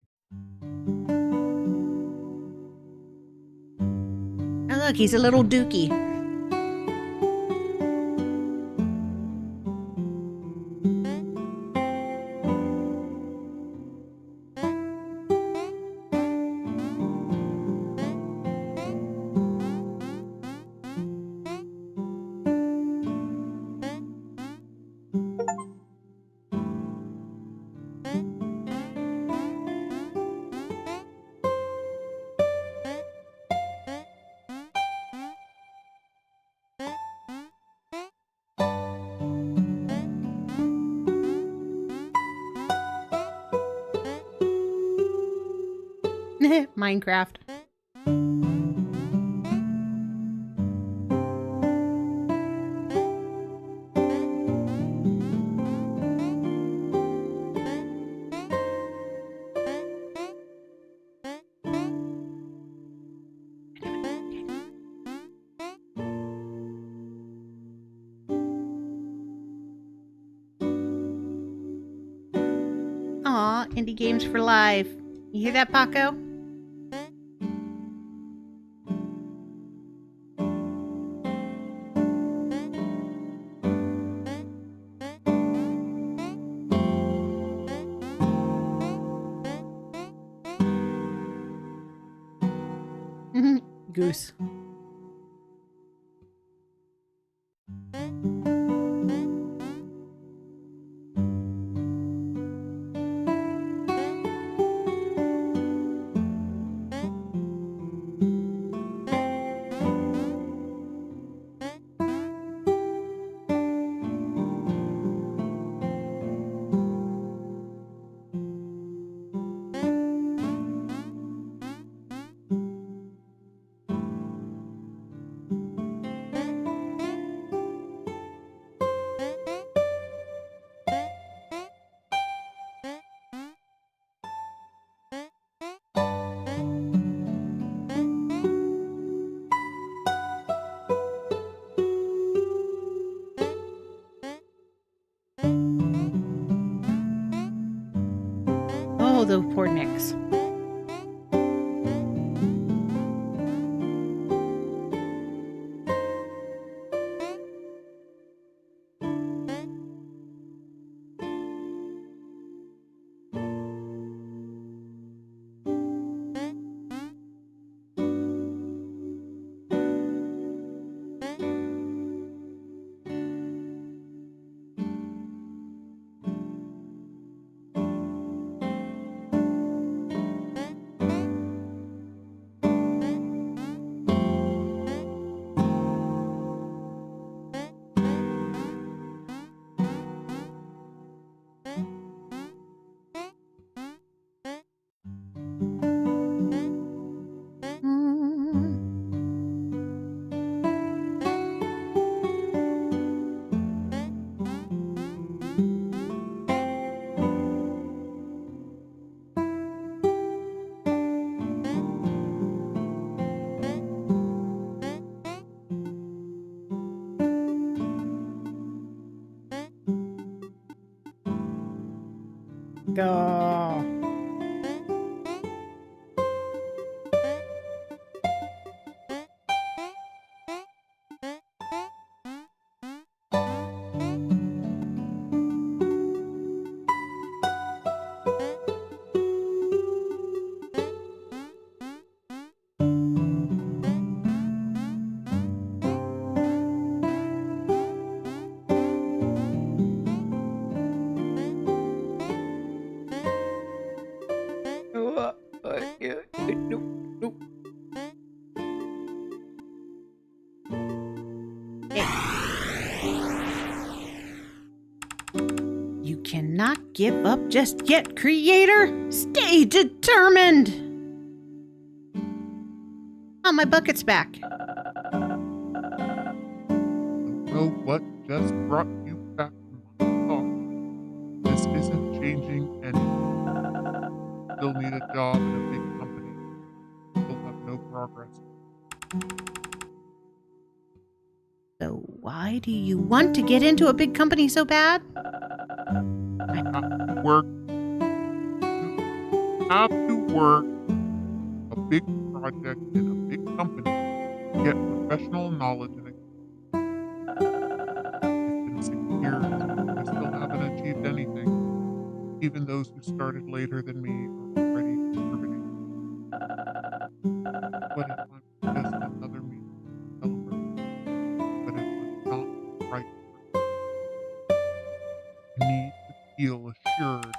Oh, look, he's a little dookie. Minecraft. Aw, indie games for life. You hear that, Paako? Goose. Oh, the poor Nicks. Go. cannot give up just yet, creator. Stay determined. Oh, my bucket's back. Well, what just brought you back to my thoughts? This isn't changing anything. Still need a job in a big company. Still have no progress. So why do you want to get into a big company so bad? I have to work a big project in a big company to get professional knowledge and it's been 6 years and I still haven't achieved anything. Even those who started later than me are already contributing. What if I'm just another media developer? But it was not right for me. I need to feel assured.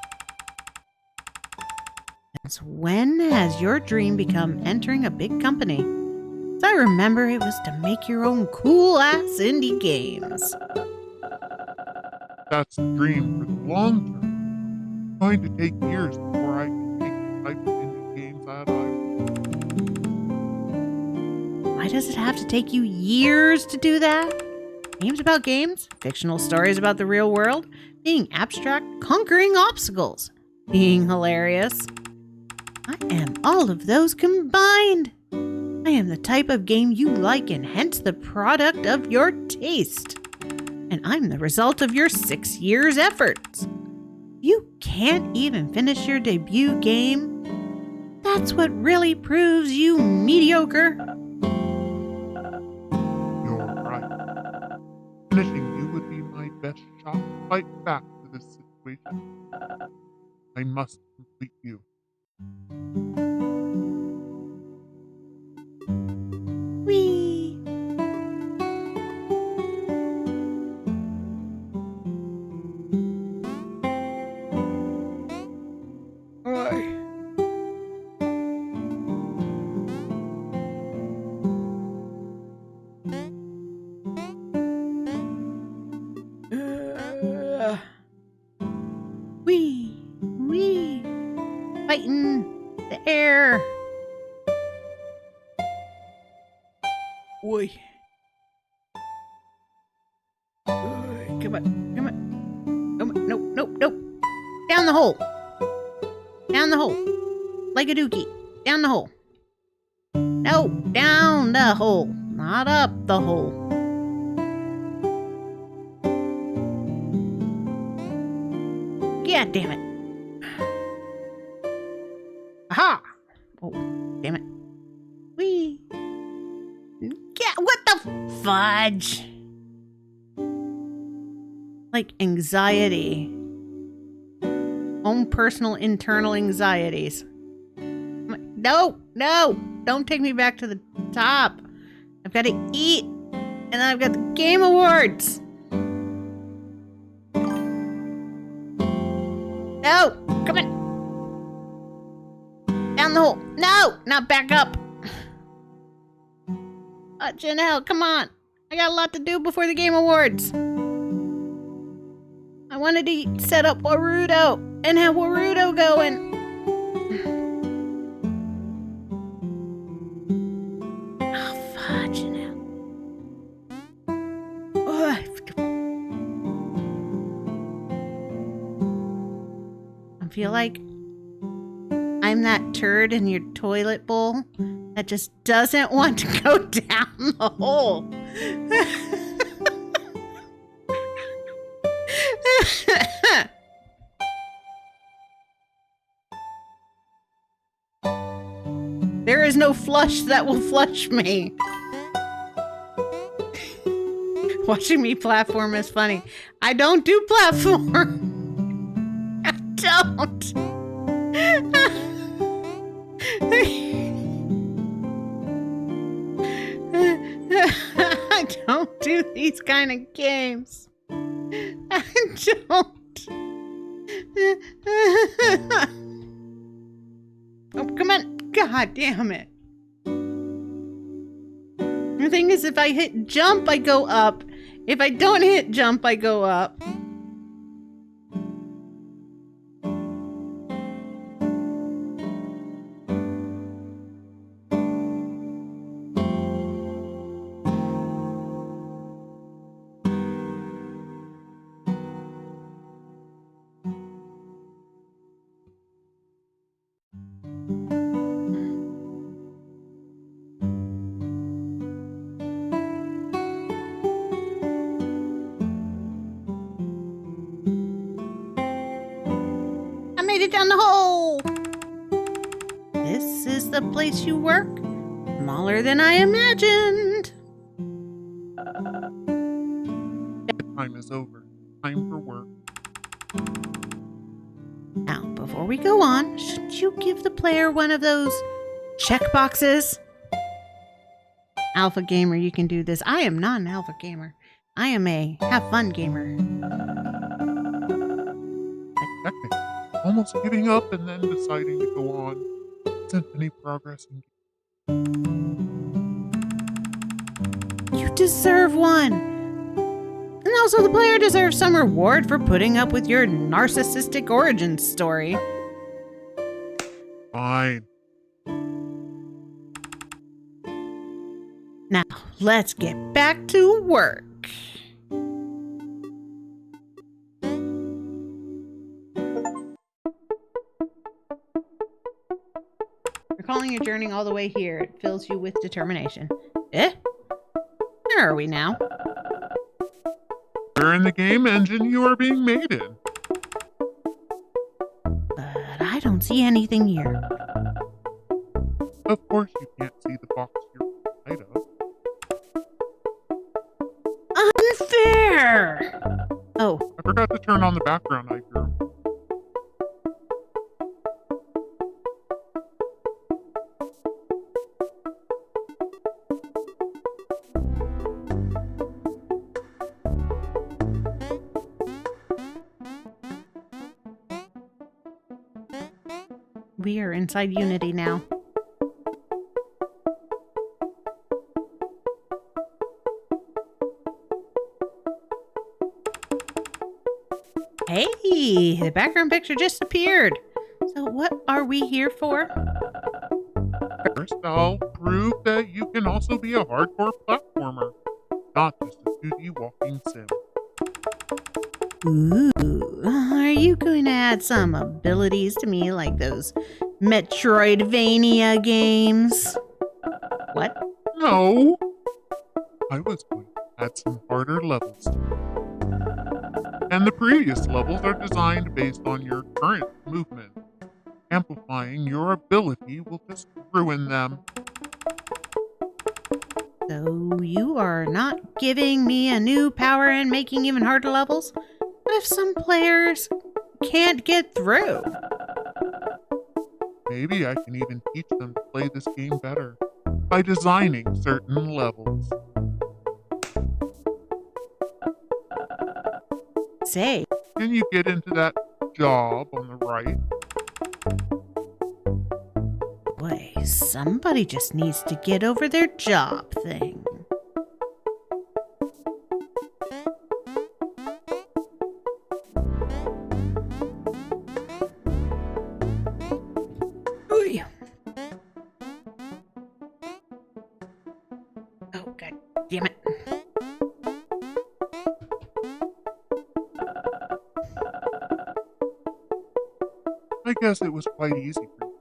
Since when has your dream become entering a big company? As I remember, it was to make your own cool-ass indie games. That's the dream for the long term. It's going to take years before I can make the type of indie games that I want. Why does it have to take you years to do that? Games about games, fictional stories about the real world, being abstract, conquering obstacles, being hilarious. I am all of those combined. I am the type of game you like and hence the product of your taste. And I'm the result of your 6 years' efforts. You can't even finish your debut game. That's what really proves you mediocre. You're right. Finishing you would be my best shot to fight back to this situation. I must complete you. Whee! Wee! Fighting the air. Oi. Come on. Nope. Down the hole. Like a dookie. Down the hole. No, down the hole. Not up the hole. Yeah, damn it. Aha! Oh, damn it. Whee! Yeah, what the fudge? Like anxiety. Own personal internal anxieties. No! Don't take me back to the top. I've got to eat. And I've got the Game Awards. No! Come on! Down the hole. No! Not back up. Janelle, come on. I got a lot to do before the Game Awards. I wanted to set up Warudo and have Warudo going. Oh, fudge, Janelle. I feel like I'm that turd in your toilet bowl that just doesn't want to go down the hole. There is no flush that will flush me. Watching me platform is funny. I don't do platform. I don't. I don't do these kind of games. I don't. Oh, come on. God damn it. The thing is, if I hit jump, I go up. If I don't hit jump, I go up. made it down the hole! This is the place you work? Smaller than I imagined. Time is over. Time for work. Now, before we go on, should you give the player one of those checkboxes? Alpha gamer, you can do this. I am not an alpha gamer. I am a have fun gamer. Technically, almost giving up and then deciding to go on. Isn't any progress in You deserve one. And also, the player deserves some reward for putting up with your narcissistic origin story. Fine. Now, let's get back to work. Recalling your journey all the way here, it fills you with determination. Where are we now? Where in the game engine you are being made in? But I don't see anything here. Of course you can't see the box you're inside of. Unfair! Oh, I forgot to turn on the background I drew. we are inside Unity now. Hey, the background picture just appeared. So what are we here for? First, I'll prove that you can also be a hardcore platformer, not just a 2D walking sim. Ooh, are you going to add some abilities to me like those Metroidvania games? What? No! I was going to add some harder levels. And the previous levels are designed based on your current movement. Amplifying your ability will just ruin them. So you are not giving me a new power and making even harder levels? What if some players can't get through? Maybe I can even teach them to play this game better by designing certain levels. Say, Can you get into that job on the right? boy, somebody just needs to get over their job thing. Ooh. Oh, god damn it. I guess it was quite easy for you.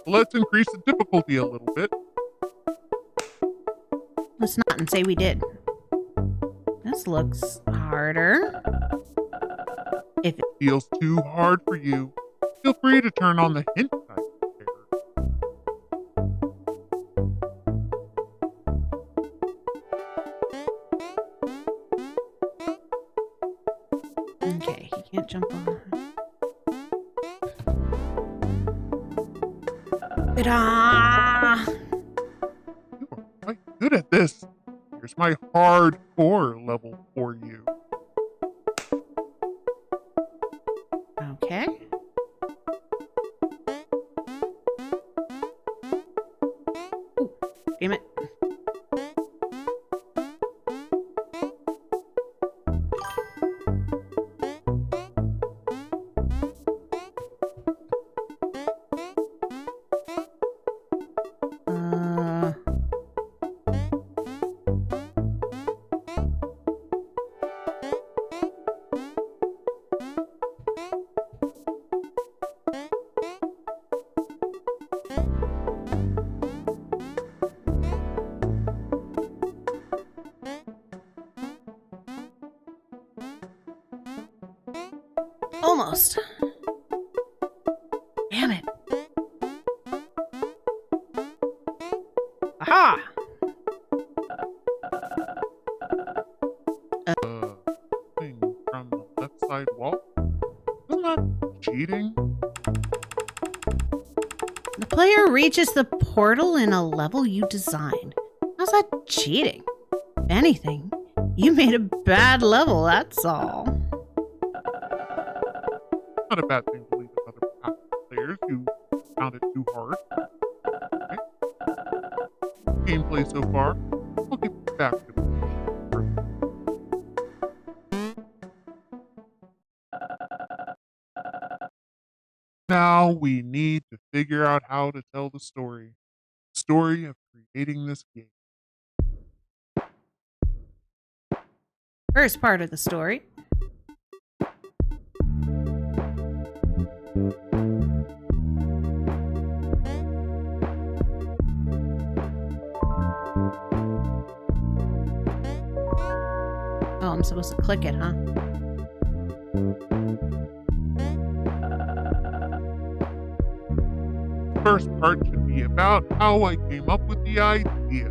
Let's increase the difficulty a little bit. Let's not and say we did. This looks harder. If it Feels too hard for you, feel free to turn on the hint type there. okay, he can't jump on. Ta-da! You are quite good at this. Here's my hardcore level for you. Okay. Ooh, damn it. Almost. Ah! Thing from the left side wall? Isn't that cheating? The player reaches the portal in a level you designed. How's that cheating? If anything, you made a bad level, that's all. Not a bad thing to leave with other Paako players who found it too hard. Okay. Gameplay so far. We'll get back to it. Now we need to figure out how to tell the story. Story of creating this game. First part of the story. Oh, I'm supposed to click it, huh? First part should be about how I came up with the idea.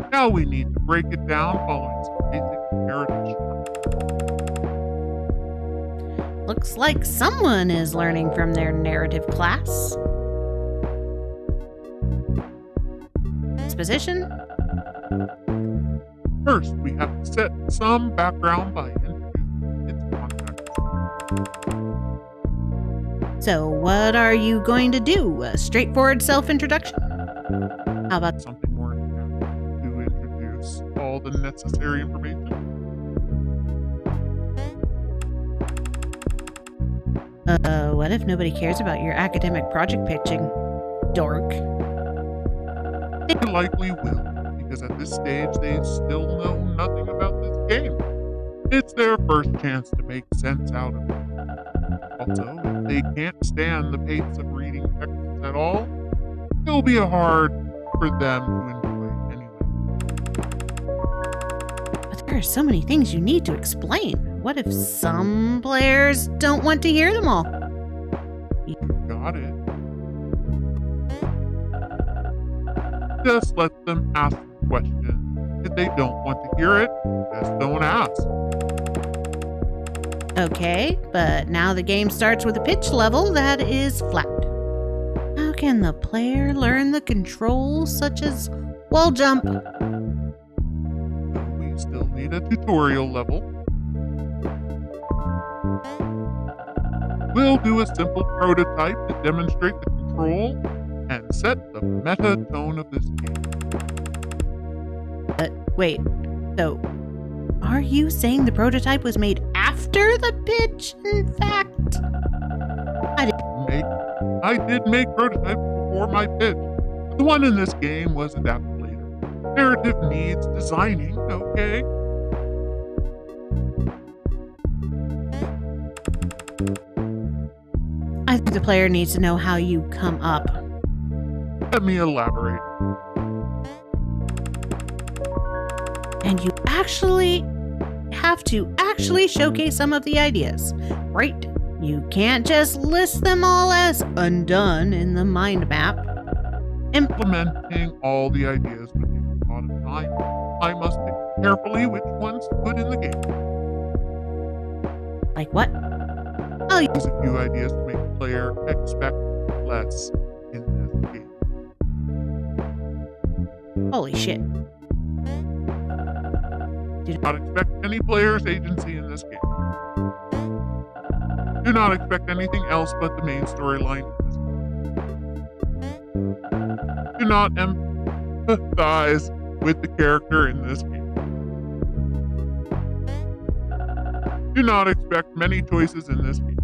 Now we need to break it down following some basic narrative structure. Looks like someone is learning from their narrative class. Exposition? First, we have to set some background by introducing its context. So, what are you going to do? A straightforward self-introduction? How about something more to introduce all the necessary information? What if nobody cares about your academic project pitching? Dork. They likely will, because at this stage they still know nothing about this game. It's their first chance to make sense out of it. Also, if they can't stand the pace of reading texts at all, it'll be hard for them to enjoy anyway. But there are so many things you need to explain. What if some players don't want to hear them all? You got it. Just let them ask the question. If they don't want to hear it, just don't ask. Okay, but now the game starts with a pitch level that is flat. How can the player learn the controls such as wall jump? We still need a tutorial level. We'll do a simple prototype to demonstrate the control and set the meta tone of this game. Wait, so are you saying the prototype was made after the pitch, in fact? I did make prototypes before my pitch. But the one in this game was adapted later. Narrative needs designing, okay? I think the player needs to know how you come up. Let me elaborate. And you actually have to showcase some of the ideas, right? You can't just list them all as undone in the mind map. Implementing all the ideas would take a lot of time. I must pick carefully which ones to put in the game. Like what? I'll use a few ideas to make the player expect less in this game. Holy shit. Do not expect any player's agency in this game. Do not expect anything else but the main storyline in this game. Do not empathize with the character in this game. Do not expect many choices in this game.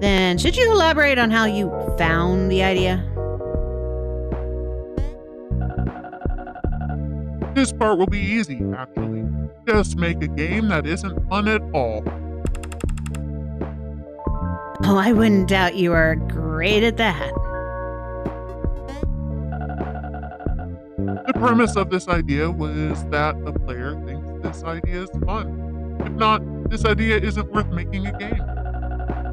Then should you elaborate on how you found the idea? This part will be easy, actually. Just make a game that isn't fun at all. Oh, I wouldn't doubt you are great at that. The premise of this idea was that the player thinks this idea is fun. If not, this idea isn't worth making a game.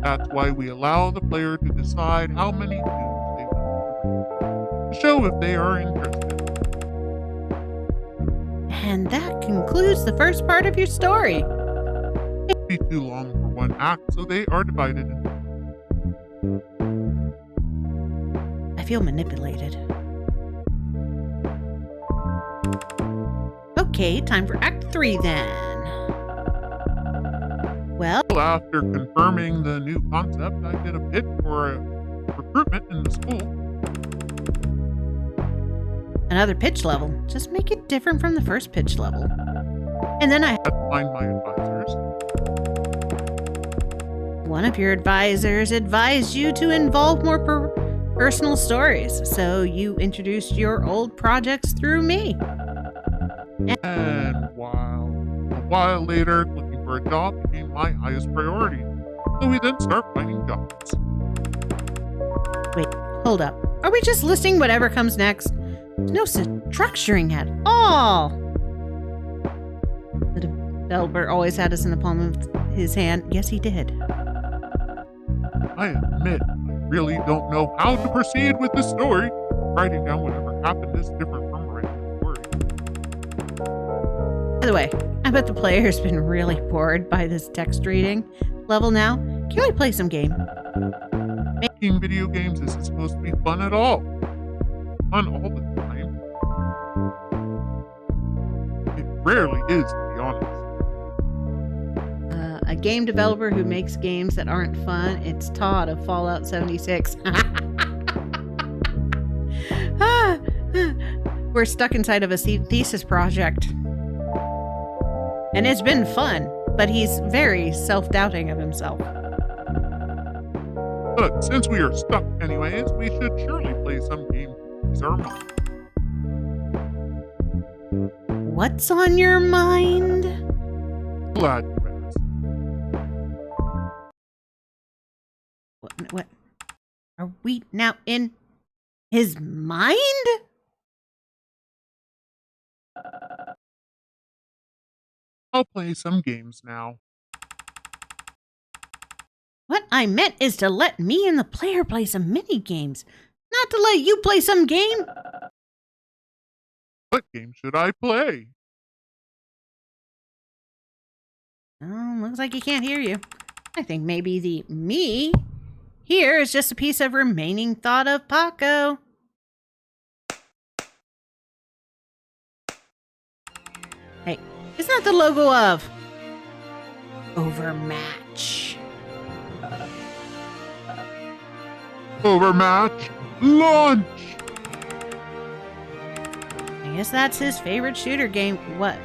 That's why we allow the player to decide how many tunes they want to read, to show if they are interested. And that concludes the first part of your story. It would be too long for one act, so they are divided into. I feel manipulated. Okay, time for Act 3 then. Well, After confirming the new concept, I did a pitch for a recruitment in the school. another pitch level. Just make it different from the first pitch level. And then I had to find my advisors. One of your advisors advised you to involve more personal stories, so you introduced your old projects through me. And a while later, looking for a job became my highest priority. So we then start finding jobs. Wait, hold up. Are we just listing whatever comes next? There's no structuring at all. The developer always had us in the palm of his hand. Yes, he did. I admit, I really don't know how to proceed with the story. Writing down whatever happened is different from writing the story. By the way, I bet the player's been really bored by this text reading level now. Can we play some game? Making video games isn't supposed to be fun at all. Fun all the time. It rarely is, to be honest. A game developer who makes games that aren't fun, it's Todd of Fallout 76. We're stuck inside of a thesis project. And it's been fun, but he's very self-doubting of himself. But since we are stuck anyways, we should surely play some game to ease our mind. What's on your mind? Glad you asked. What? Are we now in his mind? I'll play some games now. What I meant is to let me and the player play some mini games, not to let you play some game. What game should I play? Oh, looks like he can't hear you. I think maybe the me here is just a piece of remaining thought of Paako. Hey, isn't that the logo of Overmatch? Overmatch, launch! I guess that's his favorite shooter game. What?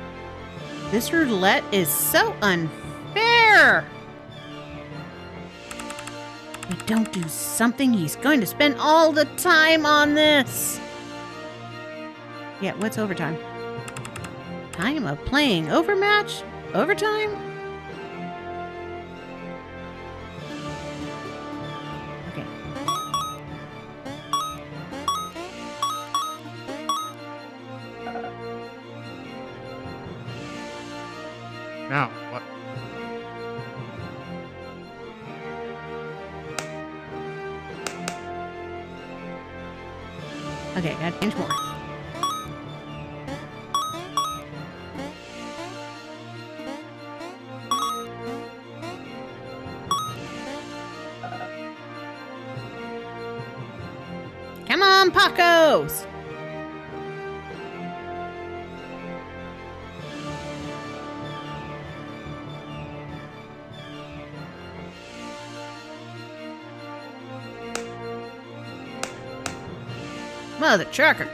This roulette is so unfair! If we don't do something, he's going to spend all the time on this. Yeah, what's overtime? Time of playing Overmatch? Overtime? Okay. Now, what? Okay, gotta change more. Come on, Paakos! Mother trucker.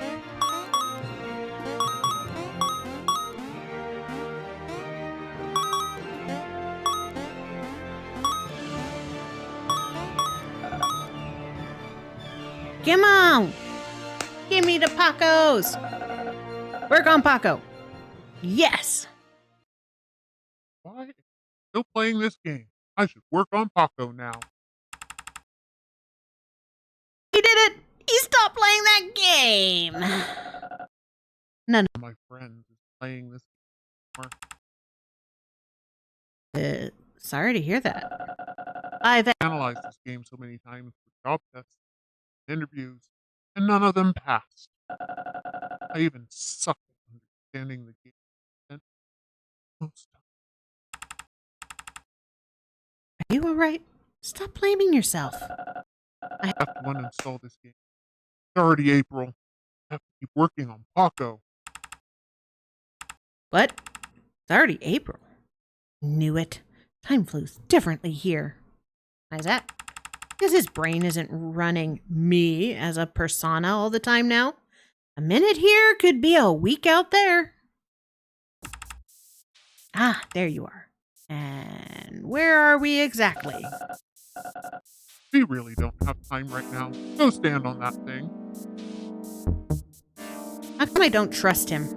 Come on! Give me the Paakos! Work on Paako. Yes! Why? Still playing this game. I should work on Paako now. He did it! He stopped playing that game! None of my friends is playing this game. Sorry to hear that. Channel analyzed this game so many times for job tests, interviews, and none of them passed. I even suck at understanding the game content most times. Are you alright? Stop blaming yourself. I have to uninstall this game. It's already April. I have to keep working on Paako. What? It's already April. Knew it. Time flows differently here. Why is that? Because his brain isn't running me as a persona all the time now. A minute here could be a week out there. Ah, there you are. And where are we exactly? We really don't have time right now. Go stand on that thing. How come I don't trust him?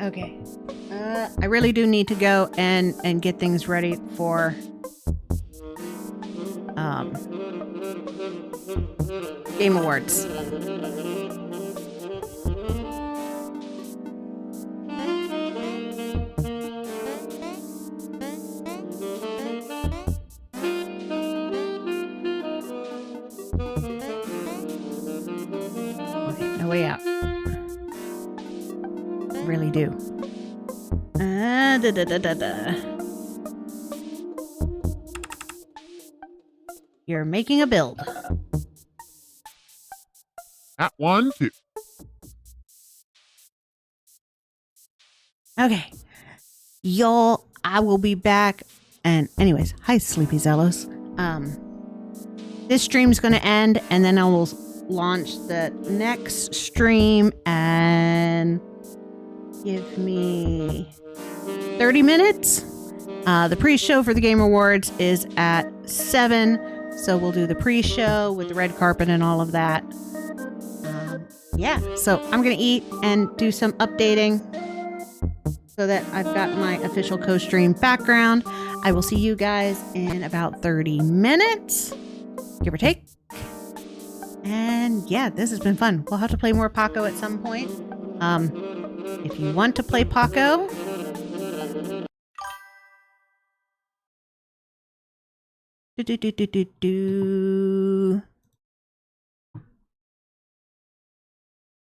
Okay. I really do need to go and get things ready for Game Awards. Okay, no way out. Really do. You're making a build. At 1, 2. Okay. Y'all, I will be back. And anyways, hi Sleepy Zellos. This stream's gonna end and then I will launch the next stream and give me 30 minutes. The pre-show for the Game Awards is at 7. So we'll do the pre-show with the red carpet and all of that. Yeah, so I'm going to eat and do some updating so that I've got my official co-stream background. I will see you guys in about 30 minutes, give or take. And yeah, this has been fun. We'll have to play more Paako at some point. If you want to play Paako,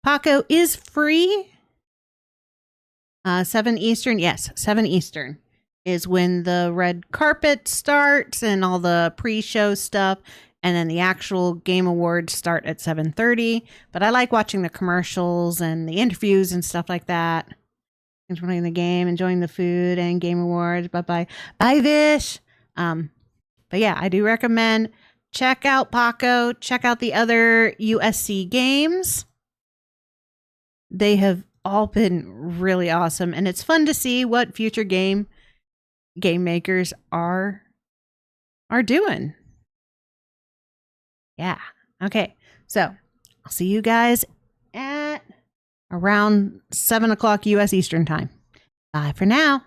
Paako is free. 7 Eastern. Yes, 7 Eastern is when the red carpet starts and all the pre-show stuff. And then the actual Game Awards start at 7:30. But I like watching the commercials and the interviews and stuff like that. Enjoying the game, enjoying the food and Game Awards. Bye-bye. Bye, Vish. But yeah, I do recommend check out Paako. Check out the other USC games. They have all been really awesome. And it's fun to see what future game makers are doing. Yeah. Okay. So I'll see you guys at around 7 o'clock US Eastern time. Bye for now.